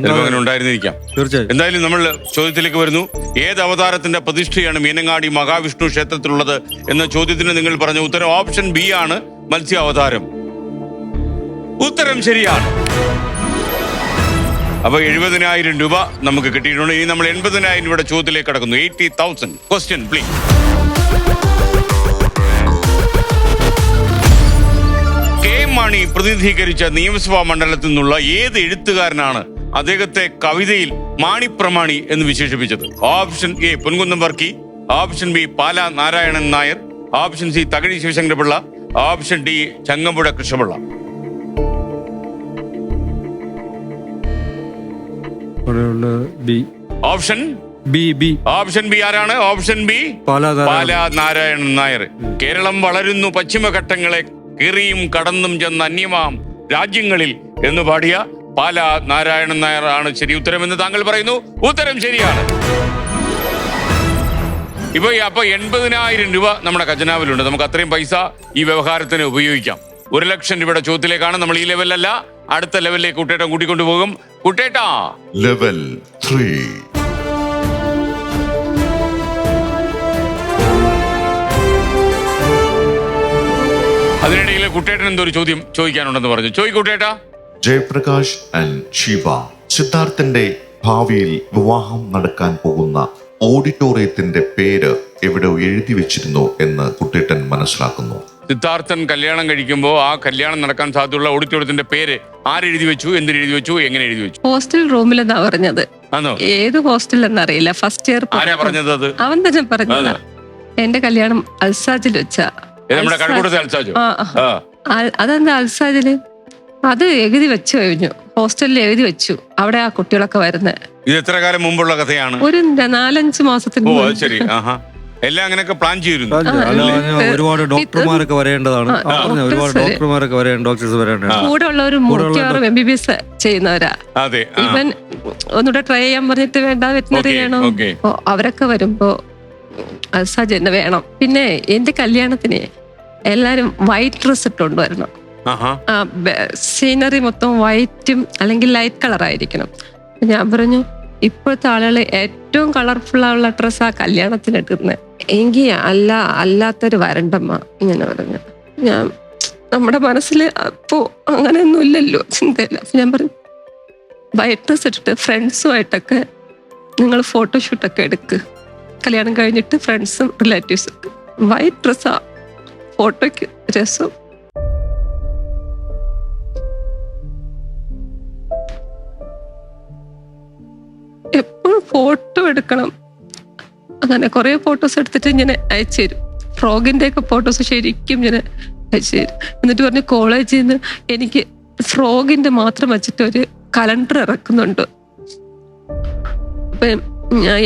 അങ്ങനെ ഉണ്ടായിരുന്നിരിക്കാം. തീർച്ചയായും. എന്തായാലും നമ്മൾ ചോദ്യത്തിലേക്ക് വരുന്നു. ഏത് അവതാരത്തിന്റെ പ്രതിഷ്ഠയാണ് മീനങ്ങാടി മഹാവിഷ്ണു ക്ഷേത്രത്തിലുള്ളത് എന്ന ചോദ്യത്തിന് നിങ്ങൾ പറഞ്ഞ ഉത്തരം ഓപ്ഷൻ ബി ആണ്, മത്സ്യ അവതാരം. ഉത്തരം ശരിയാണ്. അപ്പൊ 70,000 രൂപ നമുക്ക് കിട്ടിയിട്ടുണ്ട്. ഇനി നമ്മൾ 80,000 രൂപയുടെ ചോദ്യത്തിലേക്ക് കടക്കുന്നു. 80,000. Question please. കെ മാണി പ്രതിനിധീകരിച്ച നിയമസഭാ മണ്ഡലത്തിൽ നിന്നുള്ള ഏത് എഴുത്തുകാരനാണ് അദ്ദേഹത്തെ കവിതയിൽ മാണിപ്രമാണി എന്ന് വിശേഷിപ്പിച്ചത്? Option A Ponkunnam Varkey, option B Pala Narayanan Nair, option C Thakazhi Sivasankara Pillai, option D Changampuzha Krishna Pillai. B. Option B. Option B ആരാണ്? Option B Pala Narayanan Nair. കേരളം വളരുന്നു പശ്ചിമഘട്ടങ്ങളെ കീറിയും കടന്നും ചെന്ന അന്യമാം രാജ്യങ്ങളിൽ എന്ന് പാടിയ പാലാ നാരായണൻ നായർ ആണ് ശരി ഉത്തരമെന്ന് താങ്കൾ പറയുന്നു. ഉത്തരം ശരിയാണ്. അപ്പൊ 80,000 രൂപ നമ്മുടെ ഖജനാവിലുണ്ട്. നമുക്ക് അത്രയും പൈസ ഈ വ്യവഹാരത്തിന് ഉപയോഗിക്കാം. 1 ലക്ഷം രൂപയുടെ ചോദ്യത്തിലേക്കാണ് നമ്മൾ. ഈ ലെവലല്ല, അടുത്ത ലെവലിലേക്ക് കുട്ടേട്ടൻ കൂട്ടിക്കൊണ്ടു പോകും. കുട്ടേട്ടാ, ലെവൽ 3. അതിനിടയിൽ കുട്ടേട്ടൻ എന്തോ ഒരു ചോദ്യം ചോദിക്കാനുണ്ടെന്ന് പറഞ്ഞു. കുട്ടേട്ടാ. ജയപ്രകാശ് ആൻഡ് ഷീബ, സിദ്ധാർത്ഥന്റെ ഭാവിയിൽ വിവാഹം നടക്കാൻ പോകുന്ന ഓഡിറ്റോറിയത്തിന്റെ പേര് എവിടെ എഴുതി വെച്ചിരുന്നു എന്ന് കുട്ടേട്ടൻ മനസ്സിലാക്കുന്നു. സിദ്ധാർത്ഥൻ കല്യാണം കഴിക്കുമ്പോൾ ആ കല്യാണം നടക്കാൻ സാധ്യതയുള്ള ഓഡിറ്റോറിയത്തിന്റെ പേര് ആരെഴുതി വെച്ചു, എന്തിനെഴുതി വെച്ചു, എങ്ങനെ എഴുതി വെച്ചു? ഹോസ്റ്റൽ റൂമിലെന്നാ പറഞ്ഞത്. ഏത് ഹോസ്റ്റൽ എന്നറിയില്ല. ഫസ്റ്റ് ഇയർ ആരാ പറഞ്ഞത്? അത് അവൻ തന്നെ പറഞ്ഞത്. എന്റെ കല്യാണം അൽസാജിൽ വെച്ചാ. നമ്മുടെ കഴക്കൂട്ടത്തെ അൽസാജോ? അതെന്താ അൽസാജില്? അത് എഴുതി വെച്ചു കഴിഞ്ഞു. ഹോസ്റ്റലിൽ എഴുതി വെച്ചു. അവിടെ ആ കുട്ടികളൊക്കെ വരുന്നത്. ഇത് എത്ര കാലം മുമ്പുള്ള കഥയാണ്? ഒരു 4-5 മാസത്തിന്. ശരി. എല്ലാം അങ്ങനെയൊക്കെ പ്ലാൻ ചെയ്തിരുന്നു. ഒരുപാട് ഡോക്ടർമാരൊക്കെ വരേണ്ടതാണ്. ഒരുപാട് ഡോക്ടർമാരൊക്കെ ഡോക്ടേഴ്സ് വരേണ്ടതാണ്. കൂടെ ഉള്ളവർ 106 MBBS ചെയ്യുന്നവരാ. അതെ. ഇവൻ ഒന്നുകൂടെ ട്രൈ ചെയ്യാൻ പറഞ്ഞിട്ട് വേണ്ട, വെറ്റിനറി വേണം. അവരൊക്കെ വരുമ്പോ അൽസാജ് തന്നെ വേണം. പിന്നെ എന്റെ കല്യാണത്തിന് എല്ലാരും വൈറ്റ് ഡ്രസ് ഇട്ടുകൊണ്ട് വരണം. സീനറി മൊത്തം വൈറ്റും അല്ലെങ്കിൽ ലൈറ്റ് കളർ ആയിരിക്കണം. ഞാൻ പറഞ്ഞു, ഇപ്പോഴത്തെ ആളുകൾ ഏറ്റവും കളർഫുൾ ആയുള്ള ഡ്രസ്സാ കല്യാണത്തിന് ഇടുന്നത്. എങ്കിൽ അല്ലാത്തൊരു വരണ്ടമ്മ ഇങ്ങനെ പറഞ്ഞു. ഞാൻ നമ്മുടെ മനസ്സിൽ അപ്പോ അങ്ങനെയൊന്നും ഇല്ലല്ലോ, ചിന്തയില്ല. ഞാൻ പറഞ്ഞു, വൈറ്റ് ഡ്രസ് ഇട്ടിട്ട് ഫ്രണ്ട്സുമായിട്ടൊക്കെ നിങ്ങൾ ഫോട്ടോഷൂട്ടൊക്കെ എടുക്ക്. കല്യാണം കഴിഞ്ഞിട്ട് ഫ്രണ്ട്സും റിലേറ്റീവ്സും വൈറ്റ് ഡ്രസ്സാ ഫോട്ടോയ്ക്ക് രസം. എപ്പോഴും ഫോട്ടോ എടുക്കണം. അങ്ങനെ കുറെ ഫോട്ടോസ് എടുത്തിട്ട് ഇങ്ങനെ അയച്ചു തരും. ഫ്രോഗിന്റെ ഒക്കെ ഫോട്ടോസ് ശരിക്കും ഇങ്ങനെ അയച്ചു തരും. എന്നിട്ട് പറഞ്ഞു, കോളേജിൽ നിന്ന് എനിക്ക് ഫ്രോഗിന്റെ മാത്രം വെച്ചിട്ട് ഒരു കലണ്ടർ ഇറക്കുന്നുണ്ട്. അപ്പൊ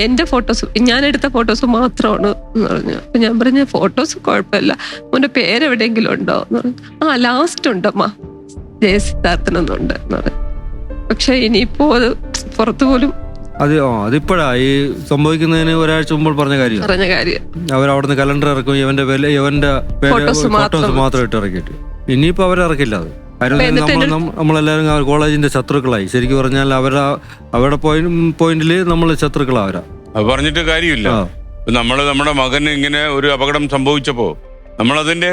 എന്റെ ഫോട്ടോസ്, ഞാൻ എടുത്ത ഫോട്ടോസ് മാത്രമാണ് എന്ന് പറഞ്ഞു. അപ്പൊ ഞാൻ പറഞ്ഞു, ഫോട്ടോസ് കുഴപ്പമില്ല, മോന്റെ പേരെവിടെയെങ്കിലും ഉണ്ടോ എന്ന് പറഞ്ഞു. ലാസ്റ്റ് ഉണ്ടമ്മ, ജയസിദ്ധാർത്ഥനൊന്നുണ്ട് എന്ന് പറഞ്ഞു. പക്ഷെ ഇനിയിപ്പോ അത് പുറത്തു പോലും അതിപ്പോഴാ ഈ സംഭവിക്കുന്നതിന് ഒരാഴ്ച മുമ്പ് പറഞ്ഞ കാര്യം. അവരവിടുന്ന് കലണ്ടർ ഇറക്കും, ഇവന്റെ ഫോട്ടോസ് മാത്രം ഇട്ട് ഇറക്കിയിട്ട്. ഇനിയിപ്പോ അവരിറക്കില്ല. അത് നമ്മളെല്ലാവരും കോളേജിന്റെ ശത്രുക്കളായി. ശരിക്കും പറഞ്ഞാൽ അവരുടെ പോയിന്റില് നമ്മൾ ശത്രുക്കളാ. അവരാ പറഞ്ഞിട്ട് കാര്യമില്ല. നമ്മുടെ മകന് ഇങ്ങനെ ഒരു അപകടം സംഭവിച്ചപ്പോ നമ്മളതിന്റെ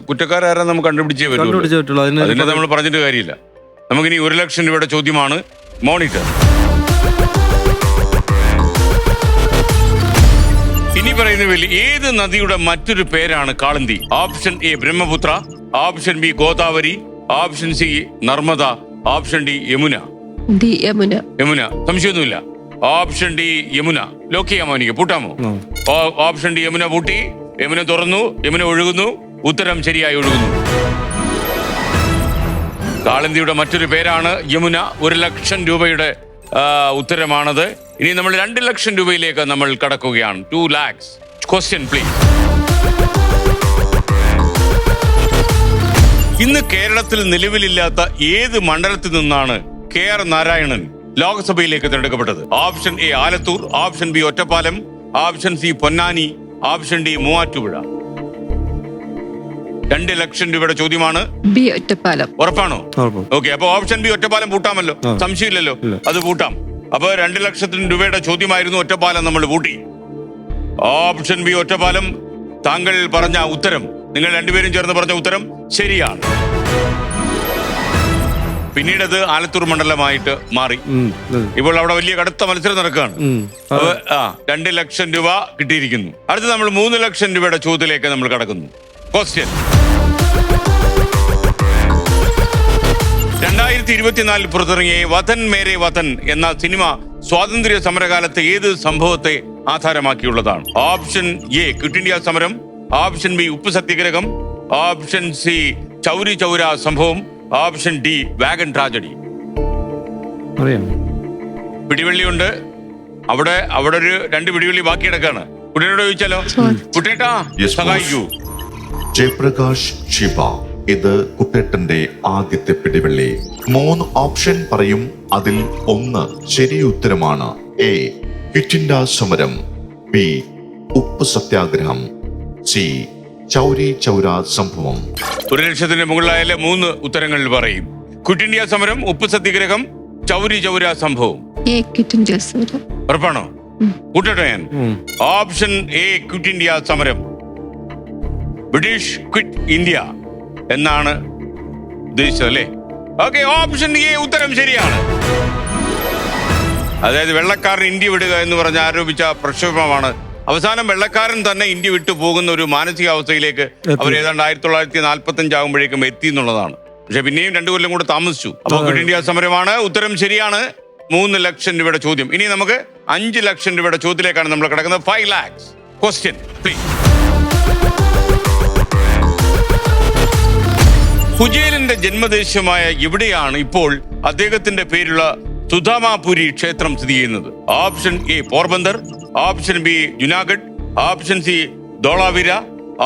കുറ്റക്കാരാരാ നമുക്ക് കണ്ടുപിടിച്ചേ പറ്റുള്ളൂ. അതിനെ നമ്മൾ പറഞ്ഞിട്ട് കാര്യമില്ല. നമുക്കിനി 1 ലക്ഷം രൂപയുടെ ചോദ്യമാണ്. മോണിറ്റർ, ഇനി പറയുന്ന വലിയ ഏത് നദിയുടെ മറ്റൊരു പേരാണ് Kalindi? Option A Brahmaputra, option B Godavari, option C Narmada, option D Yamuna. Yamuna, സംശയമൊന്നുമില്ല. ഓപ്ഷൻ ഡി യമുന ലോക്ക് ചെയ്യാമോ? എനിക്ക് പൂട്ടാമോ? ഓപ്ഷൻ ഡി യമുന പൂട്ടി. യമുന തുറന്നു, യമുന ഒഴുകുന്നു. ഉത്തരം ശരിയായി ഒഴുകുന്നു. കാളന്തിയുടെ മറ്റൊരു പേരാണ് യമുന. 1 ലക്ഷം രൂപയുടെ ഉത്തരമാണത്. ഇനി നമ്മൾ 2 ലക്ഷം രൂപയിലേക്ക് നമ്മൾ കടക്കുകയാണ്. 2 lakhs. Question please. ഇന്ന് കേരളത്തിൽ നിലവിലില്ലാത്ത ഏത് മണ്ഡലത്തിൽ നിന്നാണ് KR നാരായണൻ ലോക്സഭയിലേക്ക് തിരഞ്ഞെടുക്കപ്പെട്ടത്? Option A Alathur, option B Ottapalam, option C Ponnani, option D Muvattupuzha. 2 ലക്ഷം രൂപയുടെ ചോദ്യമാണ്. ബി ഒറ്റപ്പാലം. ഉറപ്പാണോ? ഓക്കെ, അപ്പൊ ഓപ്ഷൻ ബി ഒറ്റപ്പാലം പൂട്ടാമല്ലോ, സംശയമില്ലല്ലോ. അത് പൂട്ടാം. അപ്പൊ 2 ലക്ഷത്തിന് രൂപയുടെ ചോദ്യമായിരുന്നു. ഒറ്റപ്പാലം നമ്മൾ പൂട്ടി. Option B Ottapalam. താങ്കൾ പറഞ്ഞ ഉത്തരം, നിങ്ങൾ രണ്ടുപേരും ചേർന്ന് പറഞ്ഞ ഉത്തരം ശരിയാണ്. പിന്നീട് അത് ആലത്തൂർ മണ്ഡലമായിട്ട് മാറി. ഇപ്പോൾ അവിടെ വലിയ കടുത്ത മത്സരം നടക്കുകയാണ്. 2 ലക്ഷം രൂപ കിട്ടിയിരിക്കുന്നു. അടുത്ത് നമ്മൾ 3 ലക്ഷം രൂപയുടെ ചോദ്യത്തിലേക്ക് നമ്മൾ കടക്കുന്നു. ക്വസ്റ്റ്യൻ, 2024 പുറത്തിറങ്ങിയ വതൻ മേരെ വതൻ എന്ന സിനിമ സ്വാതന്ത്ര്യ സമരകാലത്തെ ഏത് സംഭവത്തെ ആധാരമാക്കിയുള്ളതാണ്? ഓപ്ഷൻ എ ക്വിറ്റ് ഇന്ത്യ സമരം, ഓപ്ഷൻ ബി ഉപ്പ് സത്യാഗ്രഹം, ഓപ്ഷൻ സി ചൗരി ചൗര സംഭവം, ഓപ്ഷൻ ഡി വാഗൺ ട്രാജഡി. പിടിവള്ളിയുണ്ട്, അവിടെ ഒരു 2 പിടിവള്ളി ബാക്കി കിടക്കാണ്. കുട്ടിയോട് ചോദിച്ചാലോ? കുട്ടേട്ടാ Yes, boss. സഹായിക്കൂ. ജയപ്രകാശ് ശിവ, ഇത് കുട്ടേട്ടന്റെ ആദ്യത്തെ പിടിവള്ളി. 3 ഓപ്ഷൻ പറയും, അതിൽ 1 ശരി ഉത്തരമാണ്. എ ക്വിറ്റ് ഇന്ത്യ സമരം, ബി ഉപ്പ് സത്യാഗ്രഹം, സി ചൗരി ചൗര സംഭവം. 1,00,000 മുകളിലായാലും 3 ഉത്തരങ്ങളിൽ പറയും. ക്വിറ്റ് ഇന്ത്യ സമരം, ഉപ്പ് സത്യാഗ്രഹം, ചൗരി ചൗര സംഭവം. ക്വിറ്റ് ഇന്ത്യ സമരം. ഉറപ്പാണോ? കൂട്ടട്ടോ ഞാൻ? ഓപ്ഷൻ എ ക്വിറ്റ് ഇന്ത്യ സമരം, ബ്രിട്ടീഷ് ക്വിറ്റ് ഇന്ത്യ എന്നാണ് ഉദ്ദേശിച്ചത് അല്ലേ? ഓക്കെ, ഓപ്ഷൻ എ ഉത്തരം ശരിയാണ്. അതായത് വെള്ളക്കാരൻ ഇന്ത്യ വിടുക എന്ന് പറഞ്ഞ് ആരോപിച്ച പ്രക്ഷോഭമാണ് അവസാനം വെള്ളക്കാരൻ തന്നെ ഇന്ത്യ വിട്ടു പോകുന്ന ഒരു മാനസികാവസ്ഥയിലേക്ക് അവർ ഏതാണ്ട് 1945 ആകുമ്പോഴേക്കും എത്തി എന്നുള്ളതാണ്. പക്ഷെ പിന്നെയും 2 കൊല്ലം കൂടെ താമസിച്ചു. അപ്പോൾ ക്വിറ്റ് ഇന്ത്യ സമരമാണ് ഉത്തരം. ശരിയാണ്. 3 ലക്ഷം രൂപയുടെ ചോദ്യം. ഇനി നമുക്ക് 5 ലക്ഷം രൂപയുടെ ചോദ്യത്തിലേക്കാണ് നമ്മൾ കിടക്കുന്നത്. 5 lakhs ക്വസ്റ്റ്യൻ പ്ലീസ്. കുചേലന്റെ ജന്മദേശമായ എവിടെയാണ് ഇപ്പോൾ അദ്ദേഹത്തിന്റെ പേരുള്ള സുധാമാപുരി ക്ഷേത്രം സ്ഥിതി ചെയ്യുന്നത്? Option A Porbandar, option B Junagadh, option C Dholavira,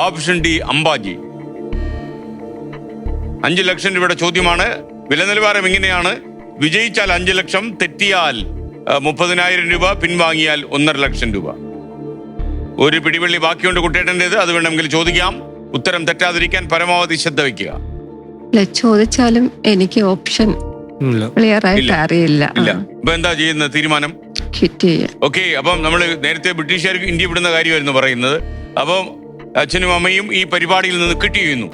option D Ambaji. 5 ലക്ഷം രൂപയുടെ ചോദ്യമാണ്. വില നിലവാരം ഇങ്ങനെയാണ്: വിജയിച്ചാൽ 5 ലക്ഷം, തെറ്റിയാൽ 30,000 രൂപ, പിൻവാങ്ങിയാൽ 1.5 ലക്ഷം രൂപ. ഒരു പിടിവള്ളി ബാക്കിയുണ്ട് കുട്ടേട്ടൻ്റെത്, അത് വേണമെങ്കിൽ ചോദിക്കാം. ഉത്തരം തെറ്റാതിരിക്കാൻ പരമാവധി ശ്രദ്ധ വയ്ക്കുക. ചോദിച്ചാലും എനിക്ക് ഓപ്ഷൻ ക്ലിയർ ആയിട്ട് അറിയില്ല. ഇല്ല. ഇപ്പൊ എന്താ ചെയ്യുന്ന തീരുമാനം? ഓക്കെ, അപ്പം നമ്മൾ നേരത്തെ ബ്രിട്ടീഷുകാർക്ക് ഇന്ത്യ വിടുന്ന കാര്യമായിരുന്നു പറയുന്നത്. അപ്പം അച്ഛനും അമ്മയും ഈ പരിപാടിയിൽ നിന്ന് ക്വിറ്റ് ചെയ്യുന്നു.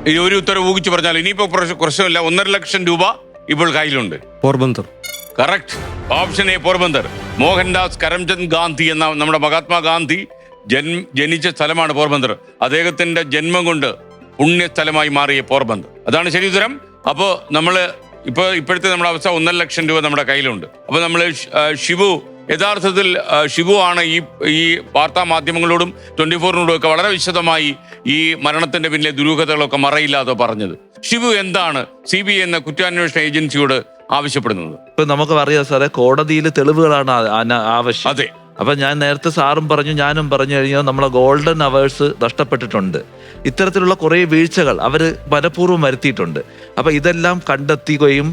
ഈ ഒരു ഉത്തരവ് ഊഹിച്ചു പറഞ്ഞാൽ ഇനിയിപ്പോ പ്രശ്നമില്ല. 1.5 ലക്ഷം രൂപ ഇപ്പോൾ കയ്യിലുണ്ട്. Porbandar. Correct. Option A Porbandar. Mohandas Karamchand Gandhi എന്ന നമ്മുടെ മഹാത്മാഗാന്ധി ജനിച്ച സ്ഥലമാണ് പോർബന്ദർ. അദ്ദേഹത്തിന്റെ ജന്മം കൊണ്ട് പുണ്യസ്ഥലമായി മാറിയ പോർബന്ദർ. അതാണ് ശരി ഉത്തരം. അപ്പോൾ നമ്മള് ഇപ്പോഴത്തെ നമ്മുടെ അവസ്ഥ 1.5 ലക്ഷം രൂപ നമ്മുടെ കയ്യിലുണ്ട്. അപ്പൊ നമ്മള് ഷിബു, യഥാർത്ഥത്തിൽ ഷിബു ആണ് ഈ വാർത്താ മാധ്യമങ്ങളോടും 24-നോടും ഒക്കെ വളരെ വിശദമായി ഈ മരണത്തിന്റെ പിന്നിലെ ദുരൂഹതകളൊക്കെ മറയില്ലാതെ പറഞ്ഞത്. ഷിബു എന്താണ് CBI എന്ന കുറ്റാന്വേഷണ ഏജൻസിയോട് ആവശ്യപ്പെടുന്നത്? ഇപ്പൊ നമുക്ക് അറിയാം സാറേ, കോടതിയിൽ തെളിവുകളാണ് ആവശ്യം. അതെ. അപ്പൊ ഞാൻ നേരത്തെ സാറും പറഞ്ഞു, ഞാനും പറഞ്ഞു കഴിഞ്ഞാൽ നമ്മളെ ഗോൾഡൻ അവേഴ്സ് നഷ്ടപ്പെട്ടിട്ടുണ്ട്. ഇത്തരത്തിലുള്ള കുറേ വീഴ്ചകൾ അവർ മനഃപൂർവ്വം വരുത്തിയിട്ടുണ്ട്. അപ്പൊ ഇതെല്ലാം കണ്ടെത്തുകയും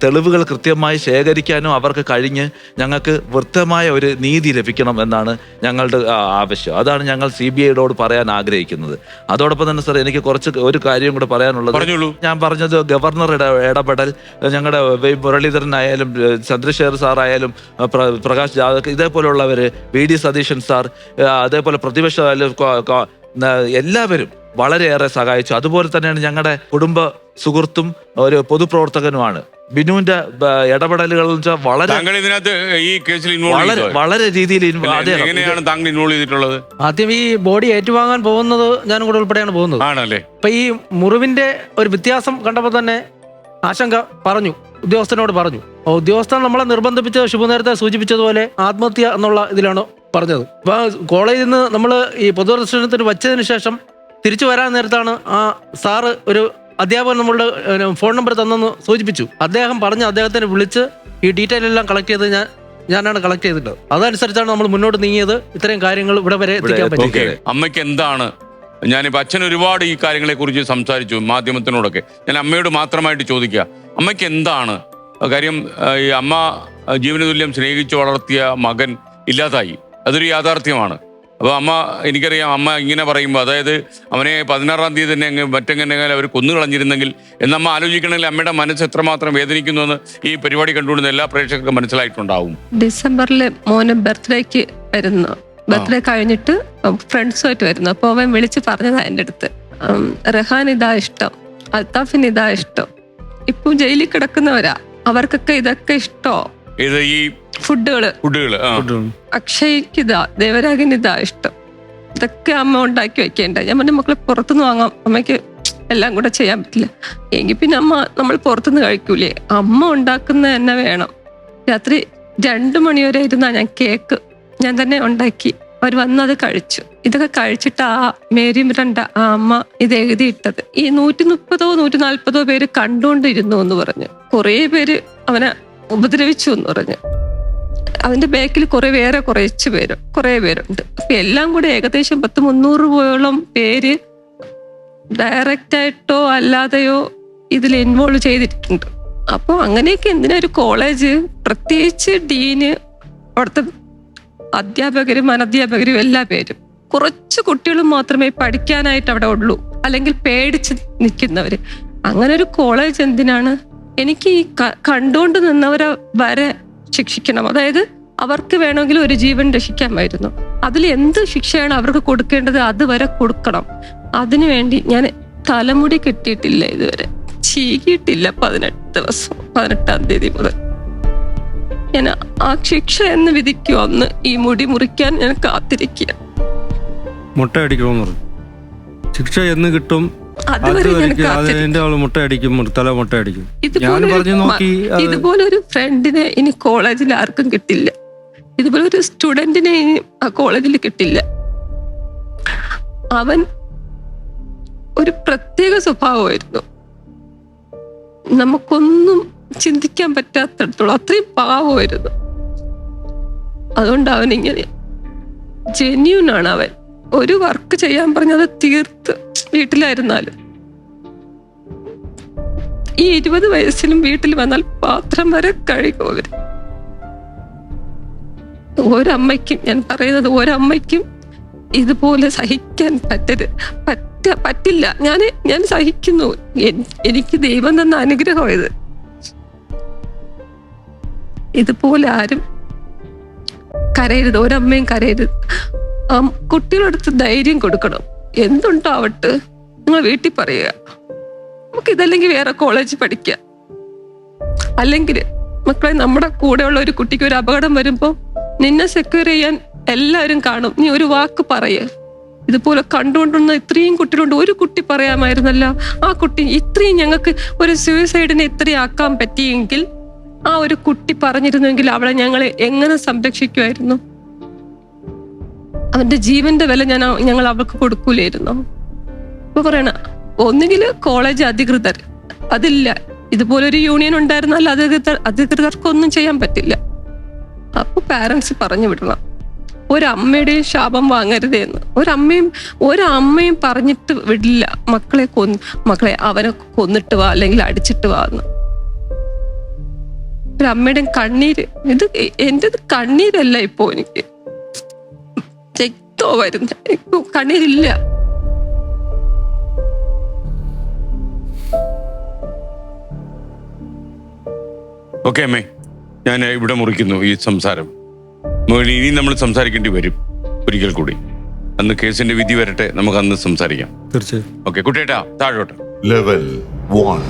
തെളിവുകൾ കൃത്യമായി ശേഖരിക്കാനും അവർക്ക് കഴിഞ്ഞ് ഞങ്ങൾക്ക് വൃത്തമായ ഒരു നീതി ലഭിക്കണം എന്നാണ് ഞങ്ങളുടെ ആവശ്യം. അതാണ് ഞങ്ങൾ CBIയോട് പറയാൻ ആഗ്രഹിക്കുന്നത്. അതോടൊപ്പം തന്നെ സാർ, എനിക്ക് ഒരു കാര്യം കൂടെ പറയാനുള്ളത്. ഞാൻ പറഞ്ഞത് ഗവർണറുടെ ഇടപെടൽ, ഞങ്ങളുടെ മുരളീധരനായാലും ചന്ദ്രശേഖർ സാറായാലും പ്രകാശ് ജാവദേക്കർ, ഇതേപോലുള്ളവര്, VD സതീശൻ സാർ, അതേപോലെ പ്രതിപക്ഷ എല്ലാവരും വളരെയേറെ സഹായിച്ചു. അതുപോലെ തന്നെയാണ് ഞങ്ങളുടെ കുടുംബ സുഹൃത്തും ഒരു പൊതുപ്രവർത്തകനുമാണ്. ബിനുവിന്റെ ഇടപെടലുകൾ വളരെ രീതിയിൽ ഇൻവോൾവ് ചെയ്തിട്ടുള്ളത്. ആദ്യം ഈ ബോഡി ഏറ്റുവാങ്ങാൻ പോകുന്നത് ഞാനും കൂടെ ഉൾപ്പെടെയാണ് പോകുന്നത്. അപ്പൊ ഈ മുറിവിന്റെ ഒരു വ്യത്യാസം കണ്ടപ്പോൾ തന്നെ ആശങ്ക പറഞ്ഞു, ഉദ്യോഗസ്ഥനോട് പറഞ്ഞു. ഉദ്യോഗസ്ഥൻ നമ്മളെ നിർബന്ധിപ്പിച്ച് ശുഭ നേരത്തെ സൂചിപ്പിച്ചതുപോലെ ആത്മഹത്യ എന്നുള്ള ഇതിലാണ് പറഞ്ഞത്. അപ്പൊ കോളേജിൽ നിന്ന് നമ്മൾ ഈ പൊതുദർശനത്തിന് വച്ചതിന് ശേഷം തിരിച്ചു വരാൻ നേരത്താണ് ആ സാറ് ഒരു അധ്യാപകൻ നമ്മളുടെ ഫോൺ നമ്പർ തന്നെന്ന് സൂചിപ്പിച്ചു. അദ്ദേഹം പറഞ്ഞ് അദ്ദേഹത്തിനെ വിളിച്ച് ഈ ഡീറ്റെയിൽ എല്ലാം കളക്ട് ചെയ്ത് ഞാനാണ് കളക്ട് ചെയ്തിട്ടുള്ളത്. അതനുസരിച്ചാണ് നമ്മൾ മുന്നോട്ട് നീങ്ങിയത്. ഇത്രയും കാര്യങ്ങൾ ഇവിടെ വരെ എത്തിക്കാൻ പറ്റി. അമ്മയ്ക്ക് എന്താണ്, ഞാനിപ്പോൾ അച്ഛൻ ഒരുപാട് ഈ കാര്യങ്ങളെ കുറിച്ച് സംസാരിച്ചു മാധ്യമത്തിനോടൊക്കെ. ഞാൻ അമ്മയോട് മാത്രമായിട്ട് ചോദിക്കുക, അമ്മയ്ക്ക് എന്താണ് കാര്യം? ഈ അമ്മ ജീവന തുല്യം സ്നേഹിച്ചു വളർത്തിയ മകൻ ഇല്ലാതായി, അതൊരു യാഥാർത്ഥ്യമാണ്. അപ്പോൾ അമ്മ, എനിക്കറിയാം അമ്മ ഇങ്ങനെ പറയുമ്പോൾ, അതായത് അവനെ 16-ാം തീയതി തന്നെ മറ്റെങ്ങനെ അവർ കൊന്നുകളഞ്ഞിരുന്നെങ്കിൽ എന്നമ്മ ആലോചിക്കണമെങ്കിൽ അമ്മയുടെ മനസ്സ് എത്രമാത്രം വേദനിക്കുന്നു എന്ന് ഈ പരിപാടി കണ്ടുകൊണ്ടുന്ന എല്ലാ പ്രേക്ഷകർക്കും മനസ്സിലായിട്ടുണ്ടാവും. ഡിസംബറിൽ മോന് ബർത്ത്ഡേക്ക് വരുന്നു. ബർത്ത്ഡേ കഴിഞ്ഞിട്ട് ഫ്രണ്ട്സുമായിട്ട് വരുന്നു. അപ്പോൾ അവൻ വിളിച്ച് പറഞ്ഞതാ എൻ്റെ അടുത്ത്, റഹാൻ ഇതാ ഇഷ്ടം, അൽത്താഫിന് ഇതാ ഇഷ്ടം, ഇപ്പൊ ജയിലിൽ കിടക്കുന്നവരാ, അവർക്കൊക്കെ ഇതൊക്കെ ഇഷ്ടോ, ഇത് ഈ ഫുഡുകള് അക്ഷയ്ക്ക് ഇതാ, ദേവരാഗിന് ഇതാ ഇഷ്ടം, ഇതൊക്കെ അമ്മ ഉണ്ടാക്കി വെക്കേണ്ട. ഞാൻ പറഞ്ഞ മക്കളെ പുറത്തുനിന്ന് വാങ്ങാം, അമ്മയ്ക്ക് എല്ലാം കൂടെ ചെയ്യാൻ പറ്റില്ല. എങ്കിൽ പിന്നെ അമ്മ നമ്മൾ പുറത്തുനിന്ന് കഴിക്കൂലേ, അമ്മ ഉണ്ടാക്കുന്ന തന്നെ വേണം. രാത്രി 2 മണി വരെ ഇരുന്നാ ഞാൻ കേക്ക് ഞാൻ തന്നെ ഉണ്ടാക്കി അവർ വന്നത് കഴിച്ചു. ഇതൊക്കെ കഴിച്ചിട്ട് ആ മേരി ബ്രണ്ട ആ അമ്മ ഇത് എഴുതിയിട്ടത്. ഈ 130 140 പേര് കണ്ടുകൊണ്ടിരുന്നു എന്ന് പറഞ്ഞു. കുറേ പേര് അവനെ ഉപദ്രവിച്ചു എന്ന് പറഞ്ഞു. അതിന്റെ ബാക്കിൽ കുറേ പേരുണ്ട്. അപ്പൊ എല്ലാം കൂടെ ഏകദേശം 300 പേര് ഡയറക്റ്റ് ആയിട്ടോ അല്ലാതെയോ ഇതിൽ ഇൻവോൾവ് ചെയ്തിട്ടുണ്ട്. അപ്പോൾ അങ്ങനെയൊക്കെ എന്തിനാ ഒരു കോളേജ്, പ്രത്യേകിച്ച് ഡീന്, അവിടുത്തെ അധ്യാപകരും അനധ്യാപകരും എല്ലാ പേരും, കുറച്ച് കുട്ടികളും മാത്രമേ പഠിക്കാനായിട്ട് അവിടെ ഉള്ളൂ, അല്ലെങ്കിൽ പേടിച്ച് നിൽക്കുന്നവര്. അങ്ങനെ ഒരു കോളേജ് എന്തിനാണ്? എനിക്ക് ഈ കണ്ടുകൊണ്ട് നിന്നവരെ വരെ ശിക്ഷിക്കണം. അതായത് അവർക്ക് വേണമെങ്കിൽ ഒരു ജീവൻ രക്ഷിക്കാമായിരുന്നു. അതിൽ എന്ത് ശിക്ഷയാണ് അവർക്ക് കൊടുക്കേണ്ടത് അതുവരെ കൊടുക്കണം. അതിനുവേണ്ടി ഞാൻ തലമുടി കെട്ടിയിട്ടില്ല, ഇതുവരെ ചീകിയിട്ടില്ല. 18 തീയതി മുതൽ ഞാൻ ആ ശിക്ഷ എന്ന് വിധിക്കും അന്ന് ഈ മുടി മുറിക്കാൻ ഞാൻ കാത്തിരിക്കുക. മുട്ട അടിക്കണമെന്ന് പറഞ്ഞു. ശിക്ഷ എന്ന് കിട്ടും മുട്ട അടിക്കും, തല മുട്ട അടിക്കും. ഇതുപോലെ ഒരു ഫ്രണ്ടിനെ ഇനി കോളേജിൽ ആർക്കും കിട്ടില്ല. ഇതുപോലെ ഒരു സ്റ്റുഡന്റിനെ ഇനി ആ കോളേജിൽ കിട്ടില്ല. അവൻ ഒരു പ്രത്യേക സ്വഭാവമായിരുന്നു. നമുക്കൊന്നും ചിന്തിക്കാൻ പറ്റാത്തടത്തോളം അത്രയും പാവമായിരുന്നു. അതുകൊണ്ട് അവൻ ഇങ്ങനെ ജെന്യൂനാണ്. അവൻ ഒരു വർക്ക് ചെയ്യാൻ പറഞ്ഞത് തീർത്ത് വീട്ടിലായിരുന്നാലും ഈ 20 വയസ്സിലും വീട്ടിൽ വന്നാൽ പാത്രം വരെ കഴുകും അവര്. ഒരമ്മയ്ക്കും ഞാൻ പറയുന്നത്, ഒരമ്മയ്ക്കും ഇതുപോലെ സഹിക്കാൻ പറ്റില്ല. ഞാൻ സഹിക്കുന്നു. എനിക്ക് ദൈവം തന്ന അനുഗ്രഹം ഇത്. ഇതുപോലെ ആരും കരയരുത്, ഒരമ്മയും കരയരുത്. കുട്ടികളടുത്ത് ധൈര്യം കൊടുക്കണം. എന്തുണ്ടോ ആവട്ടെ, നിങ്ങൾ വീട്ടിൽ പറയുക, നമുക്ക് ഇതല്ലെങ്കിൽ വേറെ കോളേജ് പഠിക്കാം. അല്ലെങ്കിൽ മക്കളെ, നമ്മുടെ കൂടെയുള്ള ഒരു കുട്ടിക്ക് ഒരു അപകടം വരുമ്പോ നിന്നെ സെക്യൂർ ചെയ്യാൻ എല്ലാവരും കാണും. നീ ഒരു വാക്ക് പറയ. ഇതുപോലെ കണ്ടുകൊണ്ടുന്ന ഇത്രയും കുട്ടികളുണ്ട്. ഒരു കുട്ടി പറയാമായിരുന്നല്ലോ, ആ കുട്ടി ഇത്രയും ഞങ്ങൾക്ക് ഒരു സൂയിസൈഡിനെ ഇത്രയും ആക്കാൻ പറ്റിയെങ്കിൽ ആ ഒരു കുട്ടി പറഞ്ഞിരുന്നെങ്കിൽ അവളെ ഞങ്ങൾ എങ്ങനെ സംരക്ഷിക്കുമായിരുന്നു? അവന്റെ ജീവന്റെ വില ഞങ്ങൾ അവൾക്ക് കൊടുക്കൂലായിരുന്നു. ഇപ്പൊ പറയണ ഒന്നുകിൽ കോളേജ് അധികൃതർ, അതില്ല. ഇതുപോലൊരു യൂണിയൻ ഉണ്ടായിരുന്നാൽ അധികൃതർക്കൊന്നും ചെയ്യാൻ പറ്റില്ല. അപ്പൊ പാരന്റ്സ് പറഞ്ഞു വിടണം. ഒരമ്മയുടെയും ശാപം വാങ്ങരുതേ എന്ന്. ഒരമ്മയും പറഞ്ഞിട്ട് വിടില്ല മക്കളെ അവനെ കൊന്നിട്ട് വാ അല്ലെങ്കിൽ അടിച്ചിട്ട് വാ എന്ന്. ഒരമ്മയുടെയും കണ്ണീര്, ഇത് എൻ്റെ കണ്ണീരല്ല ഇപ്പോ, എനിക്ക് രക്തോ വരുന്ന, ഇപ്പൊ കണ്ണീരില്ല. ഓക്കെ അമ്മേ, ഞാൻ ഇവിടെ മുറിക്കുന്നു ഈ സംസാരം. ഇനി നമ്മൾ സംസാരിക്കേണ്ടി വരും ഒരിക്കൽ കൂടി. അന്ന് കേസിന്റെ വിധി വരട്ടെ, നമുക്ക് അന്ന് സംസാരിക്കാം. തീർച്ചയായും. ഓക്കെ കുട്ടിയേട്ടാ, താഴോട്ട്. ലെവൽ 1.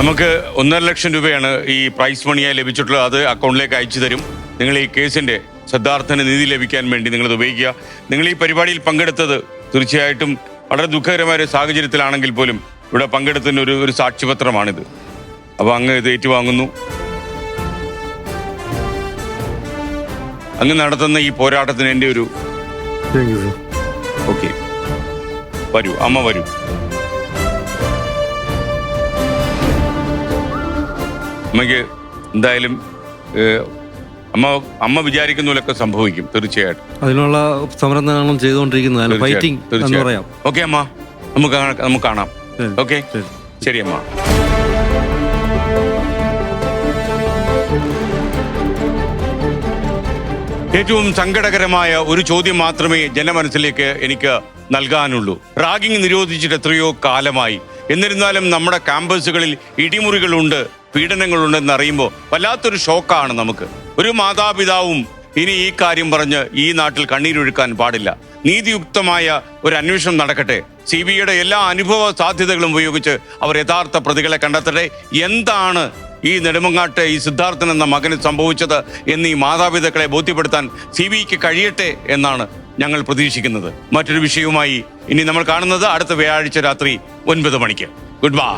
നമുക്ക് 1.5 ലക്ഷം രൂപയാണ് ഈ പ്രൈസ് മണിയായി ലഭിച്ചിട്ടുള്ളത്. അത് അക്കൗണ്ടിലേക്ക് അയച്ചു തരും. നിങ്ങൾ ഈ കേസിന്റെ സിദ്ധാർത്ഥന് നീതി ലഭിക്കാൻ വേണ്ടി നിങ്ങളത് ഉപയോഗിക്കുക. നിങ്ങൾ ഈ പരിപാടിയിൽ പങ്കെടുത്തത് തീർച്ചയായിട്ടും വളരെ ദുഃഖകരമായ ഒരു സാഹചര്യത്തിലാണെങ്കിൽ പോലും ഇവിടെ പങ്കെടുത്തതിന് ഒരു സാക്ഷ്യപത്രമാണിത്. അപ്പോൾ അങ്ങ് ഇത് ഏറ്റുവാങ്ങുന്നു. അങ്ങ് നടത്തുന്ന ഈ പോരാട്ടത്തിന് എൻ്റെ ഒരു ഓക്കെ. വരൂ അമ്മ, വരൂ. അമ്മയ്ക്ക് എന്തായാലും അമ്മ വിചാരിക്കുന്ന പോലൊക്കെ സംഭവിക്കും തീർച്ചയായിട്ടും. അതിനുള്ള സമരം ചെയ്തുകൊണ്ടിരിക്കുന്നത്. ഫൈറ്റിംഗ്. ഓക്കെ അമ്മ, നമുക്ക് കാണാം. ഓക്കെ, ശരി അമ്മ. ഏറ്റവും സങ്കടകരമായ ഒരു ചോദ്യം മാത്രമേ ജനമനസ്സിലേക്ക് എനിക്ക് നൽകാനുള്ളൂ. റാഗിംഗ് നിരോധിച്ചിട്ട് എത്രയോ കാലമായി. എന്നിരുന്നാലും നമ്മുടെ ക്യാമ്പസുകളിൽ ഇടിമുറികളുണ്ട്, പീഡനങ്ങളുണ്ടെന്ന് അറിയുമ്പോൾ വല്ലാത്തൊരു ഷോക്കാണ് നമുക്ക്. ഒരു മാതാപിതാവും ഇനി ഈ കാര്യം പറഞ്ഞ് ഈ നാട്ടിൽ കണ്ണീരൊഴുക്കാൻ പാടില്ല. നീതിയുക്തമായ ഒരു അന്വേഷണം നടക്കട്ടെ. CBIയുടെ എല്ലാ അനുഭവ സാധ്യതകളും ഉപയോഗിച്ച് അവർ യഥാർത്ഥ പ്രതികളെ കണ്ടെത്തട്ടെ. എന്താണ് ഈ നെടുമങ്ങാട്ടെ ഈ സിദ്ധാർത്ഥൻ എന്ന മകന് സംഭവിച്ചത് എന്ന് ഈ മാതാപിതാക്കളെ ബോധ്യപ്പെടുത്താൻ CBIക്ക് കഴിയട്ടെ എന്നാണ് ഞങ്ങൾ പ്രതീക്ഷിക്കുന്നത്. മറ്റൊരു വിഷയവുമായി ഇനി നമ്മൾ കാണുന്നത് അടുത്ത വ്യാഴാഴ്ച രാത്രി 9 മണിക്ക്. Good bye.